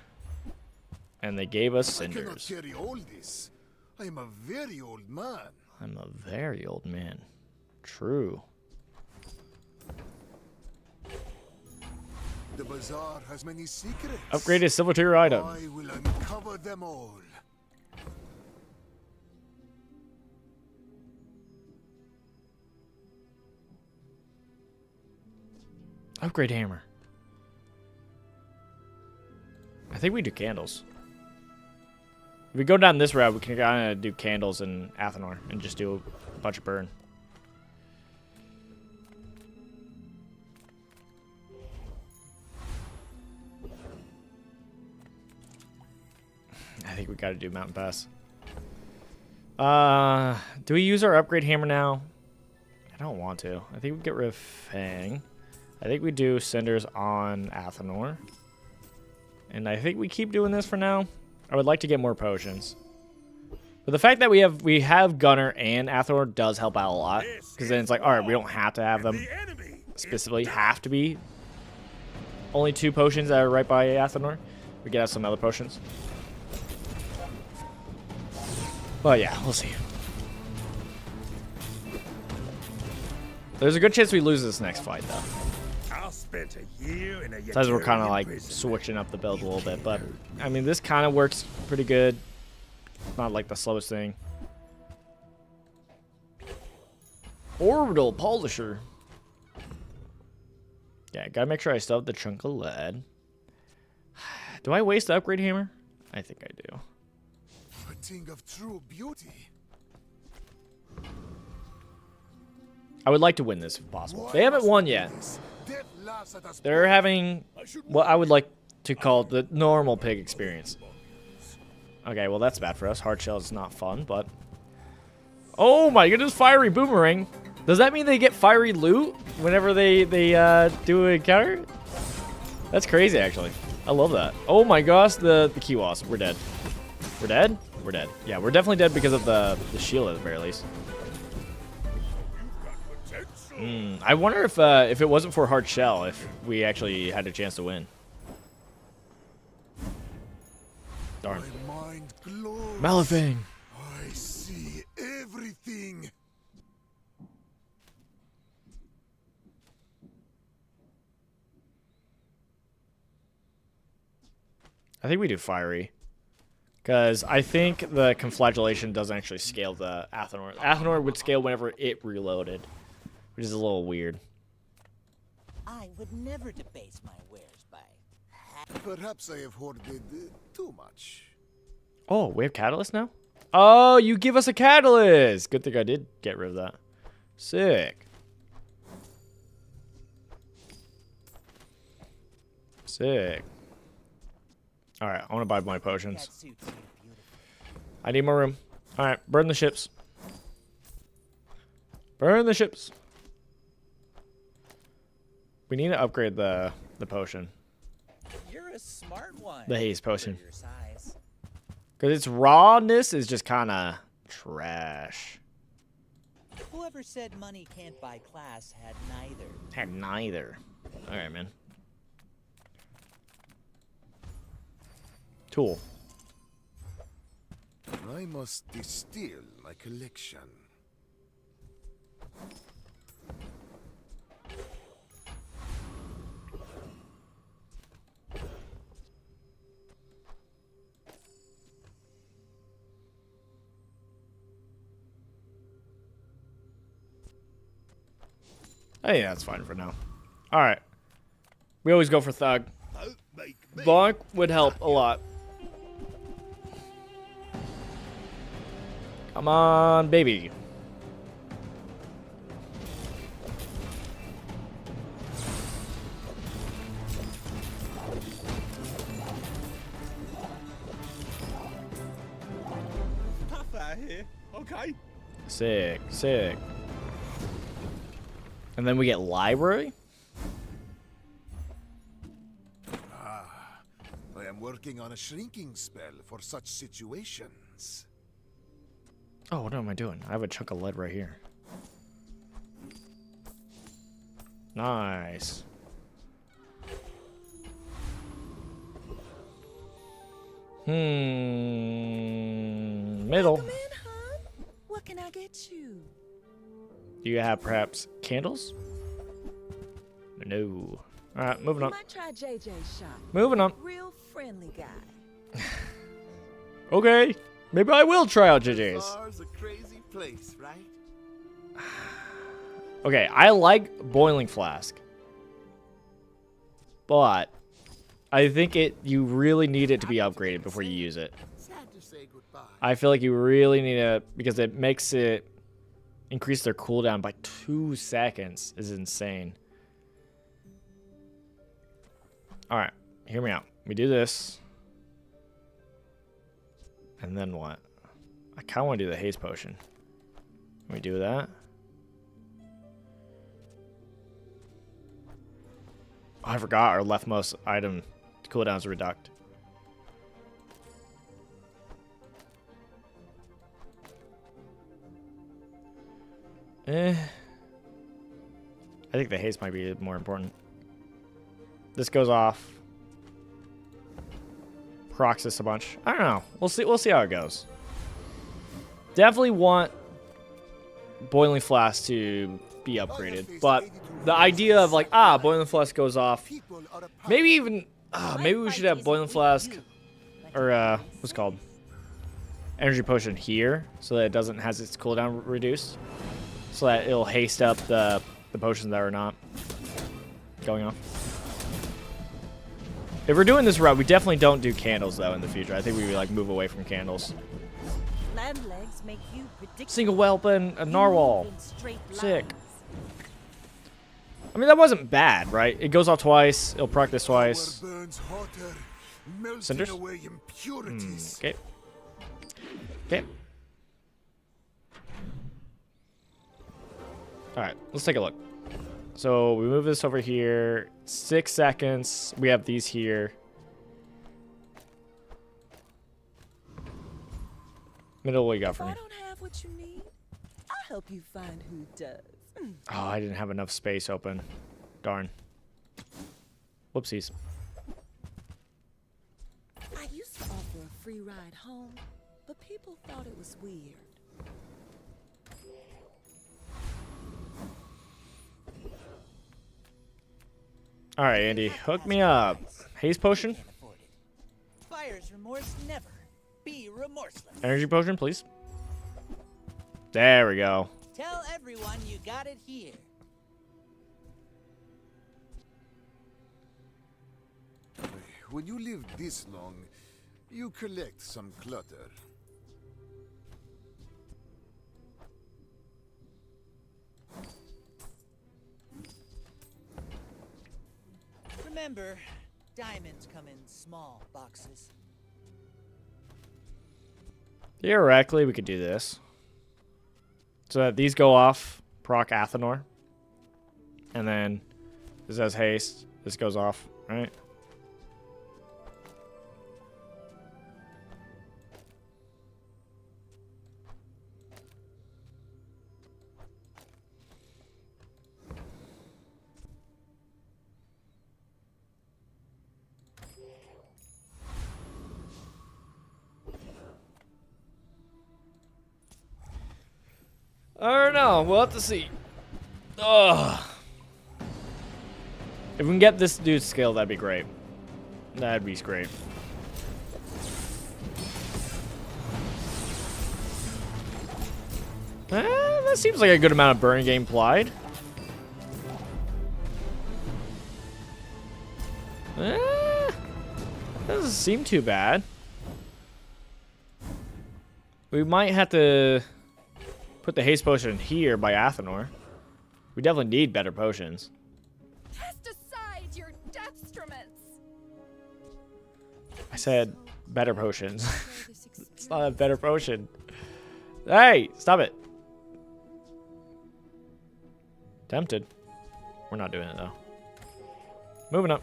And they gave us I cannot cinders. carry all this. I am a very old man. I'm a very old man. True. The bazaar has many secrets. Upgraded silver tier item. I will uncover them all. Upgrade hammer. I think we do candles. If we go down this route, we can kind of do candles and Athenor and just do a bunch of burn. I think we got to do Mountain Pass. Do we use our upgrade hammer now? I don't want to. I think we get rid of Fang. I think we do Cinders on Athenor. And I think we keep doing this for now. I would like to get more potions. But the fact that we have Gunner and Athenor does help out a lot. Because then it's like, alright, we don't have to have them specifically have to be only 2 potions that are right by Athenor. We can have some other potions. But yeah, we'll see. There's a good chance we lose this next fight, though. Spent a year in a So as we're kind of like switching up the build a little bit, but I mean this kind of works pretty good. Not like the slowest thing. Orbital Polisher. Yeah, gotta make sure I still have the chunk of lead. Do I waste the upgrade hammer? I think I do. A thing of true beauty. I would like to win this if possible. They haven't won yet. They're having what I would like to call the normal pig experience. Okay, well that's bad for us. Hard shell is not fun, but... Oh my goodness, fiery boomerang. Does that mean they get fiery loot whenever they do a encounter? That's crazy, actually. I love that. Oh my gosh, the Kiwas. We're dead. We're dead? We're dead. Yeah, we're definitely dead because of the shield at the very least. I wonder if it wasn't for hard shell, if we actually had a chance to win. Darn. Malifang. I see everything. I think we do fiery. Because I think the conflagellation doesn't actually scale the Athenor. Athenor would scale whenever it reloaded. Which is a little weird. I would never debase my wares by... Perhaps I have hoarded too much. Oh, we have catalyst now? Oh, you give us a catalyst! Good thing I did get rid of that. Sick. Sick. Alright, I want to buy my potions. I need more room. Alright, burn the ships. Burn the ships. We need to upgrade the potion. You're a smart one. The haze potion. Because its rawness is just kind of trash. Whoever said money can't buy class had neither. Had neither. Alright, man. Tool. I must distill my collection. Hey, that's fine for now. Alright. We always go for Thug. Bonk would help a lot. Come on, baby. Tough out here. Okay. Sick, sick. And then we get library? I am working on a shrinking spell for such situations. Oh, what am I doing? I have a chunk of lead right here. Nice. Middle. Welcome in, hon. What can I get you? Do you have perhaps candles? No. Alright, moving on. Might try JJ's shop. Moving on. Real friendly guy. Okay. Maybe I will try out JJ's. Bazaar's a crazy place, right? Okay, I like boiling flask. But I think you really need it to be upgraded before you use it. Sad to say goodbye. I feel like you really need it because it makes it increase their cooldown by 2 seconds is insane. Alright, hear me out. We do this. And then what? I kind of want to do the haste potion. Can we do that? Oh, I forgot our leftmost item cooldowns reduct. I think the haste might be more important. This goes off. Procs this a bunch. I don't know. We'll see how it goes. Definitely want boiling flask to be upgraded, but the idea of like boiling flask goes off. Maybe even maybe we should have boiling flask or what's it called? Energy potion here so that it doesn't has its cooldown reduced. So that it'll haste up the potions that are not going off. If we're doing this route, we definitely don't do candles though in the future. I think we like move away from candles. Land legs make you predictable. Single weapon, a narwhal. In straight Sick. lines. I mean that wasn't bad, right? It goes off twice. It'll proc this twice. Burns hotter, melting Cinders? away impurities. Okay. Okay. Alright, let's take a look. So we move this over here. 6 seconds. We have these here. Middle, what you got for If me? I don't have what you need, I'll help you find who does. Oh, I didn't have enough space open. Darn. Whoopsies. I used to offer a free ride home, but people thought it was weird. Alright, Andy. Hook me up. Haste potion? Can't afford it. Buyer's remorse never. Be remorseless. Energy potion, please. There we go. Tell everyone you got it here. When you live this long, you collect some clutter. Remember, diamonds come in small boxes. Theoretically, we could do this. So that these go off, proc Athenor. And then this has haste. This goes off, right? I don't know. We'll have to see. Ugh. If we can get this dude's skill, that'd be great. That'd be great. That seems like a good amount of burn game applied. Doesn't seem too bad. We might have to put the haste potion here by Athenor. We definitely need better potions. Cast aside your deathstruments. I said better potions. It's not a better potion. Hey, stop it. Tempted. We're not doing it though. Moving up.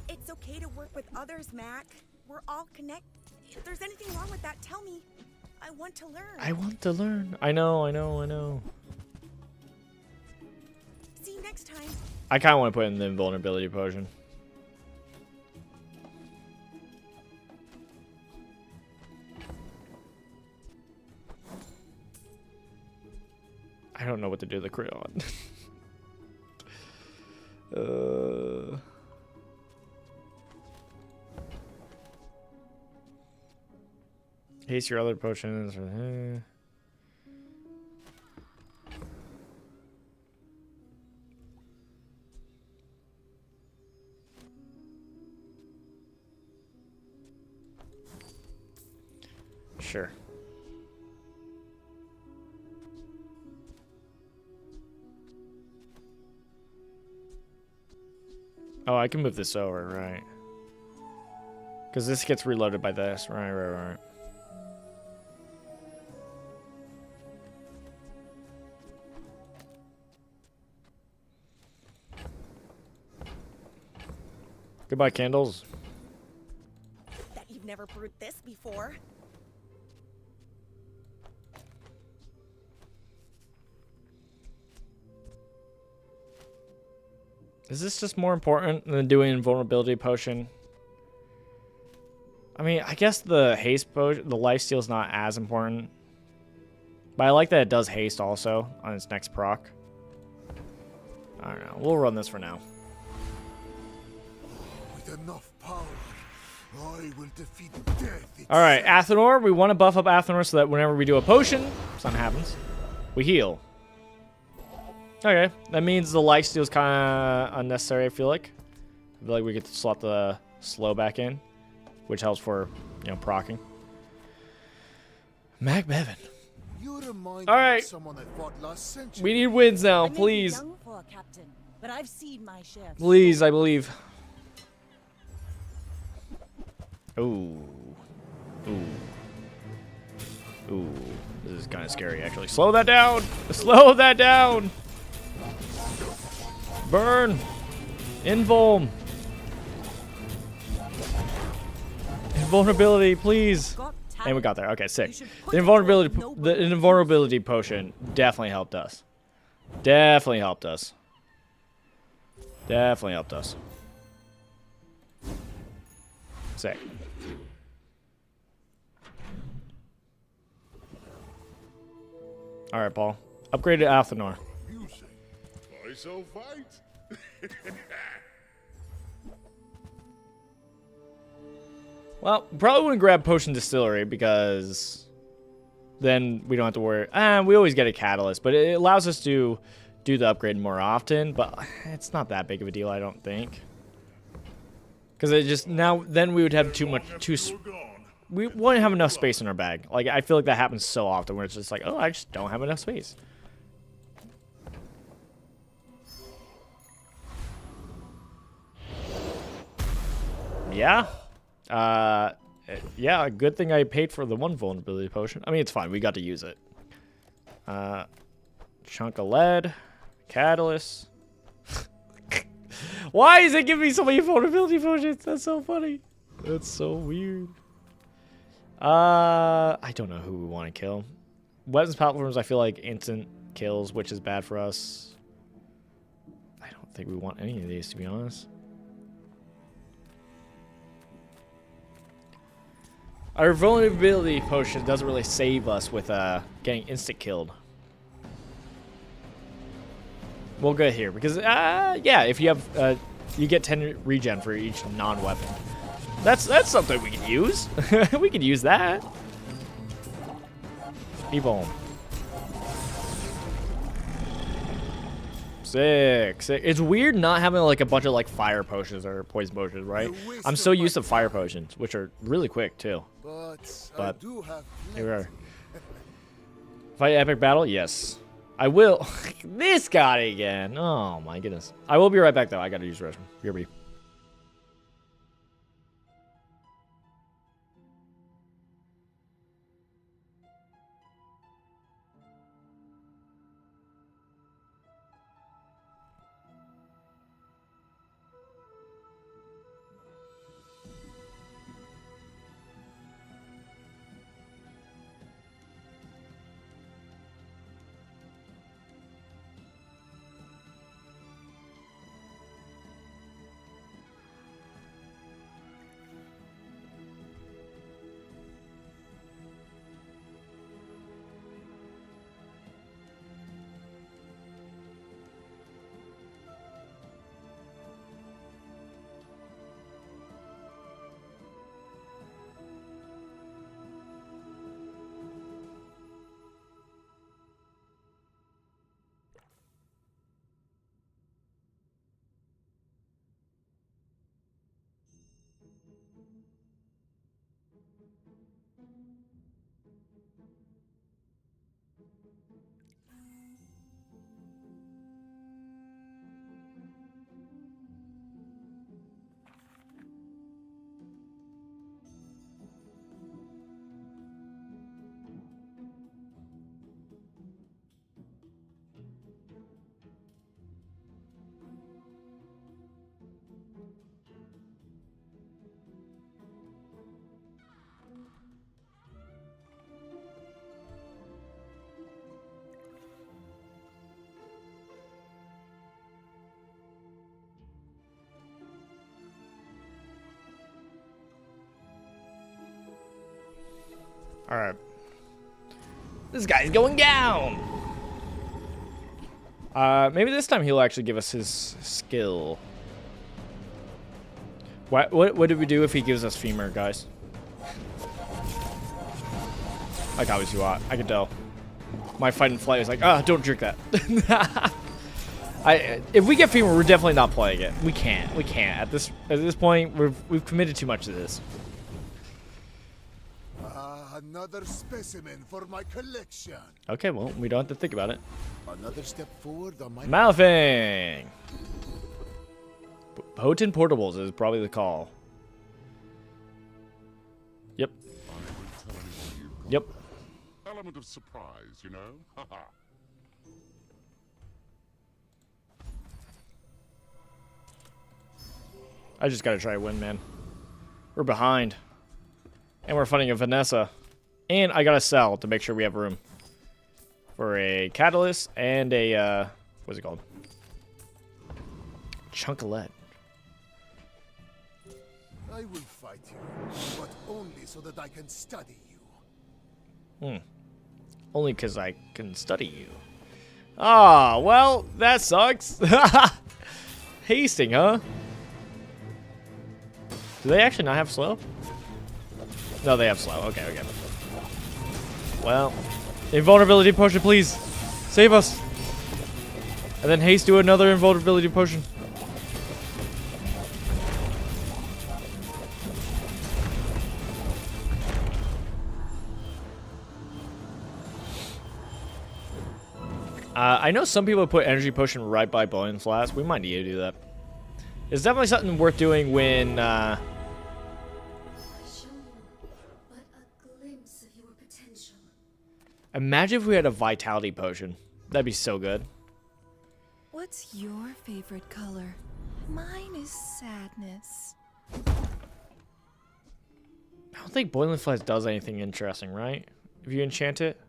It's okay to work with others, Mac. We're all connected. If there's anything wrong with that, tell me. I want to learn. I want to learn. I know. See you next time. I kind of want to put in the invulnerability potion. I don't know what to do with the crayon. Haste your other potions. Sure. Oh, I can move this over, right? Because this gets reloaded by this. Right. Goodbye, candles. Bet you've never brewed this before. Is this just more important than doing invulnerability potion? I mean, I guess the haste potion, the lifesteal is not as important. But I like that it does haste also on its next proc. I don't know. We'll run this for now. With enough power, I will defeat death. All right, Athenor. We want to buff up Athenor so that whenever we do a potion, something happens, we heal. Okay, that means the lifesteal is kind of unnecessary, I feel like. I feel like we get to slot the slow back in, which helps for, you know, proccing. Mac Bevan. All right, we need wins now, please. I may be young for a captain, but I've seen my share. Please, I believe. Ooh. This is kind of scary, actually. Slow that down. Slow that down. Burn. Invuln. Invulnerability, please. And we got there. Okay, sick. The invulnerability potion definitely helped us. Definitely helped us. Sick. All right, Paul. Upgrade to Athenor. You say, I shall fight. Well, probably wouldn't grab Potion Distillery because then we don't have to worry. We always get a catalyst, but it allows us to do the upgrade more often. But it's not that big of a deal, I don't think. Because it just then we would have we wouldn't have enough space in our bag. Like, I feel like that happens so often where it's just like, oh, I just don't have enough space. Yeah. Yeah, good thing I paid for the one vulnerability potion. I mean, it's fine. We got to use it. Chunk of lead. Catalyst. Why is it giving me so many vulnerability potions? That's so funny. That's so weird. I don't know who we want to kill. Weapons platforms, I feel like instant kills, which is bad for us. I don't think we want any of these, to be honest. Our vulnerability potion doesn't really save us with getting instant killed. We'll go here because yeah, if you have you get 10 regen for each non-weapon. That's something we can use. We can use that. Evil. Sick. It's weird not having like a bunch of like fire potions or poison potions, right? I'm so used to fire potions, which are really quick too. But here we are. Fight epic battle? Yes. I will. This guy again. Oh my goodness. I will be right back though. I gotta use the restroom. BRB. Alright. This guy's going down! Maybe this time he'll actually give us his skill. What did we do if he gives us femur, guys? Like obviously what? I can tell. My fight and flight is like, don't drink that. If we get femur, we're definitely not playing it. We can't. At this point, we've committed too much to this. Another specimen for my collection. Okay, well, we don't have to think about it. Another step forward on my Malfing! Potent portables is probably the call. Yep. Yep. Element of surprise, you know? Haha. I just gotta try to win, man. We're behind. And we're fighting a Vanessa. And I gotta sell to make sure we have room. For a catalyst and a, what's it called? Chunkalette. I will fight you, but only so that I can study you. Only because I can study you. Ah, well, that sucks. Hasting, huh? Do they actually not have slow? No, they have slow. Okay. Well, invulnerability potion, please. Save us. And then haste do another invulnerability potion. I know some people put energy potion right by Boiling Flask. We might need to do that. It's definitely something worth doing when imagine if we had a vitality potion. That'd be so good. What's your favorite color? Mine is sadness. I don't think Boiling Flask does anything interesting, right? If you enchant it.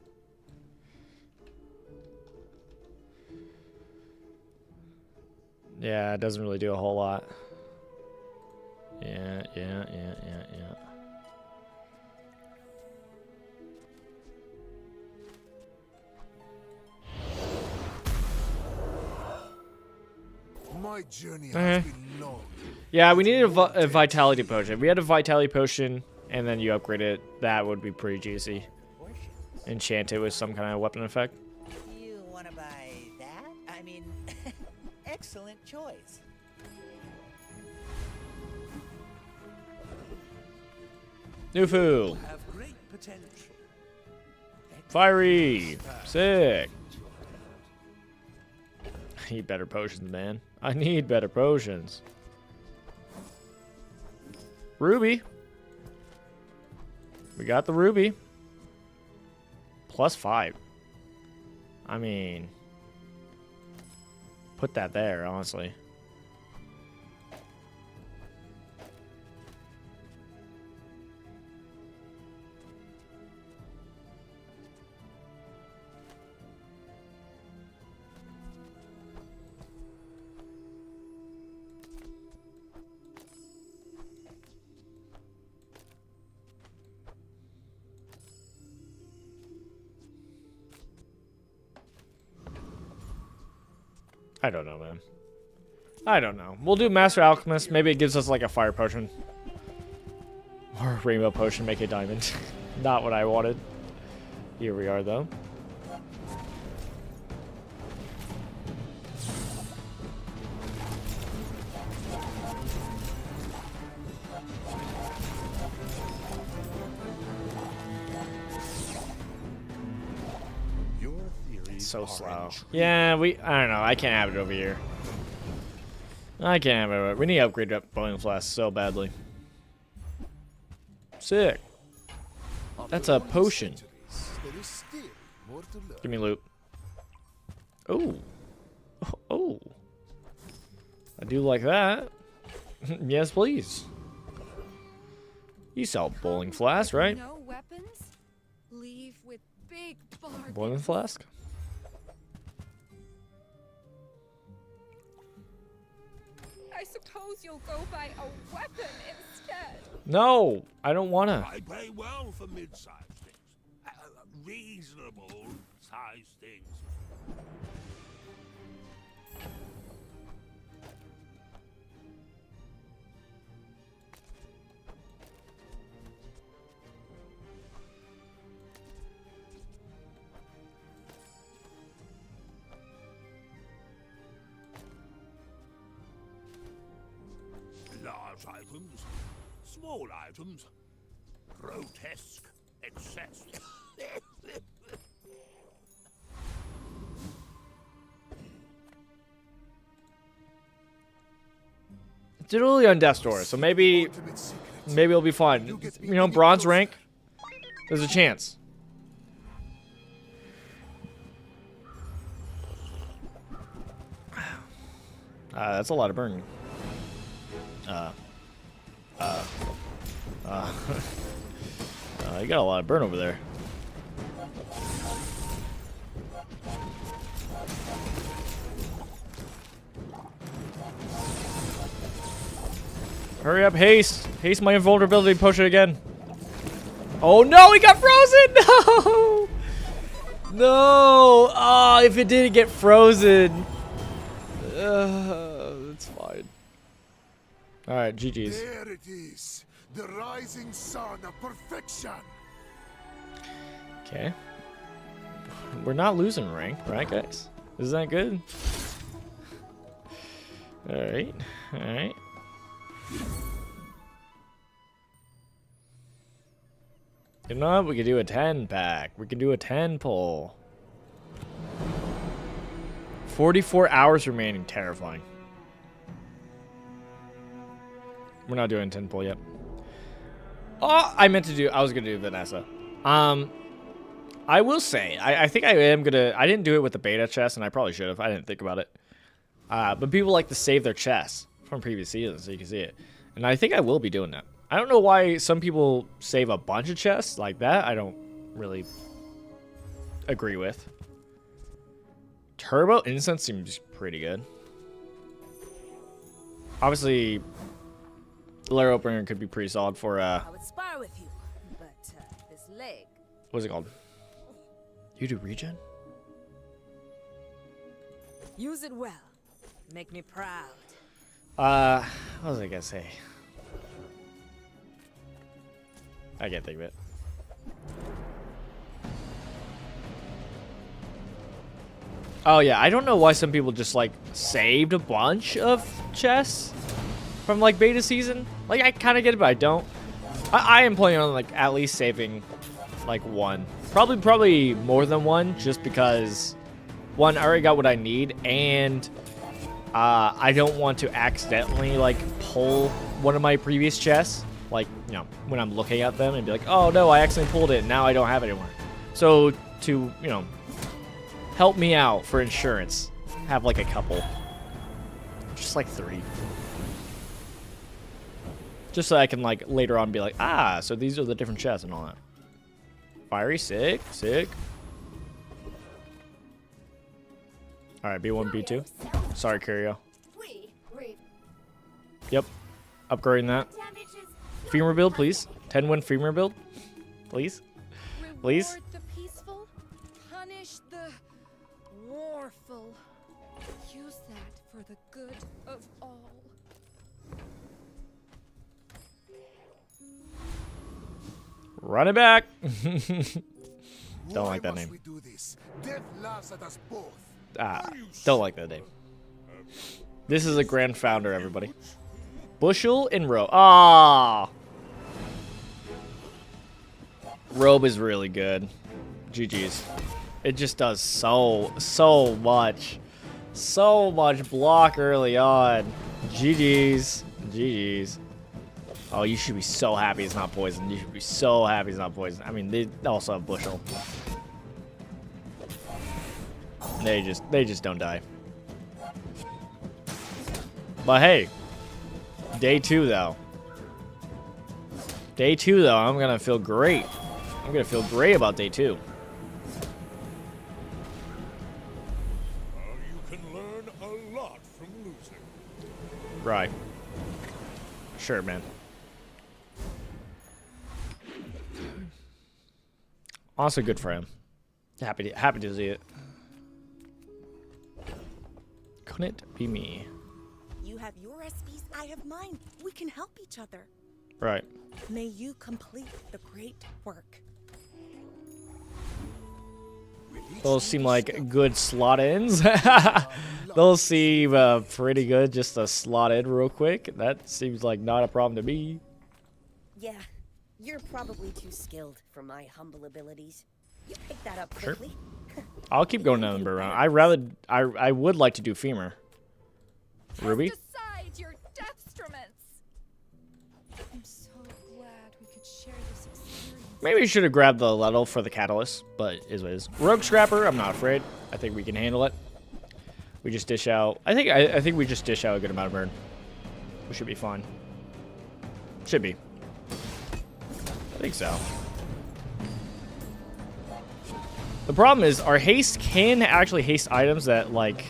Yeah, it doesn't really do a whole lot. Yeah. My journey has been long. Yeah, we needed a vitality potion. If we had a vitality potion and then you upgrade it, that would be pretty juicy. Enchant it with some kind of weapon effect. You want to buy that? I mean, excellent choice. Nufu. Have great potential. Fiery. Sick. I need better potions, man. I need better potions. Ruby. We got the ruby. +5. I mean, put that there, honestly. I don't know, man. I don't know. We'll do Master Alchemist. Maybe it gives us like a fire potion. Or a rainbow potion, make a diamond. Not what I wanted. Here we are, though. So slow. Yeah, I don't know. I can't have it over here. I can't have it over. We need to upgrade up boiling flask so badly. Sick. That's a potion. Give me loot. Oh. Oh. I do like that. Yes, please. You sell bowling flask, right? No weapons? Leave with big bargains. Boiling flask? I suppose you'll go buy a weapon instead. No, I don't wanna. I pay well for mid-sized things. Reasonable sized things. Large items, small items, grotesque excess. It's literally on Death's Door, so maybe it'll be fun. You know, bronze rank. There's a chance. That's a lot of burn. You got a lot of burn over there. Hurry up, haste! Haste my invulnerability potion again. Oh no, he got frozen! No! No! Oh, if it didn't get frozen. It's fine. Alright, GG's. There it is. The rising sun of perfection. Okay. We're not losing rank, right, guys? Isn't that good? Alright. Alright. You know what? We could do a 10 pack. We can do a 10 pull. 44 hours remaining. Terrifying. We're not doing 10 pull yet. Oh, I was gonna do Vanessa. I will say, I think I am gonna, I didn't do it with the beta chest, and I probably should have. I didn't think about it. But people like to save their chests from previous seasons, so you can see it. And I think I will be doing that. I don't know why some people save a bunch of chests like that. I don't really agree with. Turbo Incense seems pretty good. Obviously, Lair Opener could be pretty solid for, I would spar with you, but this leg. What's it called? You do regen? Use it well. Make me proud. What was I gonna say? I can't think of it. Oh yeah, I don't know why some people just like saved a bunch of chests from like beta season. Like I kind of get it, but I don't. I am planning on like at least saving like one, probably more than one, just because one, I already got what I need, and I don't want to accidentally like pull one of my previous chests, like, you know, when I'm looking at them and be like, oh no, I accidentally pulled it and now I don't have it anymore. So to, you know, help me out for insurance, have like a couple, just like 3. Just so I can like later on be like, ah, so these are the different chests and all that. Fiery, sick. All right, B1, B2. Sorry, Curio. Yep, upgrading that. Femur build, please. 10-win femur build, please. Please. Reward the peaceful, punish the warful. Use that for the good of all. Run it back. Don't like that name. Don't like that name. This is a grand founder, everybody. Bushel and Robe. Ah. Robe is really good. GG's. It just does so much. So much block early on. GG's. Oh, you should be so happy it's not poison. You should be so happy it's not poison. I mean, they also have Bushel. They just don't die. But hey, day 2 though. Day 2 though, I'm gonna feel great. I'm gonna feel great about day 2. You can learn a lot from losing. Right. Sure, man. Also good for him. Happy to see it. Couldn't be me. You have your recipes, I have mine. We can help each other. Right. May you complete the great work. Those seem like good slot ins. Those seem pretty good just to slot in real quick. That seems like not a problem to me. Yeah, you're probably too skilled for my humble abilities. You picked that up Sure. quickly. I'll keep going down the round. I would like to do femur. Ruby? Aside your deathstruments. I'm so glad we could share this experience. Maybe we should have grabbed the Lettle for the catalyst, but is what it is. Rogue Scrapper, I'm not afraid. I think we can handle it. We just dish out. I think we just dish out a good amount of burn. We should be fine. Should be. I think so. The problem is our haste can actually haste items that like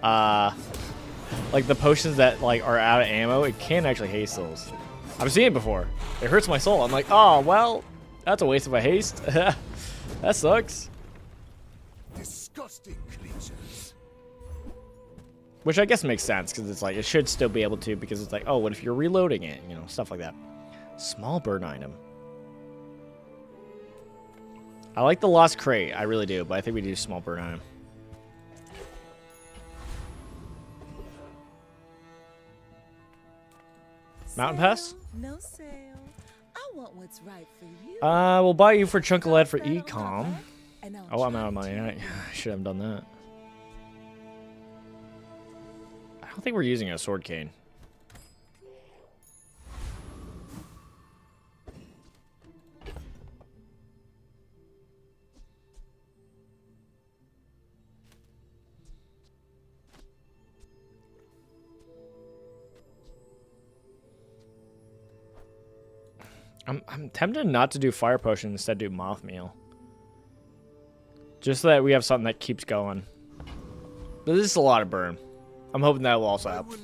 the potions that like are out of ammo. It can actually haste those. I've seen it before. It hurts my soul. I'm like, oh well, that's a waste of a haste. That sucks. Disgusting creatures. Which I guess makes sense because it's like it should still be able to, because it's like, oh, what if you're reloading it? You know, stuff like that. Small burn item. I like the lost crate, I really do, but I think we do small burn item. Mountain Pass? No sale. I want what's right for you. We'll buy you for chunk of lead for ecom. Oh, I'm out of money. I should have done that. I don't think we're using a sword cane. I'm tempted not to do fire potion, instead do moth meal. Just so that we have something that keeps going. But this is a lot of burn. I'm hoping that will also help.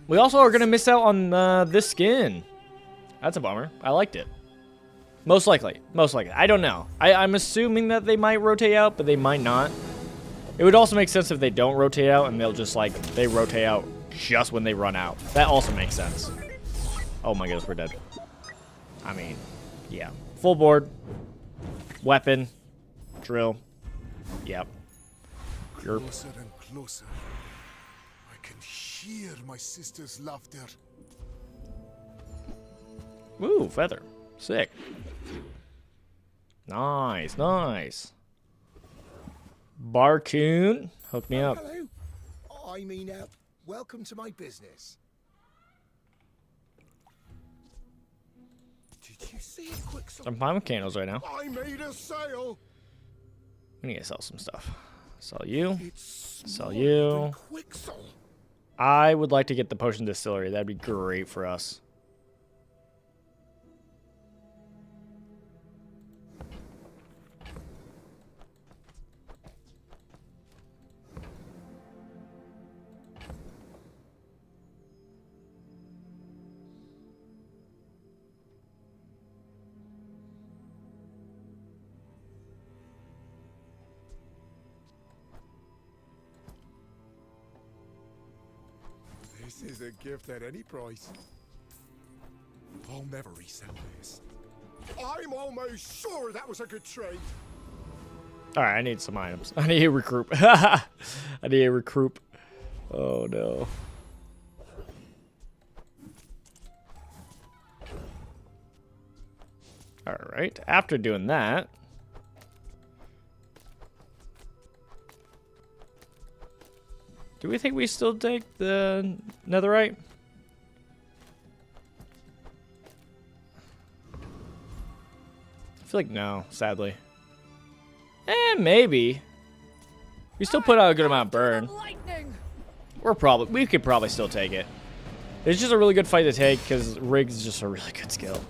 We also are going to miss out on this skin. That's a bummer. I liked it. Most likely. Most likely. I don't know. I'm assuming that they might rotate out, but they might not. It would also make sense if they don't rotate out and they'll just like, they rotate out just when they run out. That also makes sense. Oh my goodness, we're dead. I mean, yeah. Full board. Weapon. Drill. Yep. You're... Closer and closer. I can hear my sister's laughter. Ooh, feather. Sick. Nice, nice. Barcoon, hook me up. Hello. I mean, welcome to my business. Did you see a quick? I'm fine with candles right now. I made a sale. We need to sell some stuff. Sell you. Sell you. I would like to get the potion distillery. That'd be great for us. This is a gift at any price. I'll never resell this. I'm almost sure that was a good trade. Alright, I need some items. I need a recruit. I need a recruit. Oh no. Alright, after doing that. Do we think we still take the netherite? I feel like no, sadly. Maybe. We still put out a good amount of burn. We could probably still take it. It's just a really good fight to take because Rig's is just a really good skill.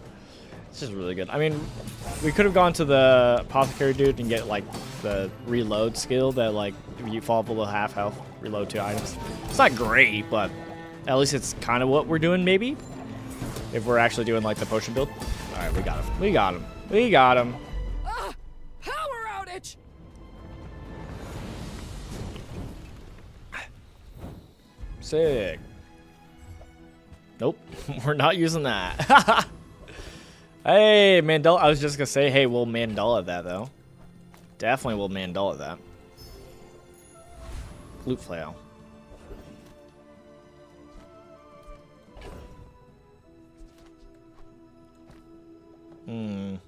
It's just really good. I mean, we could have gone to the apothecary dude and get like the reload skill that like if you fall below half health, reload 2 items. It's not great, but at least it's kind of what we're doing maybe. If we're actually doing like the potion build. All right, we got him. We got him. We got him. Power outage. Sick. Nope, we're not using that. Hey, Mandela. I was just gonna say, hey, we'll Mandela that though. Definitely will Mandela that. Flute flail. I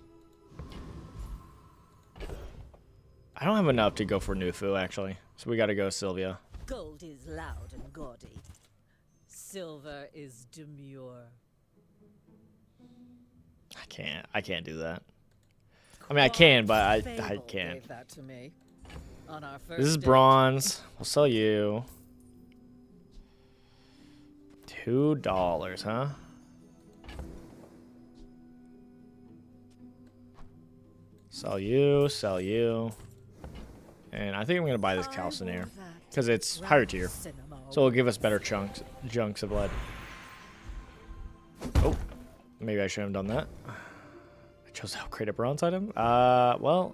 don't have enough to go for Nufu actually, so we gotta go Sylvia. Gold is loud and gaudy. Silver is demure. I can't do that. I mean, I can, but I can't. Gave that to me on our This is first bronze. We'll sell you. $2, huh? Sell you, sell you. And I think I'm gonna buy this calcinaire because it's higher tier, so it'll give us better chunks of lead. Oh, maybe I shouldn't have done that. I chose to upgrade a bronze item. Well,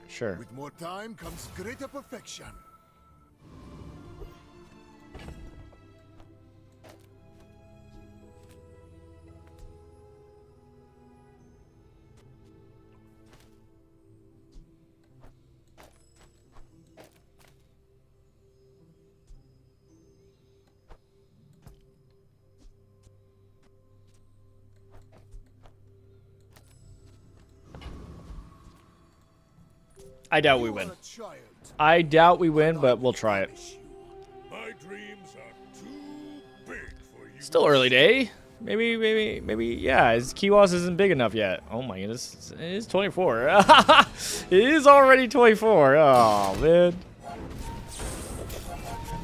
sure. With more time comes greater perfection. I doubt we win. I doubt we win, but we'll try it. My dreams are too big for you. Still early day. Maybe, yeah, his Kiwas isn't big enough yet. Oh my goodness, it is 24. It is already 24. Oh, man.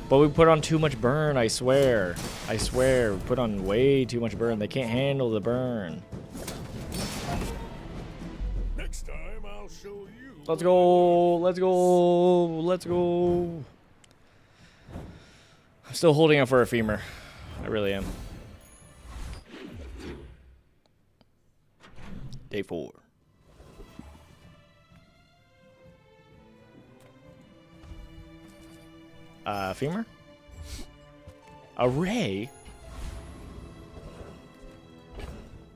But we put on too much burn, I swear. I swear, we put on way too much burn. They can't handle the burn. Next time I'll show you. Let's go, let's go, let's go. I'm still holding out for a femur. I really am. Day 4. Femur? A ray?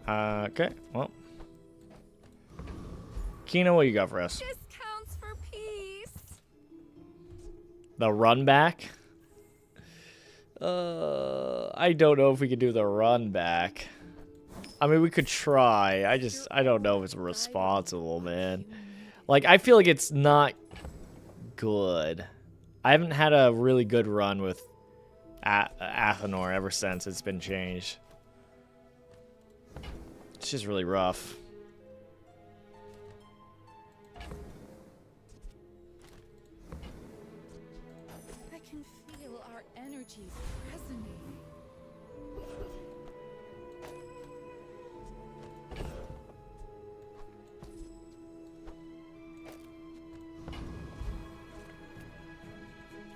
Okay, well. Kino, what you got for us? Discounts for peace. The run back? I don't know if we could do the run back. I mean, we could try. I don't know if it's responsible, man. Like, I feel like it's not good. I haven't had a really good run with Athenor ever since it's been changed. It's just really rough. I can feel our energies resonating.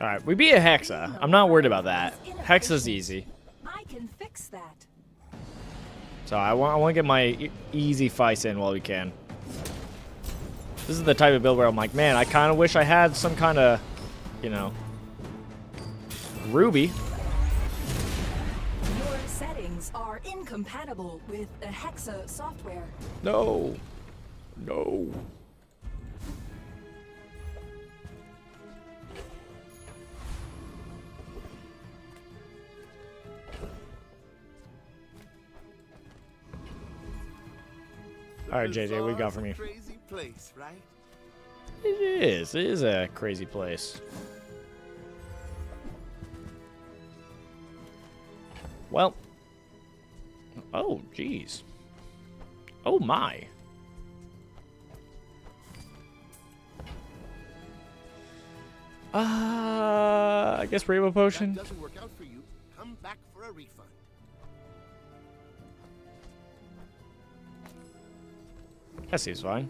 Alright, we beat a Hexa. I'm not worried about that. Hexa's easy. I can fix that. So I want to get my easy fights in while we can. This is the type of build where I'm like, man, I kind of wish I had some kind of, you know, Ruby. Your settings are incompatible with the Hexa software. No. No. All right, JJ, what you got for me? Crazy place, right? It is. It is a crazy place. Well. Oh, jeez. Oh, my. I guess Rainbow Potion. That doesn't work out for you. Come back for a refund. That seems fine.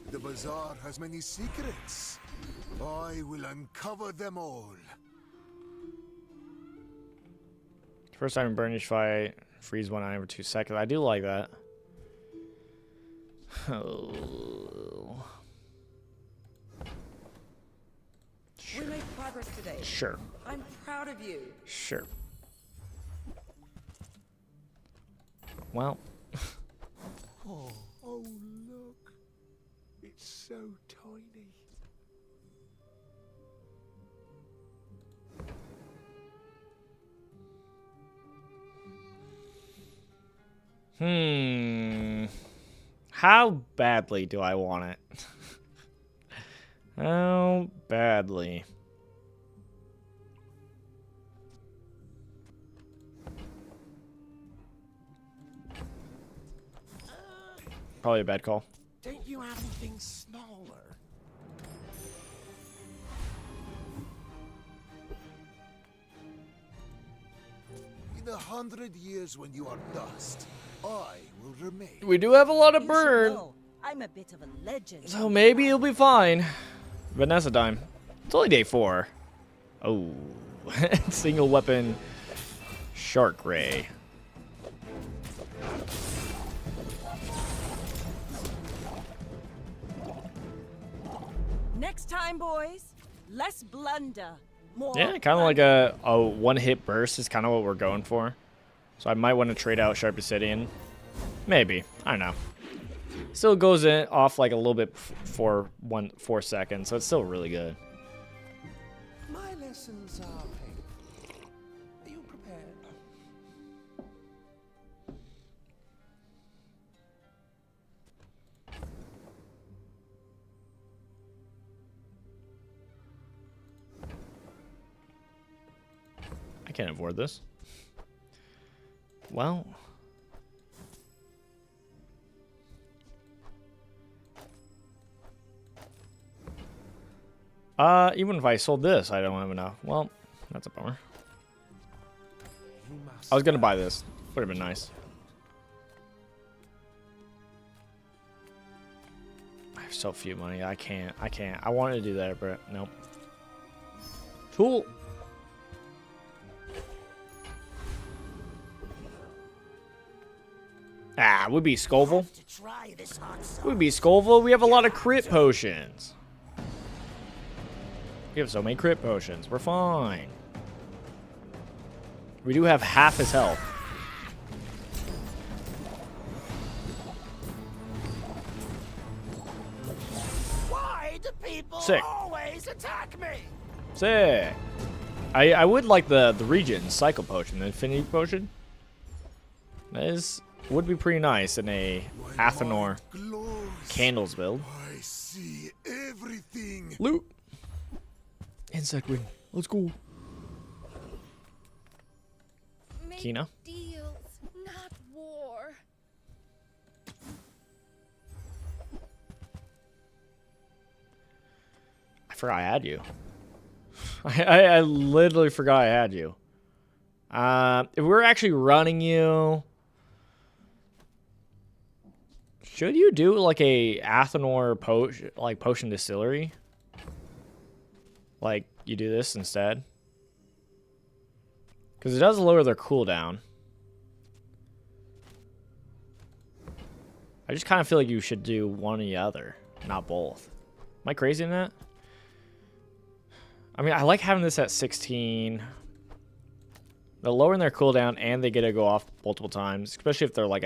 The Bazaar has many secrets. I will uncover them all. First time in Burnish fight, freeze one item for 2 seconds. I do like that. Oh. We made progress today. Sure. I'm proud of you. Sure. Well. Oh, look. It's so tiny. How badly do I want it? How badly? Probably a bad call. Don't you have anything smaller? In 100 years when you are dust, I will remain. We do have a lot of You should burn. know, I'm a bit of a legend. So maybe you'll be fine. Vanessa time. It's only day 4. Oh. Single weapon Shark Ray. Next time, boys, less blunder. More Yeah, kind of like a one-hit burst is kind of what we're going for. So I might want to trade out Sharp Obsidian. Maybe. I don't know. Still goes in off like a little bit for 4 seconds, so it's still really good. My lessons are paid. Are you prepared? I can't afford this. Well. Even if I sold this, I don't have enough. Well, that's a bummer. I was gonna buy this. Would have been nice. I have so few money. I can't. I wanted to do that, but nope. Tool. Ah, would be Scoville. Would be Scoville. We have a lot of crit potions. We have so many crit potions. We're fine. We do have half his health. Why do people Sick. always attack me? Sick. I would like the regen cycle potion, the infinity potion. That would be pretty nice in a Athenor candles build. I see everything. Loot. Insect wing. Let's go. Make Kina. deals, not war. I forgot I had you. I literally forgot I had you. If we're actually running you, should you do like a Athenor potion distillery? Like you do this instead? Because it does lower their cooldown. I just kind of feel like you should do one or the other, not both. Am I crazy in that? I mean, I like having this at 16. They're lowering their cooldown and they get to go off multiple times, especially if they're like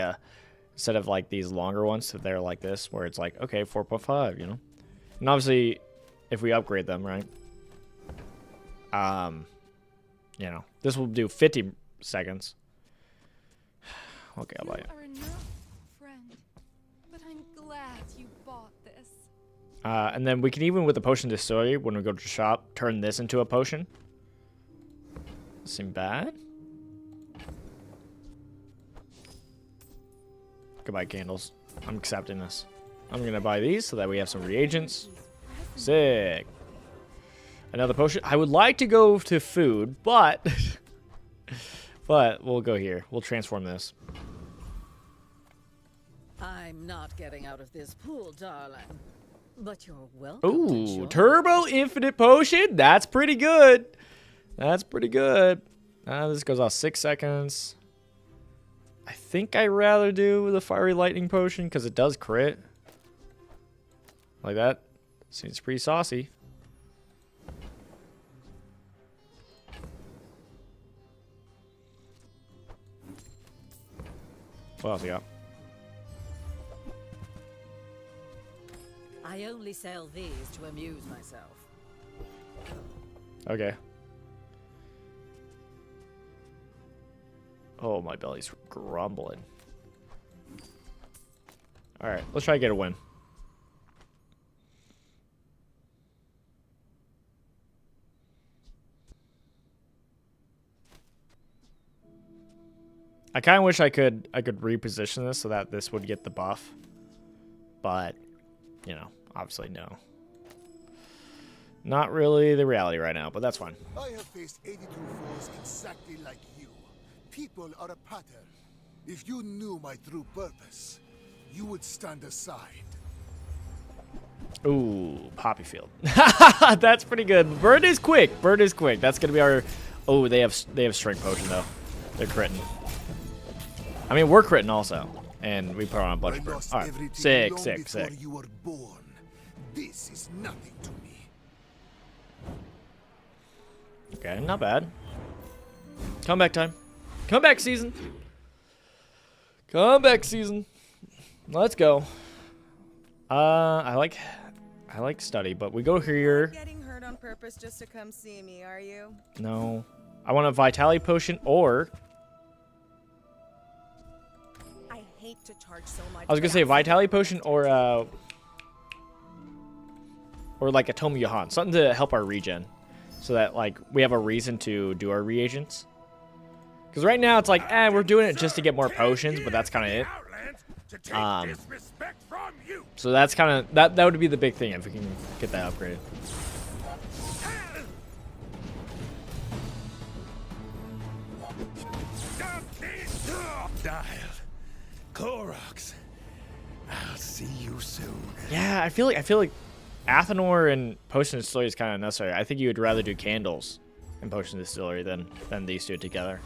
instead of like these longer ones, if they're like this, where it's like, okay, 4.5, you know? And obviously, if we upgrade them, right? You know, this will do 50 seconds. Okay, I'll buy it. You are enough, friend. But I'm glad you bought this. And then we can even with the potion distillery, when we go to the shop, turn this into a potion. Seem bad? Goodbye, candles. I'm accepting this. I'm gonna buy these so that we have some reagents. Sick. Another potion. I would like to go to food, but but we'll go here. We'll transform this. I'm not getting out of this pool, darling. But you're welcome. Ooh, turbo infinite potion. That's pretty good. That's pretty good. This goes off 6 seconds. I think I'd rather do the fiery lightning potion because it does crit. Like that. Seems pretty saucy. What else we got? I only sell these to amuse myself. Okay. Oh, my belly's grumbling. Alright, let's try to get a win. I kind of wish I could reposition this so that this would get the buff. But, you know, obviously no. Not really the reality right now, but that's fine. I have faced 82 foes exactly like you. People are a pattern. If you knew my true purpose, you would stand aside. Ooh, Poppy Field. That's pretty good. Bird is quick. Bird is quick. That's gonna be our. Oh, they have strength potion though. They're critting. I mean, we're critting also, and we put on a bunch of birds. All right, sick. You were born. This is nothing to me. Okay, not bad. Comeback time. Comeback season. Comeback season. Let's go. I like study, but we go here. Getting hurt on purpose just to come see me, are you? No. I want a vitality potion or I hate to charge so much. I was gonna say vitality potion or like a Tomo Yohan, something to help our regen, so that like we have a reason to do our reagents. Because right now it's like, we're doing it just to get more potions, but that's kind of it. So that's kind of that would be the big thing if we can get that upgraded. Dial. Clorox. I'll see you soon. Yeah, I feel like Athenor and Potion Distillery is kind of necessary. I think you would rather do candles and Potion Distillery than these two together.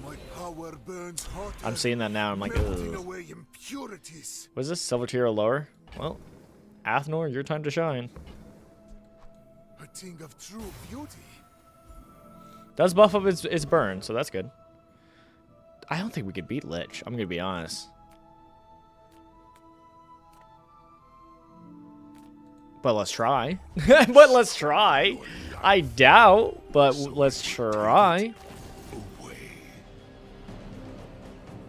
My power burns hotter, I'm seeing that now. I'm like, melting ugh. away impurities. Was this silver tier or lower? Well, Athenor, your time to shine. A thing of true beauty. Does buff up its burn, so that's good. I don't think we could beat Lich. I'm gonna be honest. But let's try. But let's try. I doubt, but let's try.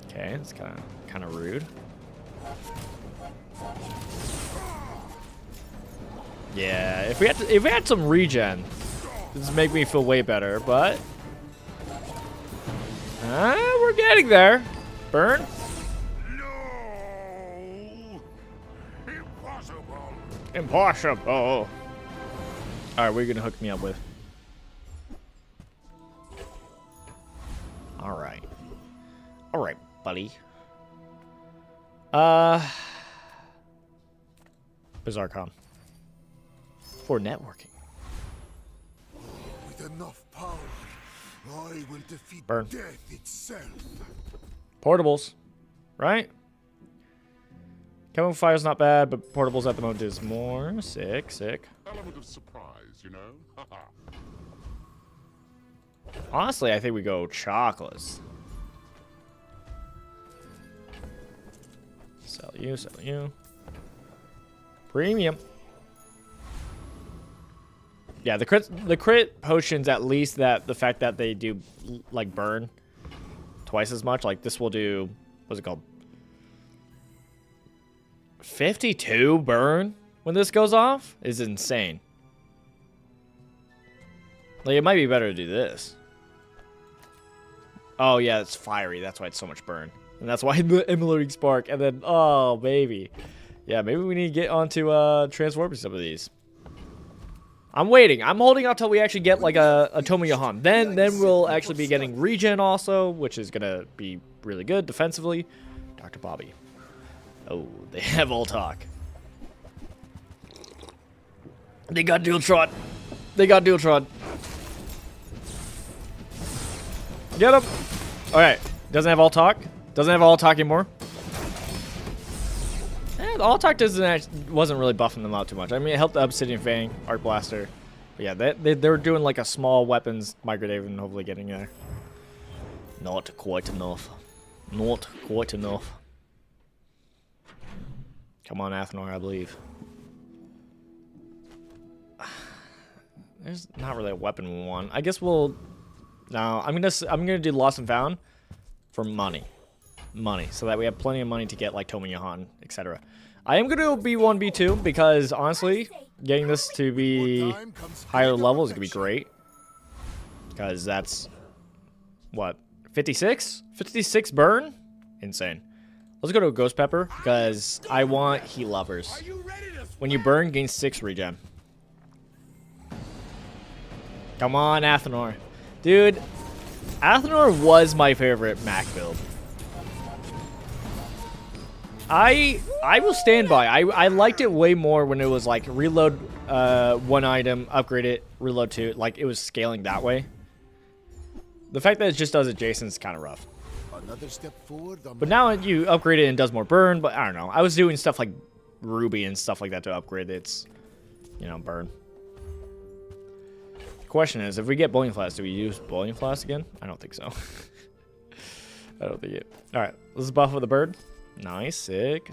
Okay, it's kind of rude. Yeah, if we had some regen, this would make me feel way better. But we're getting there. Burn. Impossible. All right, what are you gonna hook me up with? All right, buddy. Bazaar com for networking. With enough power, I will defeat Burn. death itself. Portables, right? Chemical fire's not bad, but portables at the moment is more. Sick. Element of surprise, you know? Honestly, I think we go chocolates. Sell you. Premium. Yeah, the crit potions, at least the fact that they do like burn twice as much. Like this will do, what's it called? 52 burn when this goes off is insane. Like, it might be better to do this. Oh yeah, it's fiery. That's why it's so much burn. And that's why the Immolating Spark. And then, oh baby. Yeah, maybe we need to get onto transforming some of these. I'm waiting. I'm holding out till we actually get like a Tomoyahan. Then we'll actually be getting regen also, which is gonna be really good defensively. Dr. Bobby. Oh, they have all talk. They got dual trot. Get him. All right. Doesn't have all talk. Doesn't have all talk anymore. The all talk wasn't really buffing them out too much. I mean, it helped the Obsidian Fang, Arc Blaster. But yeah, they were doing like a small weapons microdave and hopefully getting there. Not quite enough. Come on, Athenor, I believe. There's not really a weapon we want. I guess we'll. No, I'm gonna do Lost and Found for money, so that we have plenty of money to get like Tomoyahan, etc. I am gonna be 1v2 because honestly, getting this to be higher level is gonna be great. Because that's what 56 burn, insane. Let's go to a Ghost Pepper because I want Heat Lovers. When you burn, gain 6 regen. Come on, Athenor. Dude, Athenor was my favorite Mac build. I will stand by. I liked it way more when it was like reload one item, upgrade it, reload 2. Like it was scaling that way. The fact that it just does adjacent is kind of rough. Another step forward. But now you upgrade it and it does more burn, but I don't know. I was doing stuff like Ruby and stuff like that to upgrade its, burn. The question is, if we get Boiling Flask, do we use Boiling Flask again? I don't think so. I don't think it. Alright, let's buff with the bird. Nice, sick.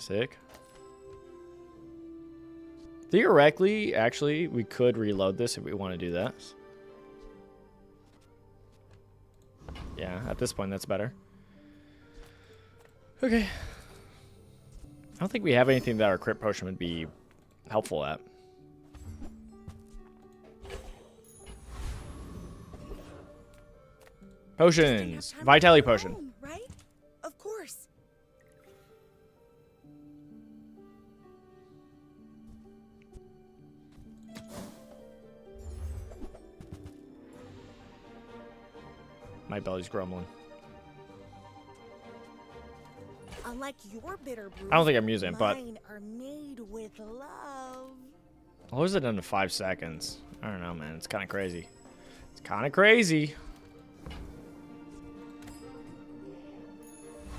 Theoretically, actually, we could reload this if we want to do that. Yeah, at this point, that's better. Okay. I don't think we have anything that our crit potion would be helpful at. Potions. Vitality potion. Right? Of course. My belly's grumbling. Unlike your bitter brews, I don't think I'm using it, but mine are made with love. what was it done in 5 seconds? I don't know, man. It's kind of crazy. It's kind of crazy.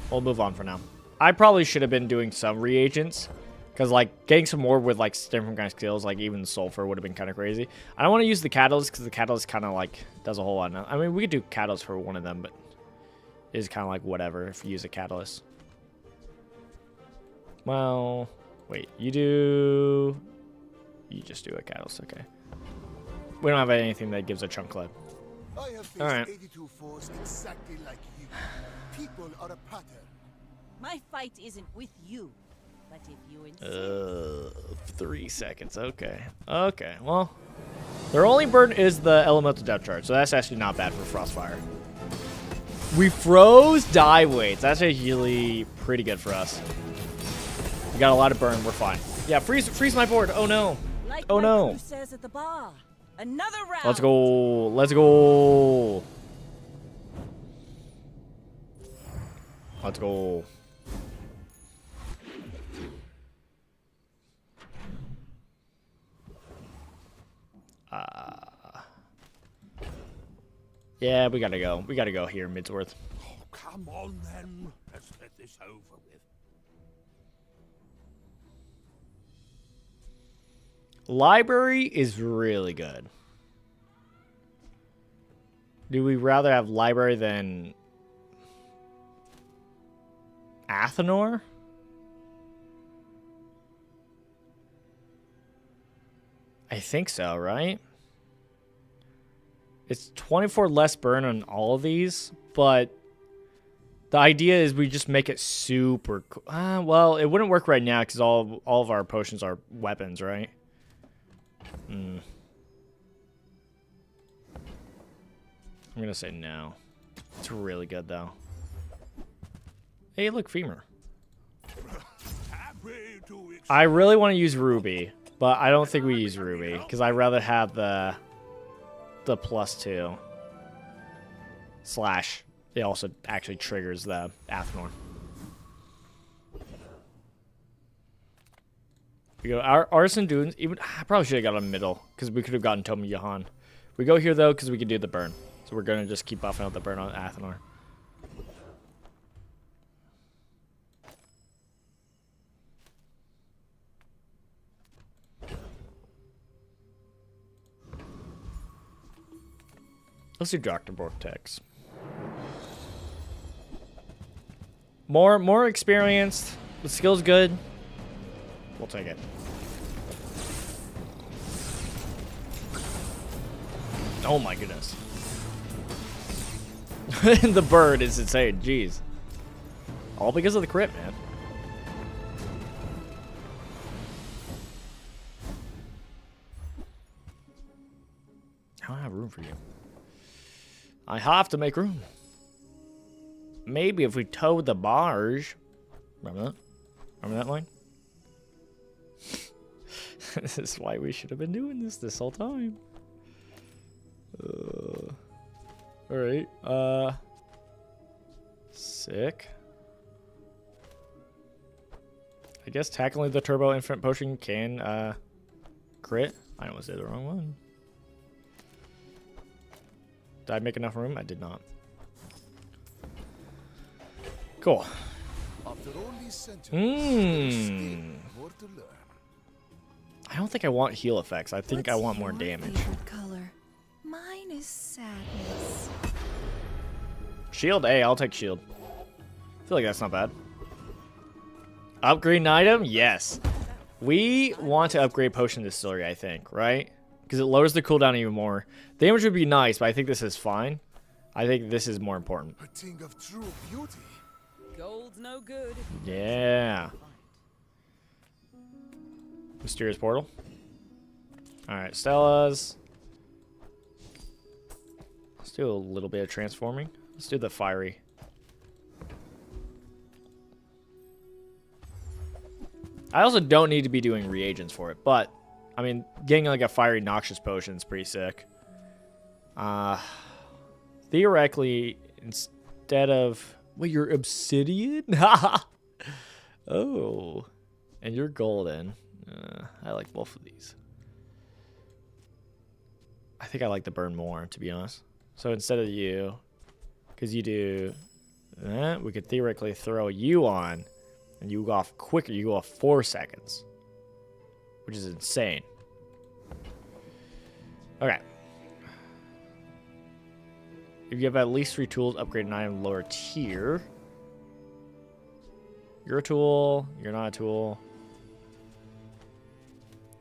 We'll move on for now. I probably should have been doing some reagents Because, like, getting some more with, like, different kind of skills, like, even sulfur would have been kind of crazy. I don't want to use the catalyst because the catalyst kind of, like, does a whole lot. I mean, we could do catalyst for one of them, but it's kind of like whatever if you use a catalyst. Well, wait, you just do a catalyst, okay. We don't have anything that gives a chunk clip. I have faced Alright. 82 foes exactly like you. People are a pattern. My fight isn't with you, but if you insist. 3 seconds, okay. Okay, well, their only burn is the elemental depth charge, so that's actually not bad for Frostfire. We froze die weights. That's actually pretty good for us. We got a lot of burn, we're fine. Yeah, freeze my board, oh no. Like Oh my no. crew says at the bar. Another round. Let's go. Let's go. Let's go. Yeah, we gotta go. We gotta go here, Midsworth. Oh, come on then. Let's get this over with. Library is really good. Do we rather have library than Athenor? I think so, right? It's 24 less burn on all of these, but the idea is we just make it super cool. Well, it wouldn't work right now because all of our potions are weapons, right? I'm gonna say no. It's really good though. Hey, look, femur. I really want to use ruby, but I don't think we use ruby because I'd rather have the +2 / it also actually triggers the Athenor. We go our Artisan Dunes. Even I probably should have got a middle because we could have gotten Tomi Johan. We go here though because we can do the burn. So we're gonna just keep buffing out the burn on Athenor. Let's do Dr. Vortex. More experienced. The skill's good. We'll take it. Oh my goodness. The bird is insane. Jeez. All because of the crit, man. I don't have room for you. I have to make room. Maybe if we towed the barge. Remember that? Remember that line? This is why we should have been doing this whole time. Alright. Sick. I guess tackling the Turbo Infinite Potion can crit. I almost did the wrong one. Did I make enough room? I did not. Cool. After all these centuries, more to learn. I don't think I want heal effects. I think I want more damage. Color. Mine is sadness. Shield? Hey, I'll take shield. I feel like that's not bad. Upgrade an item? Yes. We want to upgrade Potion Distillery, I think, right? Because it lowers the cooldown even more. Damage would be nice, but I think this is fine. I think this is more important. A thing of true beauty. Gold's no good. Yeah. Mysterious Portal. Alright, Stella's. Let's do a little bit of transforming. Let's do the fiery. I also don't need to be doing reagents for it, but I mean, getting like a fiery noxious potion is pretty sick. Theoretically, instead of wait, you're obsidian? Oh, and you're golden. I like both of these. I think I like the burn more, to be honest. So instead of you, because you do that, we could theoretically throw you on, And you go off quicker. You go off 4 seconds. Which is insane. Okay. If you have at least 3 tools, upgrade an item lower tier. You're a tool. You're not a tool.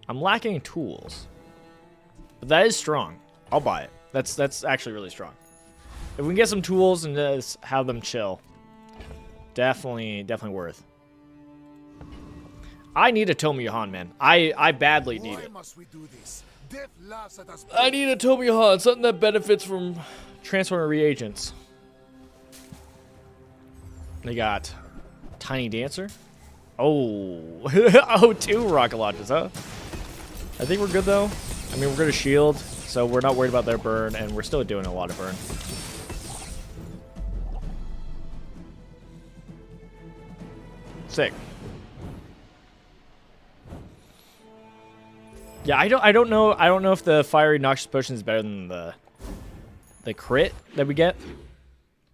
I'm lacking tools. But that is strong. I'll buy it. That's actually really strong. If we can get some tools and just have them chill. Definitely worth. I need a Tomoyahan, man. I badly need it. I need a Tomoyahan, something that benefits from transformer reagents. They got Tiny Dancer. Oh, oh, 2 rocket launches, huh? I think we're good though. I mean, we're gonna shield, so we're not worried about their burn, and we're still doing a lot of burn. Sick. Yeah, I don't know if the fiery noxious potion is better than the crit that we get.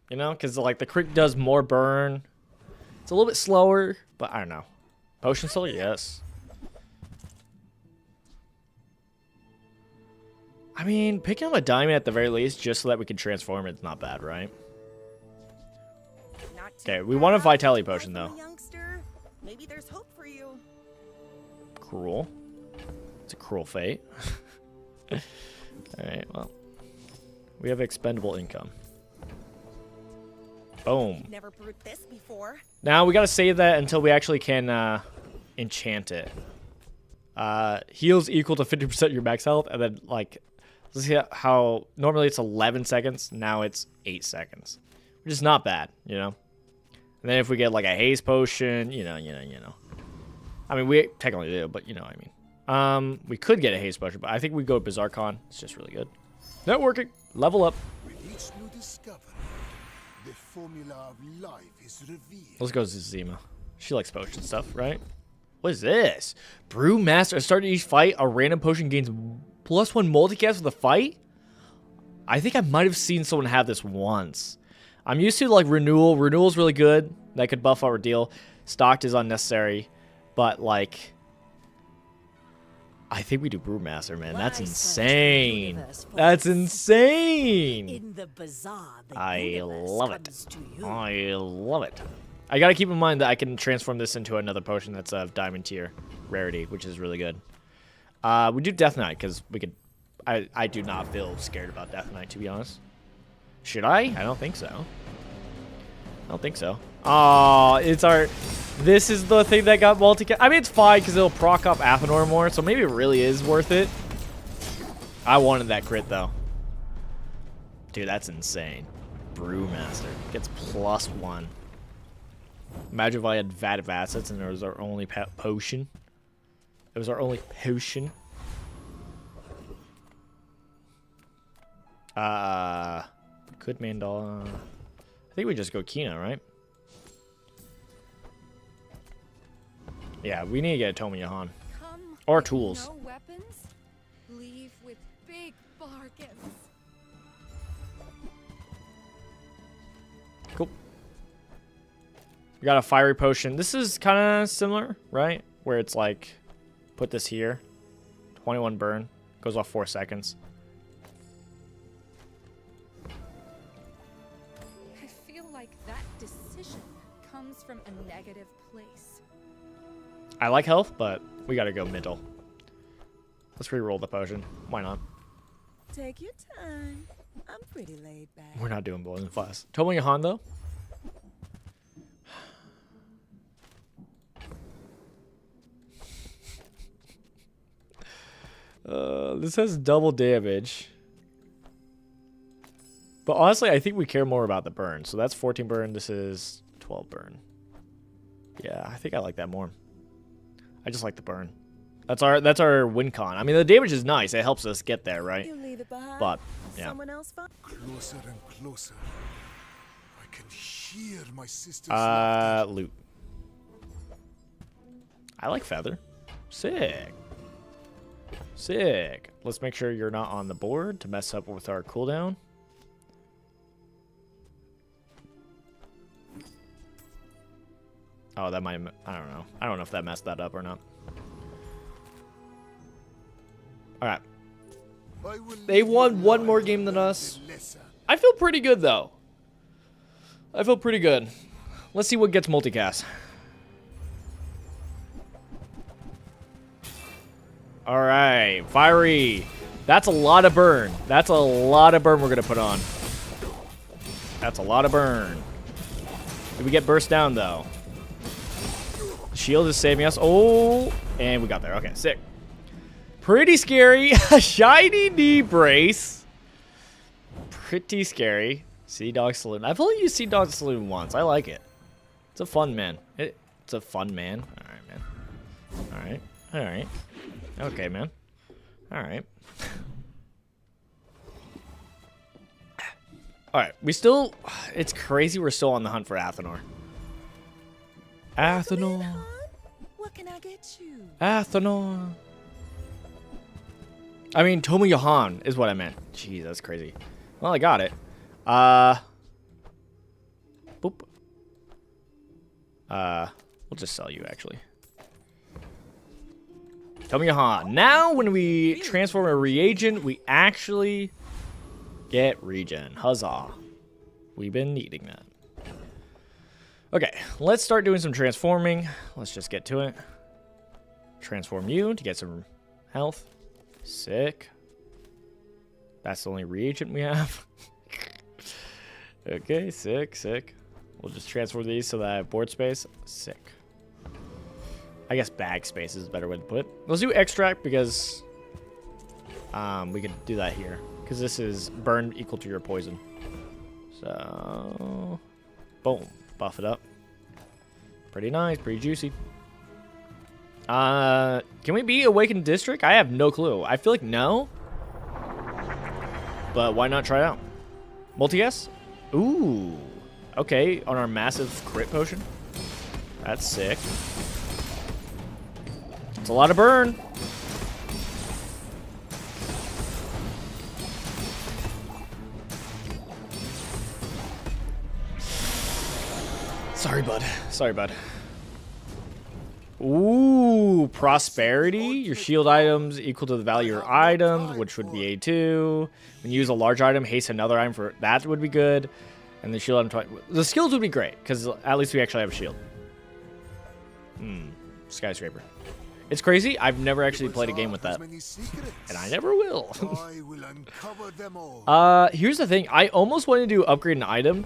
You know, because like the crit does more burn. It's a little bit slower, but I don't know. Potion soul, yes. I mean, picking up a diamond at the very least, just so that we can transform it, is not bad, right? Okay, we want a vitality potion though. Youngster, maybe there's hope for you. Cruel. It's a cruel fate. Alright, well. We have expendable income. Boom. Never brewed this before. Now we gotta save that until we actually can enchant it. Heals equal to 50% of your max health, and then like, let's see how normally it's 11 seconds, now it's 8 seconds. Which is not bad, you know? And then if we get like a haze potion, you know. I mean, we technically do, but you know what I mean. We could get a haze potion, but I think we go Bazaar Con. It's just really good. Networking. Level up. With each new discovery, the formula of life is revealed. Let's go Zima. She likes potion stuff, right? What is this? Brewmaster. Start each fight. A random potion gains +1 multicast for the fight? I think I might have seen someone have this once. I'm used to like renewal. Renewal's really good. That could buff our deal. Stocked is unnecessary. But like, I think we do Brewmaster, man. That's insane. That's insane. In the bazaar, I love it. I love it. I gotta keep in mind that I can transform this into another potion that's of diamond tier rarity, which is really good. We do Death Knight because we could. I do not feel scared about Death Knight, to be honest. Should I? I don't think so. I don't think so. Oh, it's our. This is the thing that got multi. I mean, it's fine because it'll proc up Athenor more, so maybe it really is worth it. I wanted that crit though. Dude, that's insane. Brewmaster gets +1. Imagine if I had Vat of Assets and it was our only potion. It was our only potion. Could Mandala. I think we just go Kina, right? Yeah, we need to get a Tomoyahan. Or tools. No weapons, leave with big bargains. Cool. We got a fiery potion. This is kind of similar, right? Where it's like, put this here. 21 burn. Goes off 4 seconds. I feel like that decision comes from a negative place. I like health, but we gotta go middle. Let's re-roll the potion. Why not? Take your time. I'm pretty laid back. We're not doing boiling fast. Tomoyahan though. This has double damage. But honestly, I think we care more about the burn. So that's 14 burn. This is 12 burn. Yeah, I think I like that more. I just like the burn. That's our win con. I mean, the damage is nice. It helps us get there, right? You leave it behind. But yeah. Someone else find. Closer and closer. I can hear my sister's Loot. I like feather. Sick. Sick. Let's make sure you're not on the board to mess up with our cooldown. Oh, that might... I don't know. I don't know if that messed that up or not. Alright. They won one more game than us. I feel pretty good, though. I feel pretty good. Let's see what gets multicast. Alright. Fiery. That's a lot of burn. That's a lot of burn we're going to put on. That's a lot of burn. Did we get burst down, though? Shield is saving us. Oh, and we got there. Okay, sick. Pretty scary. Shiny knee brace. Pretty scary. Sea Dog Saloon. I've only used Sea Dog Saloon once. I like it. It's a fun man. It's a fun man. All right, man. All right. All right. Okay, man. All right. All right. We still... It's crazy we're still on the hunt for Athenor. Athenor. What can I get you? Athenor. I mean, Tomoyahan is what I meant. Jeez, that's crazy. Well, I got it. Boop. We'll just sell you, actually. Tomoyahan. Now, when we transform a reagent, we actually get regen. Huzzah. We've been needing that. Okay, let's start doing some transforming. Let's just get to it. Transform you to get some health. Sick. That's the only reagent we have. Okay, sick, sick. We'll just transfer these so that I have board space. Sick. I guess bag space is a better way to put it. Let's do extract because we could do that here. Because this is burn equal to your poison. So, boom. Buff it up. Pretty nice, pretty juicy. Can we be Awakened District? I have no clue. I feel like no. But why not try it out? Multi-S? Ooh. Okay, on our massive crit potion. That's sick. It's a lot of burn. Sorry, bud. Sorry, bud. Ooh, prosperity. Your shield items equal to the value of your items, which would be A2. When you use a large item, haste another item for that would be good. And the shield item, the skills would be great because at least we actually have a shield. Skyscraper. It's crazy. I've never actually played a game with that, and I never will. Here's the thing. I almost wanted to upgrade an item,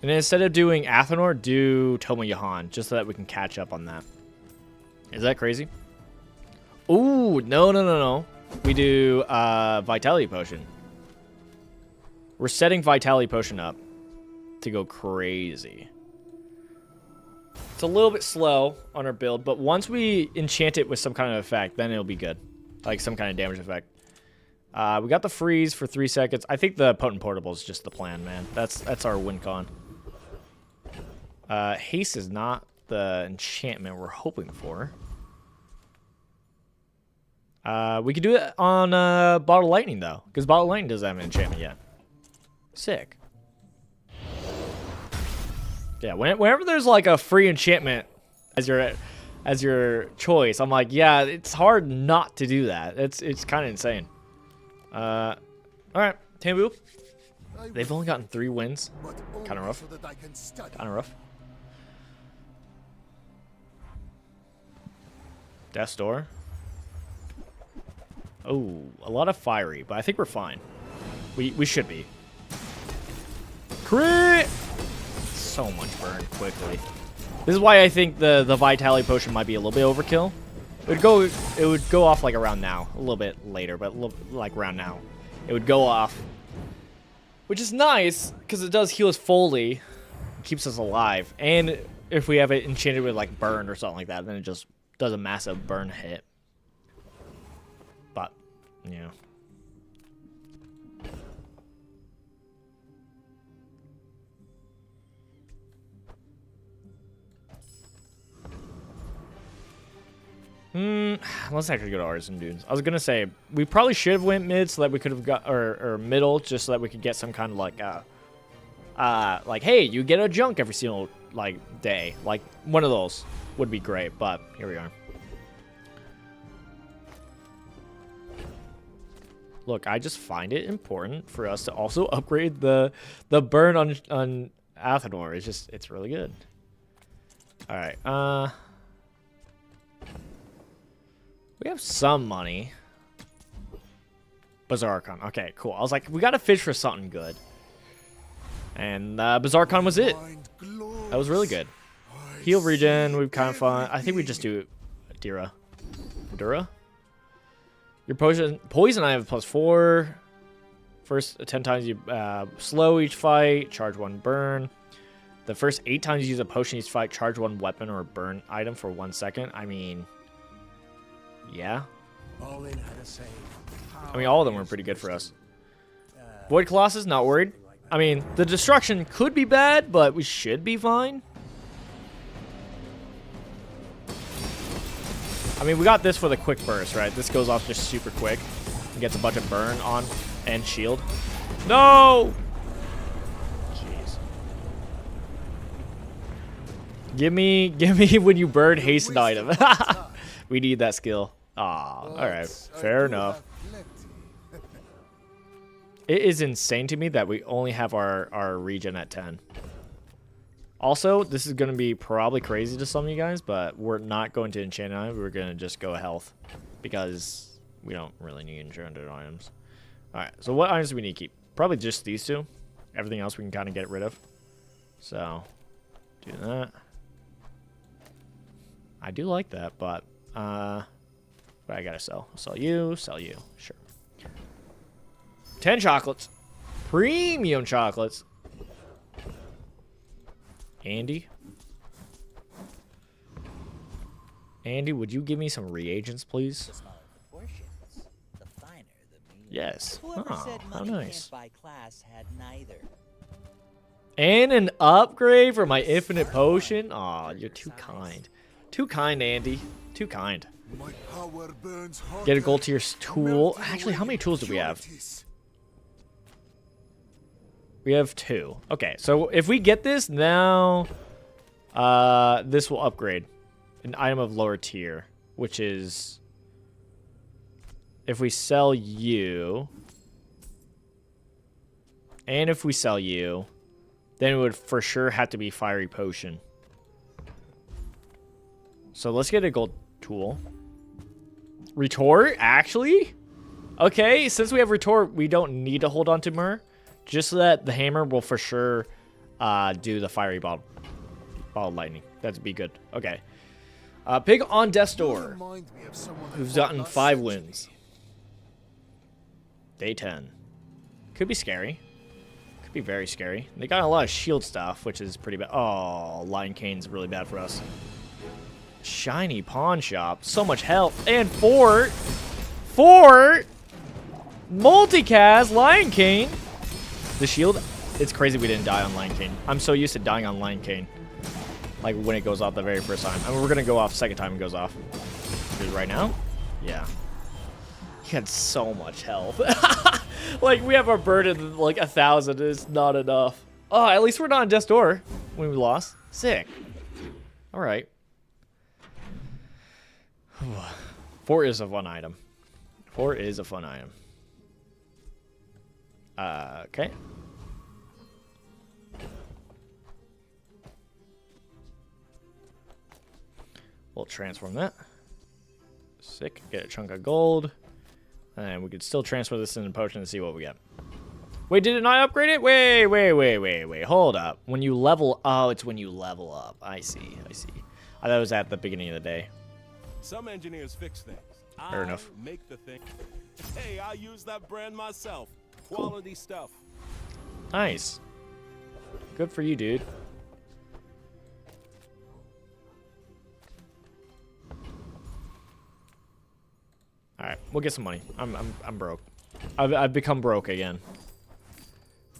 and instead of doing Athenor, do Tomoyahan, just so that we can catch up on that. Is that crazy? Ooh, no. We do Vitality Potion. We're setting Vitality Potion up to go crazy. It's a little bit slow on our build, but once we enchant it with some kind of effect, then it'll be good. Like some kind of damage effect. We got the freeze for 3 seconds. I think the Potent Portable is just the plan, man. That's our win con. Haste is not the enchantment we're hoping for. We could do it on Bottle Lightning, though, because Bottle Lightning doesn't have an enchantment yet. Sick. Yeah, whenever there's like a free enchantment as your choice, I'm like, yeah, it's hard not to do that. It's kind of insane. All right, Tambu. They've only gotten 3 wins. Kind of rough. Kind of rough. Death's Door. Oh, a lot of fiery, but I think we're fine. We should be. Crit! So much burn quickly. This is why I think the Vitality Potion might be a little bit overkill. It would go off like around now, a little bit later, but like around now, it would go off, which is nice because it does heal us fully, keeps us alive, and if we have it enchanted with like burn or something like that, then it just does a massive burn hit. But yeah. Let's actually go to Artisan Dunes. I was gonna say we probably should have went mid so that we could have got or middle just so that we could get some kind of like hey, you get a junk every single like day. Like one of those would be great, but here we are. Look, I just find it important for us to also upgrade the burn on Athenor. It's really good. All right. We have some money. Bazaar Con. Okay, cool. I was like, we got to fish for something good. And Bazaar Con was it. That was really good. Heal regen, we've kind of fun. I think we just do Dura. Your poison I have +4. First 10 times you slow each fight, charge 1 burn. The first 8 times you use a potion each fight, charge 1 weapon or burn item for 1 second. I mean, yeah. I mean, all of them were pretty good for us. Void Colossus, not worried. I mean, the destruction could be bad, but we should be fine. I mean, we got this for the quick burst, right? This goes off just super quick and gets a bunch of burn on and shield. No! Jeez. Give me when you burn hasten item. We need that skill. Ah, all right. Fair enough. It is insane to me that we only have our regen at 10. Also, this is going to be probably crazy to some of you guys, but we're not going to enchant items. We're going to just go health because we don't really need enchanted items. All right, so what items do we need to keep? Probably just these two. Everything else we can kind of get rid of. So, do that. I do like that, but I got to sell. I'll sell you, sure. 10 chocolates. Premium chocolates. Andy, would you give me some reagents, please? Yes. Oh, how nice. And an upgrade for my infinite potion? Aw, you're too kind. Too kind, Andy. Too kind. Get a gold tier tool. Actually, how many tools do we have? We have 2. Okay, so if we get this now, this will upgrade an item of lower tier, which is if we sell you, and if we sell you, then it would for sure have to be fiery potion. So let's get a gold tool. Retort, actually? Okay, since we have retort, we don't need to hold on to Myrrh. Just so that the hammer will for sure do the fiery ball lightning. That'd be good. Okay. Pig on Death's Door, who's gotten 5 wins. Day 10. Could be scary. Could be very scary. They got a lot of shield stuff, which is pretty bad. Oh, Lion Cane's really bad for us. Shiny pawn shop. So much health. And fort. Multicast Lion Cane. The shield, it's crazy we didn't die on Lion Cane. I'm so used to dying on Lion Cane. Like when it goes off the very first time. I mean, we're going to go off second time it goes off. Dude, right now? Yeah. He had so much health. Like, we have our burden like 1,000. It's not enough. Oh, at least we're not on Death's Door when we lost. Sick. All right. Fort is a fun item. Fort is a fun item. Okay. We'll transform that. Sick. Get a chunk of gold. And we could still transfer this into potion to see what we get. Wait, did it not upgrade it? Wait. Hold up. When you level... Oh, it's when you level up. I see. I thought it was at the beginning of the day. Some engineers fix things. Fair enough. Make the thing. Hey, I use that brand myself. Quality stuff. Nice. Good for you, dude. All right, we'll get some money. I'm broke. I've become broke again.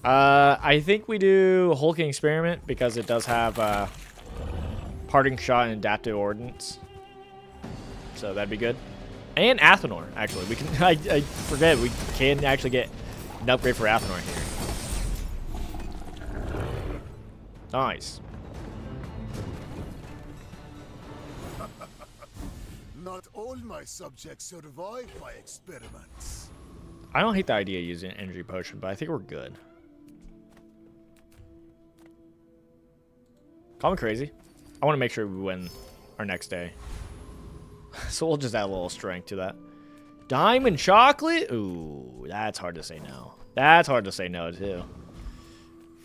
I think we do Hulking Experiment because it does have Parting Shot and Adaptive Ordnance. So that'd be good. And Athenor, actually. We can I forget we can actually get an upgrade for Athenor here. Nice. not all my subjects survive my experiments. I don't hate the idea of using an energy potion, but I think we're good. Call me crazy. I want to make sure we win our next day. So we'll just add a little strength to that. Diamond chocolate? Ooh, that's hard to say no. That's hard to say no, too.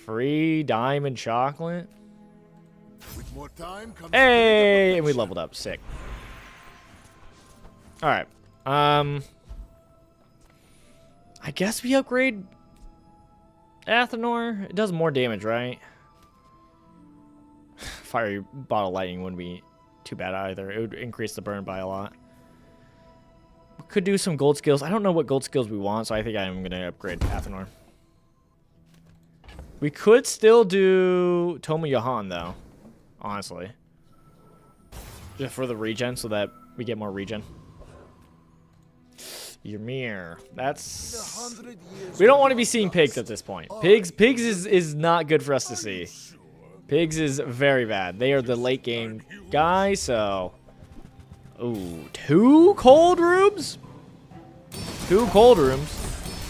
Free diamond chocolate? With more time comes Hey! And we leveled up. Sick. Alright. I guess we upgrade Athenor. It does more damage, right? Fiery bottle lightning wouldn't be too bad either. It would increase the burn by a lot. We could do some gold skills. I don't know what gold skills we want, so I think I'm going to upgrade Athenor. We could still do Toma Johan, though. Honestly. Just for the regen, so that we get more regen. Ymir. That's... We don't want to be seeing pigs at this point. Pigs is not good for us to see. Pigs is very bad. They are the late game guy, so... Ooh, 2 cold rooms? 2 cold rooms?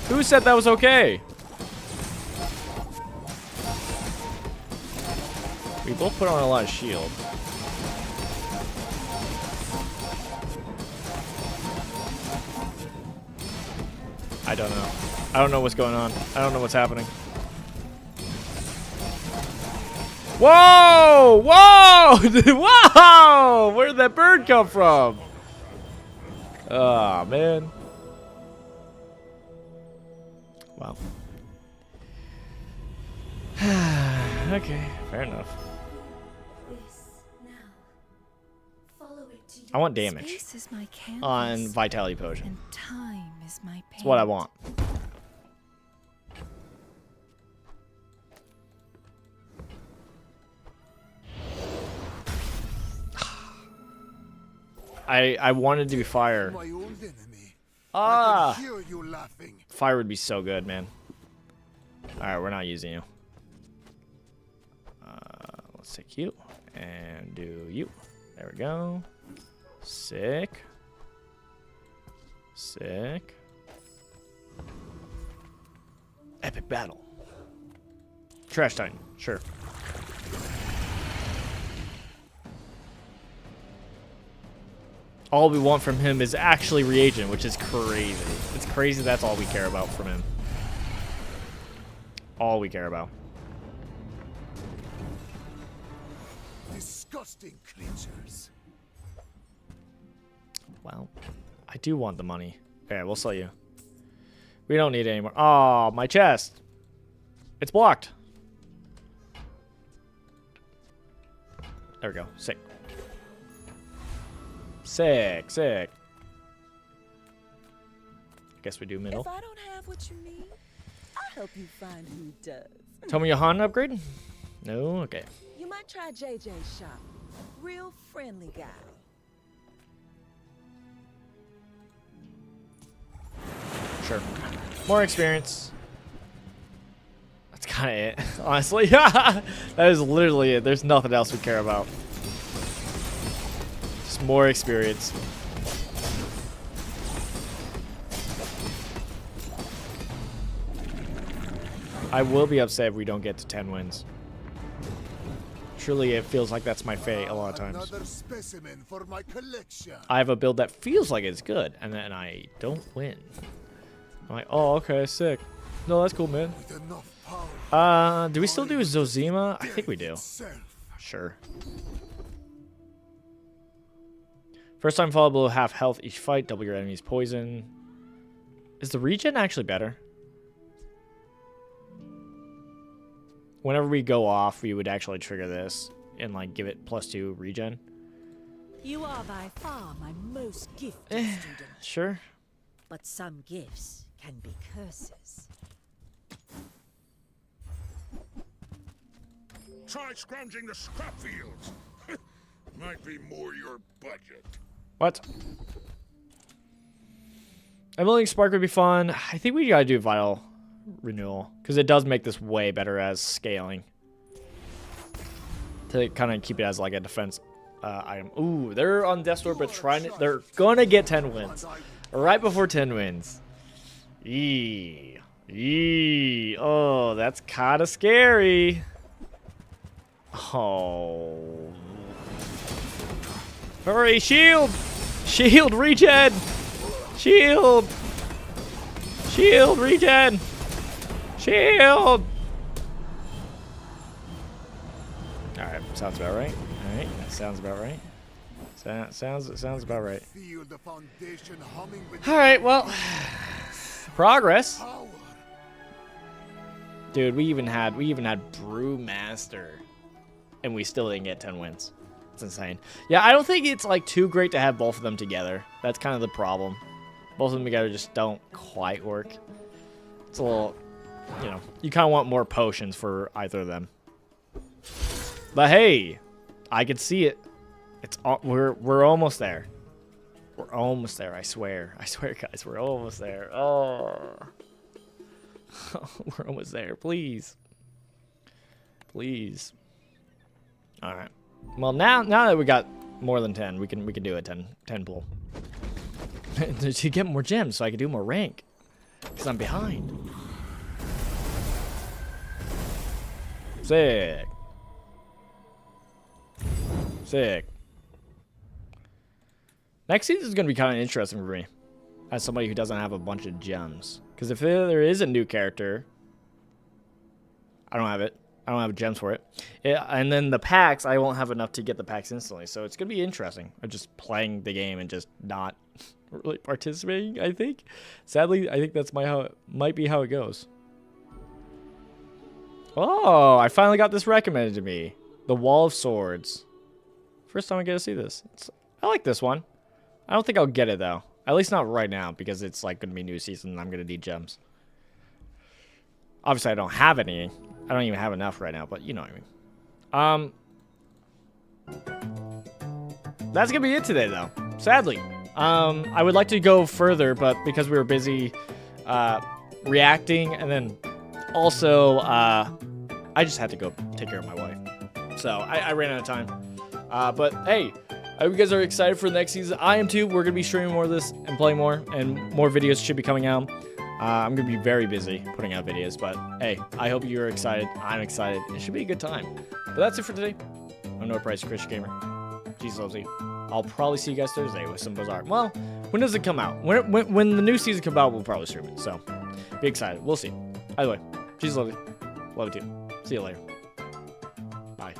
Who said that was okay? We both put on a lot of shield. I don't know. I don't know what's going on. I don't know what's happening. Whoa! Whoa! Whoa! Where did that bird come from? Oh, man. Wow. Okay, fair enough. I want damage on Vitality Potion. That's what I want. I wanted to be fire. Ah! Fire would be so good, man. Alright, we're not using you. Let's take you and do you. There we go. Sick. Sick. Epic battle. Trash Titan, sure. All we want from him is actually reagent, which is crazy. It's crazy that's all we care about from him. All we care about. Disgusting creatures. Well, I do want the money. Okay, we'll sell you. We don't need it anymore. Oh, my chest. It's blocked. There we go. Sick. Sick, sick. Guess we do middle. If I don't have what you need, I'll help you find who does. Tell me Johan upgrade? No? Okay. You might try JJ's shop. Real friendly guy. Sure. More experience. That's kind of it, honestly. That is literally it. There's nothing else we care about. Just more experience. I will be upset if we don't get to 10 wins. Truly, it feels like that's my fate a lot of times. Another specimen for my collection. I have a build that feels like it's good, and then I don't win. I'm like, oh, okay, sick. No, that's cool, man. Do we still do Zozima? I think we do. Sure. First time fall below half health each fight. Double your enemy's poison. Is the regen actually better? Whenever we go off, we would actually trigger this and like give it +2 regen. You are by far my most gifted student. Sure. But some gifts can be curses. Try scrounging the scrap fields. Might be more your budget. What? Evolving Spark would be fun. I think we gotta do Vital Renewal, because it does make this way better as scaling. To kind of keep it as like a defense item. Ooh, they're on death's door, but they're gonna get 10 wins. Right before 10 wins. Eee. Eee. Oh, that's kind of scary. Oh. Hurry, shield! Shield, regen! Shield! Shield, regen! Shield! Alright, sounds about right. Alright, that sounds about right. Sounds about right. Alright, well. Progress. Dude, we even had Brewmaster. And we still didn't get 10 wins. It's insane. Yeah, I don't think it's like too great to have both of them together. That's kind of the problem. Both of them together just don't quite work. It's a little, you know, you kind of want more potions for either of them. But hey, I can see it. It's we're almost there. We're almost there. I swear. I swear, guys, we're almost there. Oh, we're almost there. Please, please. All right. Well, now that we got more than 10, we can do a 10 pull. To get more gems so I can do more rank. Because I'm behind. Sick. Sick. Next season is going to be kind of interesting for me. As somebody who doesn't have a bunch of gems. Because if there is a new character, I don't have it. I don't have gems for it. And then the packs, I won't have enough to get the packs instantly. So it's going to be interesting. I'm just playing the game and just not really participating, I think. Sadly, I think that's might be how it goes. Oh, I finally got this recommended to me. The Wall of Swords. First time I get to see this. I like this one. I don't think I'll get it, though. At least not right now, because it's like going to be new season and I'm going to need gems. Obviously, I don't have any. I don't even have enough right now, but you know what I mean. That's going to be it today, though. Sadly. I would like to go further, but because we were busy reacting, and then also I just had to go take care of my wife. So I ran out of time. But hey, I hope you guys are excited for the next season. I am too. We're going to be streaming more of this and playing more, and more videos should be coming out. I'm going to be very busy putting out videos, but hey, I hope you're excited. I'm excited. It should be a good time. But that's it for today. I'm Noah Price, Christian Gamer. Jesus loves you. I'll probably see you guys Thursday with some Bazaar. Well, when does it come out? When the new season comes out, we'll probably stream it. So, be excited. We'll see. Either way, Jesus loves you. Love you too. See you later. Bye.